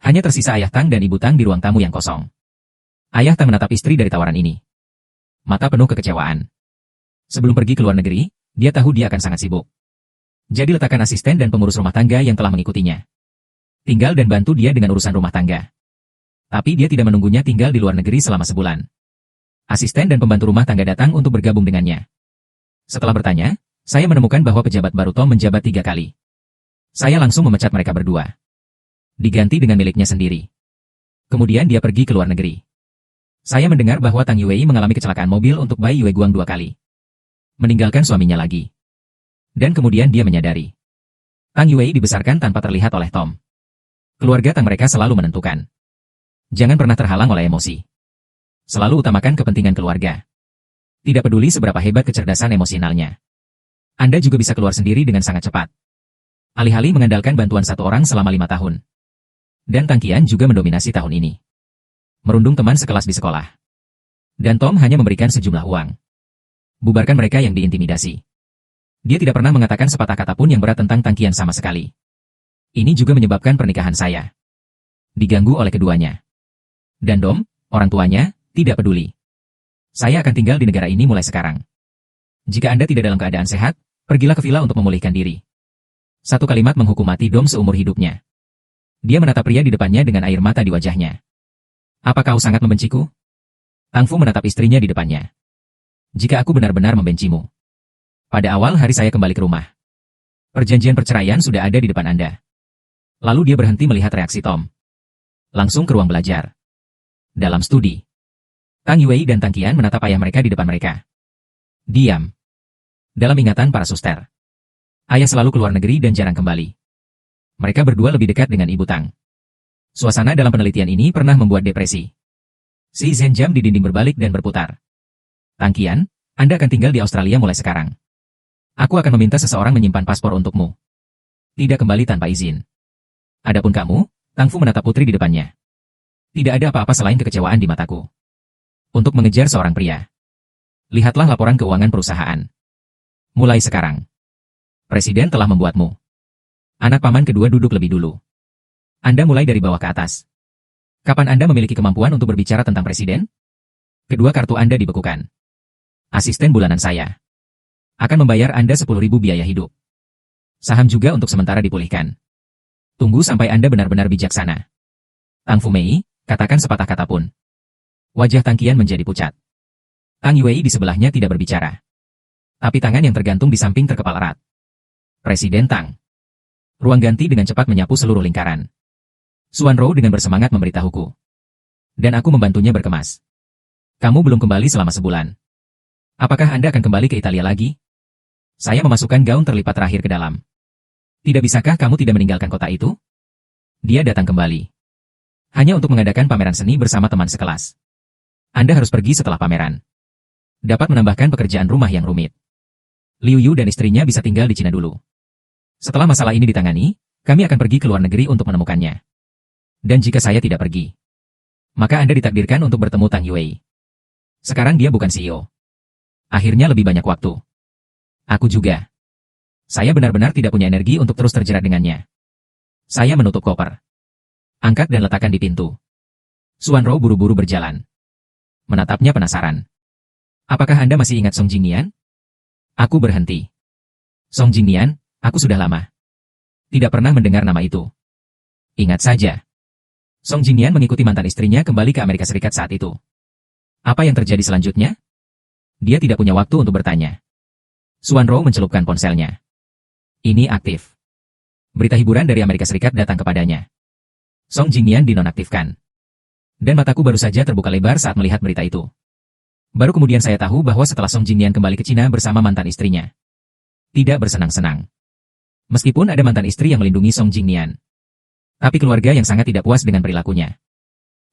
Hanya tersisa Ayah Tang dan Ibu Tang di ruang tamu yang kosong. Ayah Tang menatap istri dari tawaran ini. Mata penuh kekecewaan. Sebelum pergi ke luar negeri, dia tahu dia akan sangat sibuk. Jadi letakkan asisten dan pengurus rumah tangga yang telah mengikutinya. Tinggal dan bantu dia dengan urusan rumah tangga. Tapi dia tidak menunggunya tinggal di luar negeri selama sebulan. Asisten dan pembantu rumah tangga datang untuk bergabung dengannya. Setelah bertanya, saya menemukan bahwa pejabat baru Tom menjabat 3 kali. Saya langsung memecat mereka berdua. Diganti dengan miliknya sendiri. Kemudian dia pergi ke luar negeri. Saya mendengar bahwa Tang Yuei mengalami kecelakaan mobil untuk Bai Yue Guang 2 kali. Meninggalkan suaminya lagi. Dan kemudian dia menyadari. Tang Yuei dibesarkan tanpa terlihat oleh Tom. Keluarga Tang mereka selalu menentukan. Jangan pernah terhalang oleh emosi. Selalu utamakan kepentingan keluarga. Tidak peduli seberapa hebat kecerdasan emosionalnya. Anda juga bisa keluar sendiri dengan sangat cepat. Alih-alih mengandalkan bantuan satu orang selama 5 tahun. Dan Tang Qian juga mendominasi tahun ini. Merundung teman sekelas di sekolah. Dan Tom hanya memberikan sejumlah uang. Bubarkan mereka yang diintimidasi. Dia tidak pernah mengatakan sepatah kata pun yang berat tentang Tang Qian sama sekali. Ini juga menyebabkan pernikahan saya diganggu oleh keduanya. Dan Dom, orang tuanya, tidak peduli. Saya akan tinggal di negara ini mulai sekarang. Jika Anda tidak dalam keadaan sehat, pergilah ke villa untuk memulihkan diri. Satu kalimat menghukum mati Dom seumur hidupnya. Dia menatap pria di depannya dengan air mata di wajahnya. Apa kau sangat membenciku? Tang Fu menatap istrinya di depannya. Jika aku benar-benar membencimu. Pada awal hari saya kembali ke rumah. Perjanjian perceraian sudah ada di depan Anda. Lalu dia berhenti melihat reaksi Tom. Langsung ke ruang belajar. Dalam studi. Tang Yuei dan Tang Qian menatap ayah mereka di depan mereka. Diam. Dalam ingatan para suster. Ayah selalu keluar negeri dan jarang kembali. Mereka berdua lebih dekat dengan Ibu Tang. Suasana dalam penelitian ini pernah membuat depresi. Si Zhen jam di dinding berbalik dan berputar. Tang Qian, Anda akan tinggal di Australia mulai sekarang. Aku akan meminta seseorang menyimpan paspor untukmu. Tidak kembali tanpa izin. Adapun kamu, Tang Fu menatap putri di depannya. Tidak ada apa-apa selain kekecewaan di mataku. Untuk mengejar seorang pria. Lihatlah laporan keuangan perusahaan. Mulai sekarang. Presiden telah membuatmu. Anak paman kedua duduk lebih dulu. Anda mulai dari bawah ke atas. Kapan Anda memiliki kemampuan untuk berbicara tentang presiden? Kedua kartu Anda dibekukan. Asisten bulanan saya. Akan membayar Anda 10.000 biaya hidup. Saham juga untuk sementara dipulihkan. Tunggu sampai Anda benar-benar bijaksana. Tang Fumei, katakan sepatah kata pun. Wajah Tang Qian menjadi pucat. Tang Yuwei di sebelahnya tidak berbicara. Tapi tangan yang tergantung di samping terkepal erat. Presiden Tang. Ruang ganti dengan cepat menyapu seluruh lingkaran. Xuan Rou dengan bersemangat memberitahuku. Dan aku membantunya berkemas. Kamu belum kembali selama sebulan. Apakah Anda akan kembali ke Italia lagi? Saya memasukkan gaun terlipat terakhir ke dalam. Tidak bisakah kamu tidak meninggalkan kota itu? Dia datang kembali. Hanya untuk mengadakan pameran seni bersama teman sekelas. Anda harus pergi setelah pameran. Dapat menambahkan pekerjaan rumah yang rumit. Liu Yu dan istrinya bisa tinggal di Cina dulu. Setelah masalah ini ditangani, kami akan pergi ke luar negeri untuk menemukannya. Dan jika saya tidak pergi, maka Anda ditakdirkan untuk bertemu Tang Yuwei. Sekarang dia bukan CEO. Akhirnya lebih banyak waktu. Aku juga. Saya benar-benar tidak punya energi untuk terus terjerat dengannya. Saya menutup koper. Angkat dan letakkan di pintu. Xuan Rou buru-buru berjalan. Menatapnya penasaran. Apakah Anda masih ingat Song Jingnian? Aku berhenti. Song Jingnian, aku sudah lama tidak pernah mendengar nama itu. Ingat saja. Song Jingnian mengikuti mantan istrinya kembali ke Amerika Serikat saat itu. Apa yang terjadi selanjutnya? Dia tidak punya waktu untuk bertanya. Xuan Rou mencelupkan ponselnya. Ini aktif. Berita hiburan dari Amerika Serikat datang kepadanya. Song Jingnian dinonaktifkan. Dan mataku baru saja terbuka lebar saat melihat berita itu. Baru kemudian saya tahu bahwa setelah Song Jingnian kembali ke Cina bersama mantan istrinya. Tidak bersenang-senang. Meskipun ada mantan istri yang melindungi Song Jingnian. Tapi keluarga yang sangat tidak puas dengan perilakunya.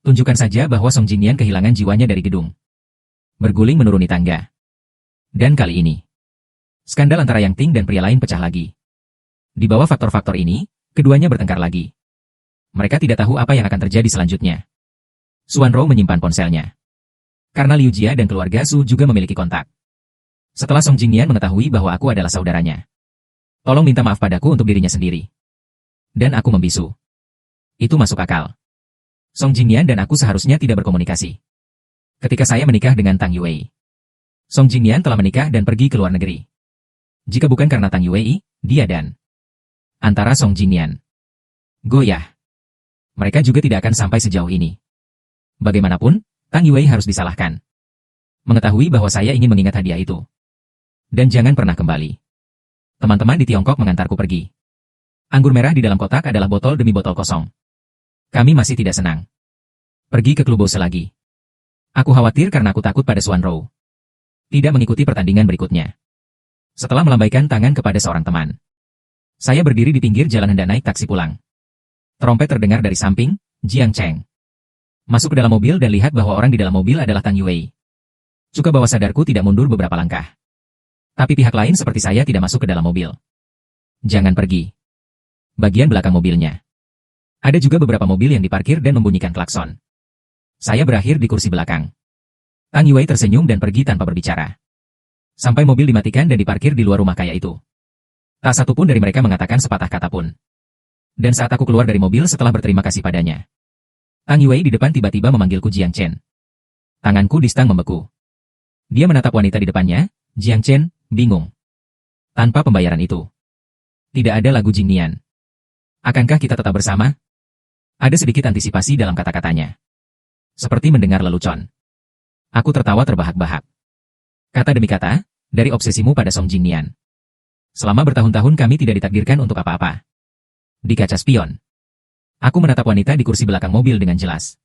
Tunjukkan saja bahwa Song Jingnian kehilangan jiwanya dari gedung. Berguling menuruni tangga. Dan kali ini, skandal antara Yang Ting dan pria lain pecah lagi. Di bawah faktor-faktor ini, keduanya bertengkar lagi. Mereka tidak tahu apa yang akan terjadi selanjutnya. Xuan Rou menyimpan ponselnya. Karena Liu Jia dan keluarga Su juga memiliki kontak. Setelah Song Jingnian mengetahui bahwa aku adalah saudaranya. Tolong minta maaf padaku untuk dirinya sendiri. Dan aku membisu. Itu masuk akal. Song Jingnian dan aku seharusnya tidak berkomunikasi. Ketika saya menikah dengan Tang Yuwei. Song Jingnian telah menikah dan pergi ke luar negeri. Jika bukan karena Tang Yuwei, dia dan antara Song Jingnian goyah. Mereka juga tidak akan sampai sejauh ini. Bagaimanapun, Tang Yuwei harus disalahkan. Mengetahui bahwa saya ingin mengingat hadiah itu. Dan jangan pernah kembali. Teman-teman di Tiongkok mengantarku pergi. Anggur merah di dalam kotak adalah botol demi botol kosong. Kami masih tidak senang. Pergi ke klub Bose lagi. Aku khawatir karena aku takut pada Xuan Rou. Tidak mengikuti pertandingan berikutnya. Setelah melambaikan tangan kepada seorang teman. Saya berdiri di pinggir jalan hendak naik taksi pulang. Trompet terdengar dari samping, Jiang Cheng. Masuk ke dalam mobil dan lihat bahwa orang di dalam mobil adalah Tang Yuwei. Cuka bawah sadarku tidak mundur beberapa langkah. Tapi pihak lain seperti saya tidak masuk ke dalam mobil. Jangan pergi. Bagian belakang mobilnya. Ada juga beberapa mobil yang diparkir dan membunyikan klakson. Saya berakhir di kursi belakang. Tang Yuwei tersenyum dan pergi tanpa berbicara. Sampai mobil dimatikan dan diparkir di luar rumah kaya itu. Tak satu pun dari mereka mengatakan sepatah kata pun. Dan saat aku keluar dari mobil setelah berterima kasih padanya. Tang Yuwei di depan tiba-tiba memanggilku Jiang Chen. Tanganku di stang membeku. Dia menatap wanita di depannya, Jiang Chen, bingung. Tanpa pembayaran itu. Tidak ada lagu Jingnian. Akankah kita tetap bersama? Ada sedikit antisipasi dalam kata-katanya. Seperti mendengar lelucon. Aku tertawa terbahak-bahak. Kata demi kata, dari obsesimu pada Song Jingnian. Selama bertahun-tahun kami tidak ditakdirkan untuk apa-apa. Di kaca spion. Aku menatap wanita di kursi belakang mobil dengan jelas.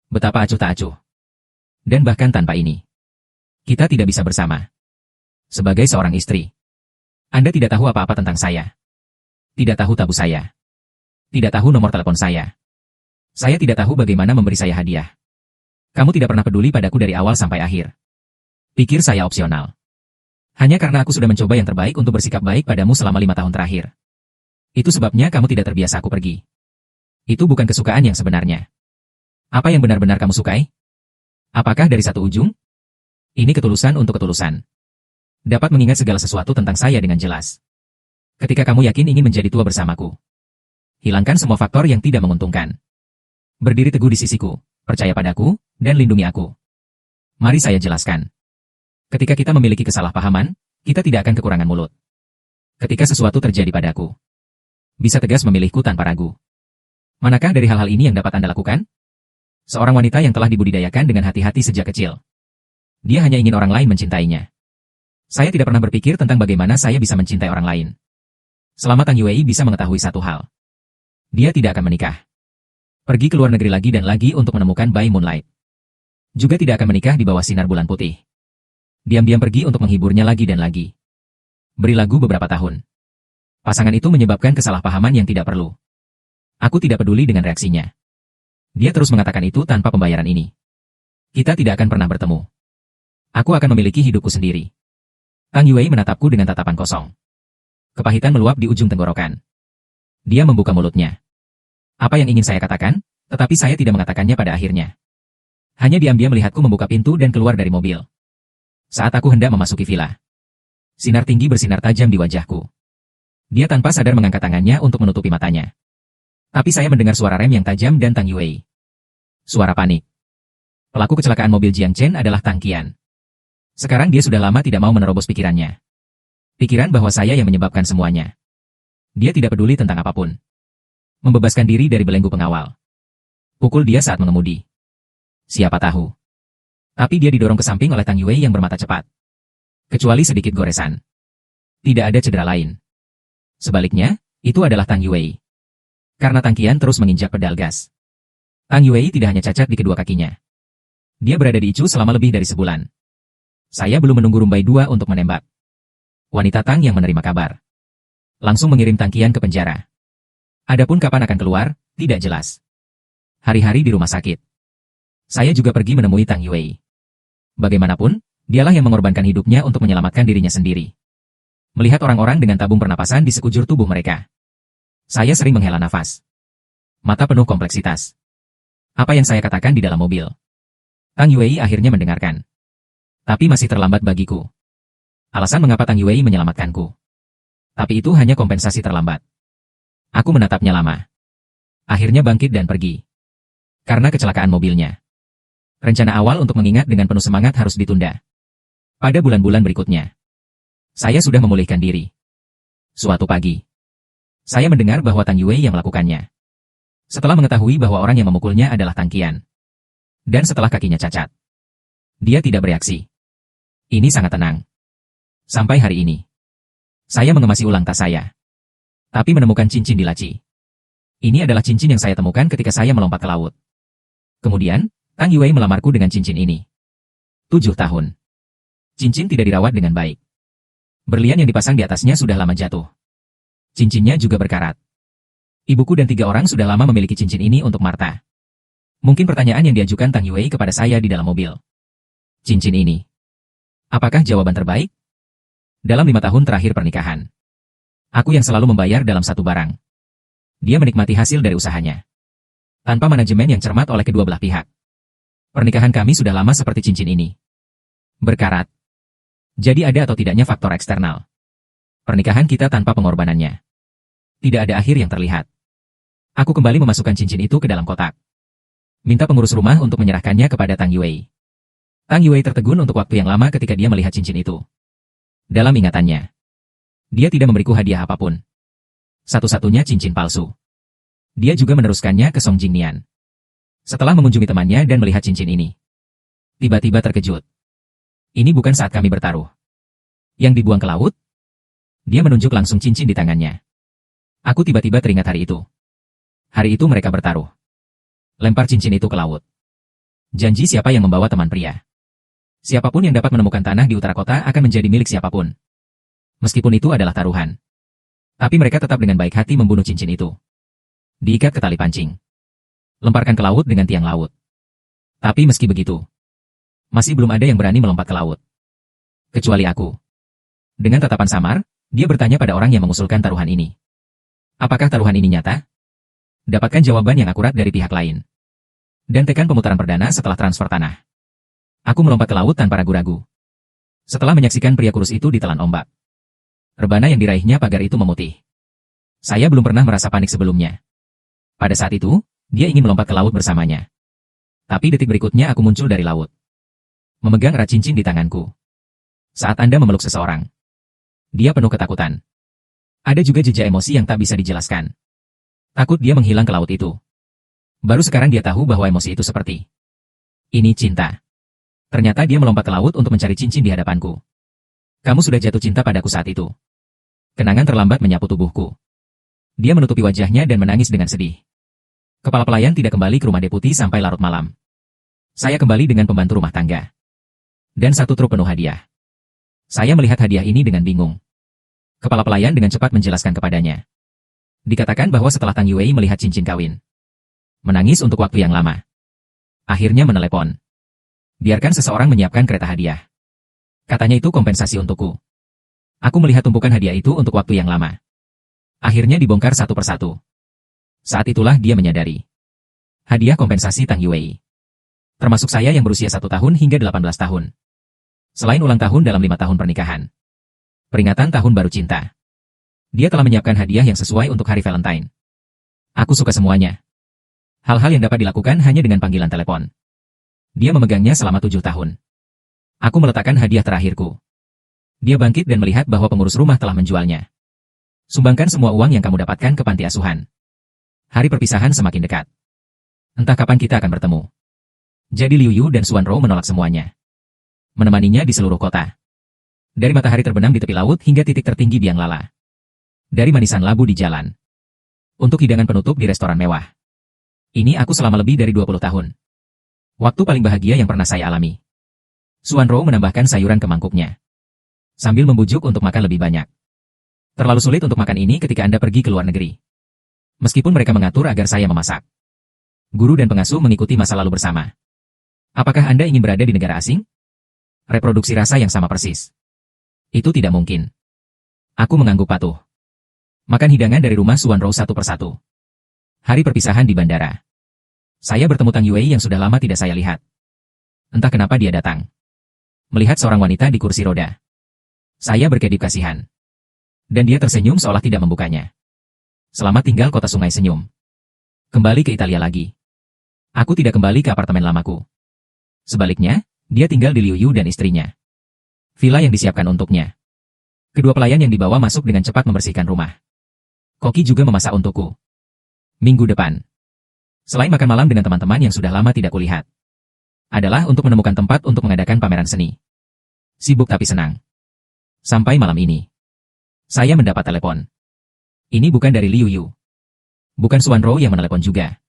Betapa acuh tak acuh. Dan bahkan tanpa ini. Kita tidak bisa bersama. Sebagai seorang istri. Anda tidak tahu apa-apa tentang saya. Tidak tahu tabu saya. Tidak tahu nomor telepon saya. Saya tidak tahu bagaimana memberi saya hadiah. Kamu tidak pernah peduli padaku dari awal sampai akhir. Pikir saya opsional. Hanya karena aku sudah mencoba yang terbaik untuk bersikap baik padamu selama 5 tahun terakhir. Itu sebabnya kamu tidak terbiasa aku pergi. Itu bukan kesukaan yang sebenarnya. Apa yang benar-benar kamu sukai? Apakah dari satu ujung? Ini ketulusan untuk ketulusan. Dapat mengingat segala sesuatu tentang saya dengan jelas. Ketika kamu yakin ingin menjadi tua bersamaku. Hilangkan semua faktor yang tidak menguntungkan. Berdiri teguh di sisiku, percaya padaku, dan lindungi aku. Mari saya jelaskan. Ketika kita memiliki kesalahpahaman, Kita tidak akan kekurangan mulut. Ketika sesuatu terjadi padaku, bisa tegas memilihku tanpa ragu. Manakah dari hal-hal ini yang dapat Anda lakukan? Seorang wanita yang telah dibudidayakan dengan hati-hati sejak kecil. Dia hanya ingin orang lain mencintainya. Saya tidak pernah berpikir tentang bagaimana saya bisa mencintai orang lain. Selama Tang Yuwei bisa mengetahui satu hal. Dia tidak akan menikah. Pergi ke luar negeri lagi dan lagi untuk menemukan bayi Moonlight. Juga tidak akan menikah di bawah sinar bulan putih. Diam-diam pergi untuk menghiburnya lagi dan lagi. Beri lagu beberapa tahun. Pasangan itu menyebabkan kesalahpahaman yang tidak perlu. Aku tidak peduli dengan reaksinya. Dia terus mengatakan itu tanpa pembayaran ini. Kita tidak akan pernah bertemu. Aku akan memiliki hidupku sendiri. Tang Yuwei menatapku dengan tatapan kosong. Kepahitan meluap di ujung tenggorokan. Dia membuka mulutnya. Apa yang ingin saya katakan, tetapi saya tidak mengatakannya pada akhirnya. Hanya diam-diam melihatku membuka pintu dan keluar dari mobil. Saat aku hendak memasuki villa, sinar tinggi bersinar tajam di wajahku. Dia tanpa sadar mengangkat tangannya untuk menutupi matanya. Tapi saya mendengar suara rem yang tajam dan Tang Yuwei. Suara panik. Pelaku kecelakaan mobil Jiang Chen adalah Tang Qian. Sekarang dia sudah lama tidak mau menerobos pikirannya. Pikiran bahwa saya yang menyebabkan semuanya. Dia tidak peduli tentang apapun. Membebaskan diri dari belenggu pengawal. Pukul dia saat mengemudi. Siapa tahu. Tapi dia didorong ke samping oleh Tang Yuwei yang bermata cepat. Kecuali sedikit goresan. Tidak ada cedera lain. Sebaliknya, itu adalah Tang Yuwei. Karena Tang Qian terus menginjak pedal gas. Tang Yuwei tidak hanya cacat di kedua kakinya. Dia berada di ICU selama lebih dari sebulan. Saya belum menunggu Rumbai 2 untuk menembak. Wanita Tang yang menerima kabar. Langsung mengirim Tang Qian ke penjara. Adapun kapan akan keluar, tidak jelas. Hari-hari di rumah sakit. Saya juga pergi menemui Tang Yuwei. Bagaimanapun, dialah yang mengorbankan hidupnya untuk menyelamatkan dirinya sendiri. Melihat orang-orang dengan tabung pernapasan di sekujur tubuh mereka. Saya sering menghela nafas. Mata penuh kompleksitas. Apa yang saya katakan di dalam mobil? Tang Yuwei akhirnya mendengarkan. Tapi masih terlambat bagiku. Alasan mengapa Tang Yuwei menyelamatkanku. Tapi itu hanya kompensasi terlambat. Aku menatapnya lama. Akhirnya bangkit dan pergi. Karena kecelakaan mobilnya. Rencana awal untuk mengingat dengan penuh semangat harus ditunda. Pada bulan-bulan berikutnya. Saya sudah memulihkan diri. Suatu pagi. Saya mendengar bahwa Tang Yuwei yang melakukannya. Setelah mengetahui bahwa orang yang memukulnya adalah Tang Qian. Dan setelah kakinya cacat. Dia tidak bereaksi. Ini sangat tenang. Sampai hari ini. Saya mengemasi ulang tas saya. Tapi menemukan cincin di laci. Ini adalah cincin yang saya temukan ketika saya melompat ke laut. Kemudian, Tang Yuwei melamarku dengan cincin ini. 7 tahun. Cincin tidak dirawat dengan baik. Berlian yang dipasang di atasnya sudah lama jatuh. Cincinnya juga berkarat. Ibuku dan 3 orang sudah lama memiliki cincin ini untuk Martha. Mungkin pertanyaan yang diajukan Tang Yuwei kepada saya di dalam mobil. Cincin ini. Apakah jawaban terbaik? Dalam 5 tahun terakhir pernikahan. Aku yang selalu membayar dalam satu barang. Dia menikmati hasil dari usahanya. Tanpa manajemen yang cermat oleh kedua belah pihak. Pernikahan kami sudah lama seperti cincin ini. Berkarat. Jadi ada atau tidaknya faktor eksternal. Pernikahan kita tanpa pengorbanannya. Tidak ada akhir yang terlihat. Aku kembali memasukkan cincin itu ke dalam kotak. Minta pengurus rumah untuk menyerahkannya kepada Tang Yuwei. Tang Yuwei tertegun untuk waktu yang lama ketika dia melihat cincin itu. Dalam ingatannya. Dia tidak memberiku hadiah apapun. Satu-satunya cincin palsu. Dia juga meneruskannya ke Song Jingnian. Setelah mengunjungi temannya dan melihat cincin ini. Tiba-tiba terkejut. Ini bukan saat kami bertaruh. Yang dibuang ke laut? Dia menunjuk langsung cincin di tangannya. Aku tiba-tiba teringat hari itu. Hari itu mereka bertaruh. Lempar cincin itu ke laut. Janji siapa yang membawa teman pria. Siapapun yang dapat menemukan tanah di utara kota akan menjadi milik siapapun. Meskipun itu adalah taruhan. Tapi mereka tetap dengan baik hati membunuh cincin itu. Diikat ke tali pancing. Lemparkan ke laut dengan tiang laut. Tapi meski begitu, masih belum ada yang berani melompat ke laut. Kecuali aku. Dengan tatapan samar, dia bertanya pada orang yang mengusulkan taruhan ini. Apakah taruhan ini nyata? Dapatkan jawaban yang akurat dari pihak lain. Dan tekan pemutaran perdana setelah transfer tanah. Aku melompat ke laut tanpa ragu-ragu. Setelah menyaksikan pria kurus itu ditelan ombak. Rebana yang diraihnya pagar itu memutih. Saya belum pernah merasa panik sebelumnya. Pada saat itu, dia ingin melompat ke laut bersamanya. Tapi detik berikutnya aku muncul dari laut. Memegang erat cincin di tanganku. Saat Anda memeluk seseorang, Dia penuh ketakutan. Ada juga jejak emosi yang tak bisa dijelaskan. Takut dia menghilang ke laut itu. Baru sekarang dia tahu bahwa emosi itu seperti ini cinta. Ternyata dia melompat ke laut untuk mencari cincin di hadapanku. Kamu sudah jatuh cinta padaku saat itu. Kenangan terlambat menyapu tubuhku. Dia menutupi wajahnya dan menangis dengan sedih. Kepala pelayan tidak kembali ke rumah deputi sampai larut malam. Saya kembali dengan pembantu rumah tangga. Dan satu truk penuh hadiah. Saya melihat hadiah ini dengan bingung. Kepala pelayan dengan cepat menjelaskan kepadanya. Dikatakan bahwa setelah Tang Yue melihat cincin kawin. Menangis untuk waktu yang lama. Akhirnya menelepon. Biarkan seseorang menyiapkan kereta hadiah. Katanya itu kompensasi untukku. Aku melihat tumpukan hadiah itu untuk waktu yang lama. Akhirnya dibongkar satu persatu. Saat itulah dia menyadari. Hadiah kompensasi Tang Yue. Termasuk saya yang berusia 1 tahun hingga 18 tahun. Selain ulang tahun dalam 5 tahun pernikahan. Peringatan tahun baru cinta. Dia telah menyiapkan hadiah yang sesuai untuk hari Valentine. Aku suka semuanya. Hal-hal yang dapat dilakukan hanya dengan panggilan telepon. Dia memegangnya selama 7 tahun. Aku meletakkan hadiah terakhirku. Dia bangkit dan melihat bahwa pengurus rumah telah menjualnya. Sumbangkan semua uang yang kamu dapatkan ke panti asuhan. Hari perpisahan semakin dekat. Entah kapan kita akan bertemu. Jadi Liu Yu dan Xuan Rou menolak semuanya. Menemaninya di seluruh kota. Dari matahari terbenam di tepi laut hingga titik tertinggi biang lala. Dari manisan labu di jalan. Untuk hidangan penutup di restoran mewah. Ini aku selama lebih dari 20 tahun. Waktu paling bahagia yang pernah saya alami. Xuan Rou menambahkan sayuran ke mangkuknya. Sambil membujuk untuk makan lebih banyak. Terlalu sulit untuk makan ini ketika Anda pergi ke luar negeri. Meskipun mereka mengatur agar saya memasak. Guru dan pengasuh mengikuti masa lalu bersama. Apakah Anda ingin berada di negara asing? Reproduksi rasa yang sama persis. Itu tidak mungkin. Aku mengangguk patuh. Makan hidangan dari rumah Xuan Rou satu persatu. Hari perpisahan di bandara. Saya bertemu Tang Yue yang sudah lama tidak saya lihat. Entah kenapa dia datang. Melihat seorang wanita di kursi roda. Saya berkedip kasihan. Dan dia tersenyum seolah tidak membukanya. Selamat tinggal kota Sungai Senyum. Kembali ke Italia lagi. Aku tidak kembali ke apartemen lamaku. Sebaliknya, dia tinggal di Liu Yu dan istrinya. Villa yang disiapkan untuknya. Kedua pelayan yang dibawa masuk dengan cepat membersihkan rumah. Koki juga memasak untukku. Minggu depan. Selain makan malam dengan teman-teman yang sudah lama tidak kulihat. Adalah untuk menemukan tempat untuk mengadakan pameran seni. Sibuk tapi senang. Sampai malam ini. Saya mendapat telepon. Ini bukan dari Liu Yu. Bukan Xuan Rou yang menelepon juga.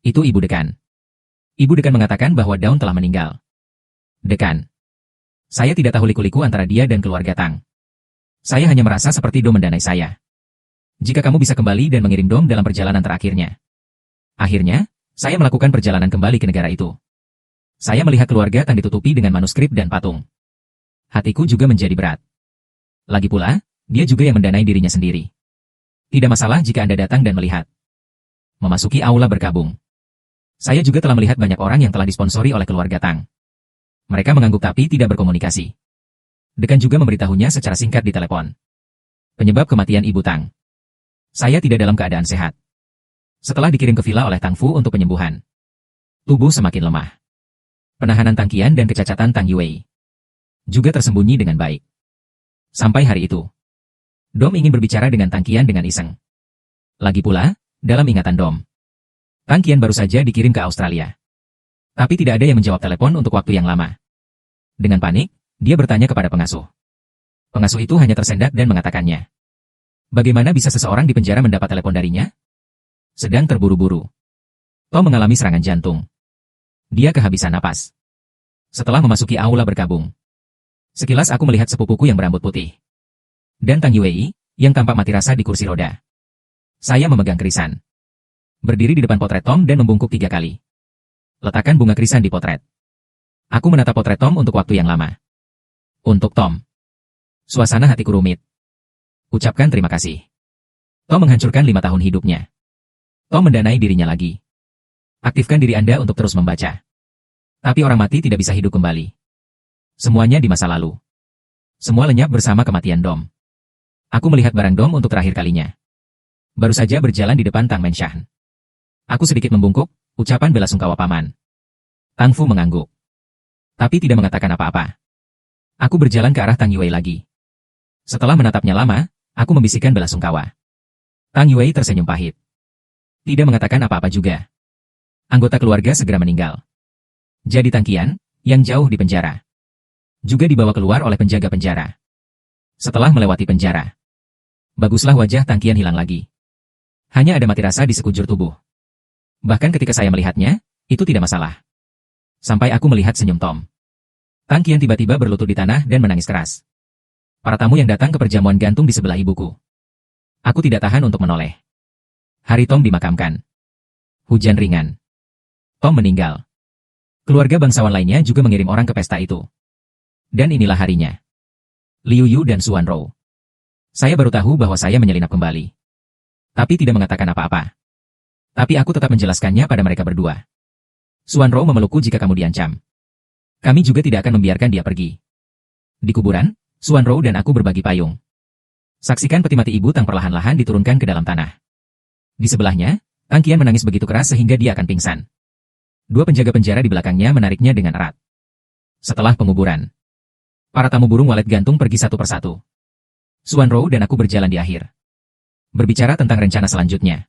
Itu Ibu Dekan. Ibu Dekan mengatakan bahwa Daun telah meninggal. Dekan. Saya tidak tahu liku-liku antara dia dan keluarga Tang. Saya hanya merasa seperti Dom mendanai saya. Jika kamu bisa kembali dan mengirim Dom dalam perjalanan terakhirnya. Akhirnya, saya melakukan perjalanan kembali ke negara itu. Saya melihat keluarga Tang ditutupi dengan manuskrip dan patung. Hatiku juga menjadi berat. Lagi pula, dia juga yang mendanai dirinya sendiri. Tidak masalah jika Anda datang dan melihat. Memasuki aula berkabung. Saya juga telah melihat banyak orang yang telah disponsori oleh keluarga Tang. Mereka mengangguk tapi tidak berkomunikasi. Dekan juga memberitahunya secara singkat di telepon. Penyebab kematian Ibu Tang. Saya tidak dalam keadaan sehat. Setelah dikirim ke villa oleh Tang Fu untuk penyembuhan. Tubuh semakin lemah. Penahanan Tang Qian dan kecacatan Tang Yue juga tersembunyi dengan baik. Sampai hari itu. Dom ingin berbicara dengan Tang Qian dengan iseng. Lagi pula, dalam ingatan Dom. Tang Qian baru saja dikirim ke Australia. Tapi tidak ada yang menjawab telepon untuk waktu yang lama. Dengan panik, dia bertanya kepada pengasuh. Pengasuh itu hanya tersendak dan mengatakannya. Bagaimana bisa seseorang di penjara mendapat telepon darinya? Sedang terburu-buru. Tom mengalami serangan jantung. Dia kehabisan napas. Setelah memasuki aula berkabung. Sekilas aku melihat sepupuku yang berambut putih. Dan Tang Yue, yang tampak mati rasa di kursi roda. Saya memegang kerisan. Berdiri di depan potret Tom dan membungkuk 3 kali. Letakkan bunga kerisan di potret. Aku menatap potret Tom untuk waktu yang lama. Untuk Tom. Suasana hatiku rumit. Ucapkan terima kasih. Tom menghancurkan 5 tahun hidupnya. Tom mendanai dirinya lagi. Aktifkan diri Anda untuk terus membaca. Tapi orang mati tidak bisa hidup kembali. Semuanya di masa lalu. Semua lenyap bersama kematian Dom. Aku melihat barang Dom untuk terakhir kalinya. Baru saja berjalan di depan Tang Menshan. Aku sedikit membungkuk, ucapan bela sungkawa paman. Tang Fu mengangguk. Tapi tidak mengatakan apa-apa. Aku berjalan ke arah Tang Yue lagi. Setelah menatapnya lama, aku membisikkan belasungkawa. Tang Yue tersenyum pahit. Tidak mengatakan apa-apa juga. Anggota keluarga segera meninggal. Jadi Tang Qian, yang jauh di penjara, juga dibawa keluar oleh penjaga penjara. Setelah melewati penjara, baguslah wajah Tang Qian hilang lagi. Hanya ada mati rasa di sekujur tubuh. Bahkan ketika saya melihatnya, itu tidak masalah. Sampai aku melihat senyum Tom. Tang Qian tiba-tiba berlutut di tanah dan menangis keras. Para tamu yang datang ke perjamuan gantung di sebelah ibuku. Aku tidak tahan untuk menoleh. Hari Tom dimakamkan. Hujan ringan. Tom meninggal. Keluarga bangsawan lainnya juga mengirim orang ke pesta itu. Dan inilah harinya. Liu Yu dan Xuan Rou. Saya baru tahu bahwa saya menyelinap kembali. Tapi tidak mengatakan apa-apa. Tapi aku tetap menjelaskannya pada mereka berdua. Xuan Rou memelukku jika kamu diancam. Kami juga tidak akan membiarkan dia pergi. Di kuburan, Xuan Rou dan aku berbagi payung. Saksikan peti mati ibu Tang perlahan-lahan diturunkan ke dalam tanah. Di sebelahnya, Tang Qian menangis begitu keras sehingga dia akan pingsan. Dua penjaga penjara di belakangnya menariknya dengan erat. Setelah penguburan, para tamu burung walet gantung pergi satu persatu. Xuan Rou dan aku berjalan di akhir. Berbicara tentang rencana selanjutnya.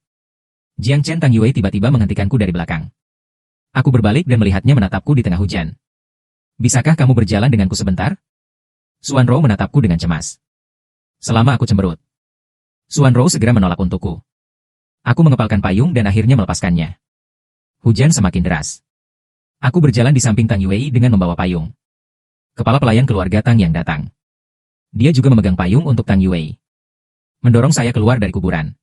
Jiang Chen Tang Yue tiba-tiba menghentikanku dari belakang. Aku berbalik dan melihatnya menatapku di tengah hujan. Bisakah kamu berjalan denganku sebentar? Xuan Rou menatapku dengan cemas. Selama aku cemberut. Xuan Rou segera menolak untukku. Aku mengepalkan payung dan akhirnya melepaskannya. Hujan semakin deras. Aku berjalan di samping Tang Yue dengan membawa payung. Kepala pelayan keluarga Tang yang datang. Dia juga memegang payung untuk Tang Yue. Mendorong saya keluar dari kuburan.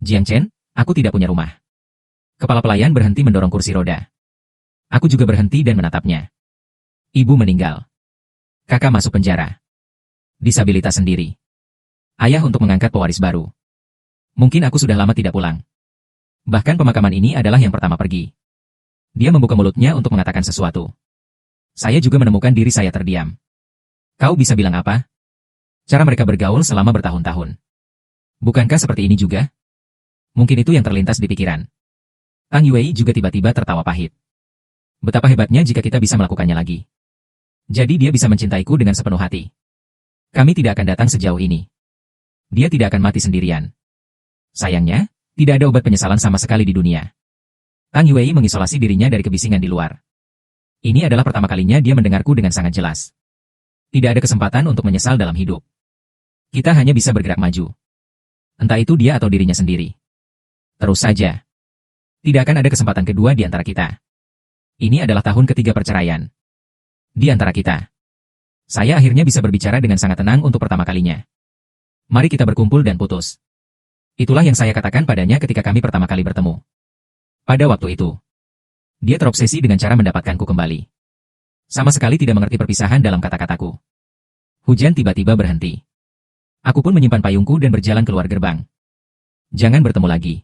Jiang Chen, aku tidak punya rumah. Kepala pelayan berhenti mendorong kursi roda. Aku juga berhenti dan menatapnya. Ibu meninggal. Kakak masuk penjara. Disabilitas sendiri. Ayah untuk mengangkat pewaris baru. Mungkin aku sudah lama tidak pulang. Bahkan pemakaman ini adalah yang pertama pergi. Dia membuka mulutnya untuk mengatakan sesuatu. Saya juga menemukan diri saya terdiam. Kau bisa bilang apa? Cara mereka bergaul selama bertahun-tahun. Bukankah seperti ini juga? Mungkin itu yang terlintas di pikiran. Tang Yue juga tiba-tiba tertawa pahit. Betapa hebatnya jika kita bisa melakukannya lagi. Jadi dia bisa mencintaiku dengan sepenuh hati. Kami tidak akan datang sejauh ini. Dia tidak akan mati sendirian. Sayangnya, tidak ada obat penyesalan sama sekali di dunia. Tang Yue mengisolasi dirinya dari kebisingan di luar. Ini adalah pertama kalinya dia mendengarku dengan sangat jelas. Tidak ada kesempatan untuk menyesal dalam hidup. Kita hanya bisa bergerak maju. Entah itu dia atau dirinya sendiri. Terus saja. Tidak akan ada kesempatan kedua di antara kita. Ini adalah tahun ketiga perceraian. Di antara kita. Saya akhirnya bisa berbicara dengan sangat tenang untuk pertama kalinya. Mari kita berkumpul dan putus. Itulah yang saya katakan padanya ketika kami pertama kali bertemu. Pada waktu itu, dia terobsesi dengan cara mendapatkanku kembali. Sama sekali tidak mengerti perpisahan dalam kata-kataku. Hujan tiba-tiba berhenti. Aku pun menyimpan payungku dan berjalan keluar gerbang. Jangan bertemu lagi.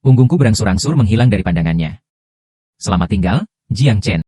Punggungku berangsur-angsur menghilang dari pandangannya. Selamat tinggal, Jiang Chen.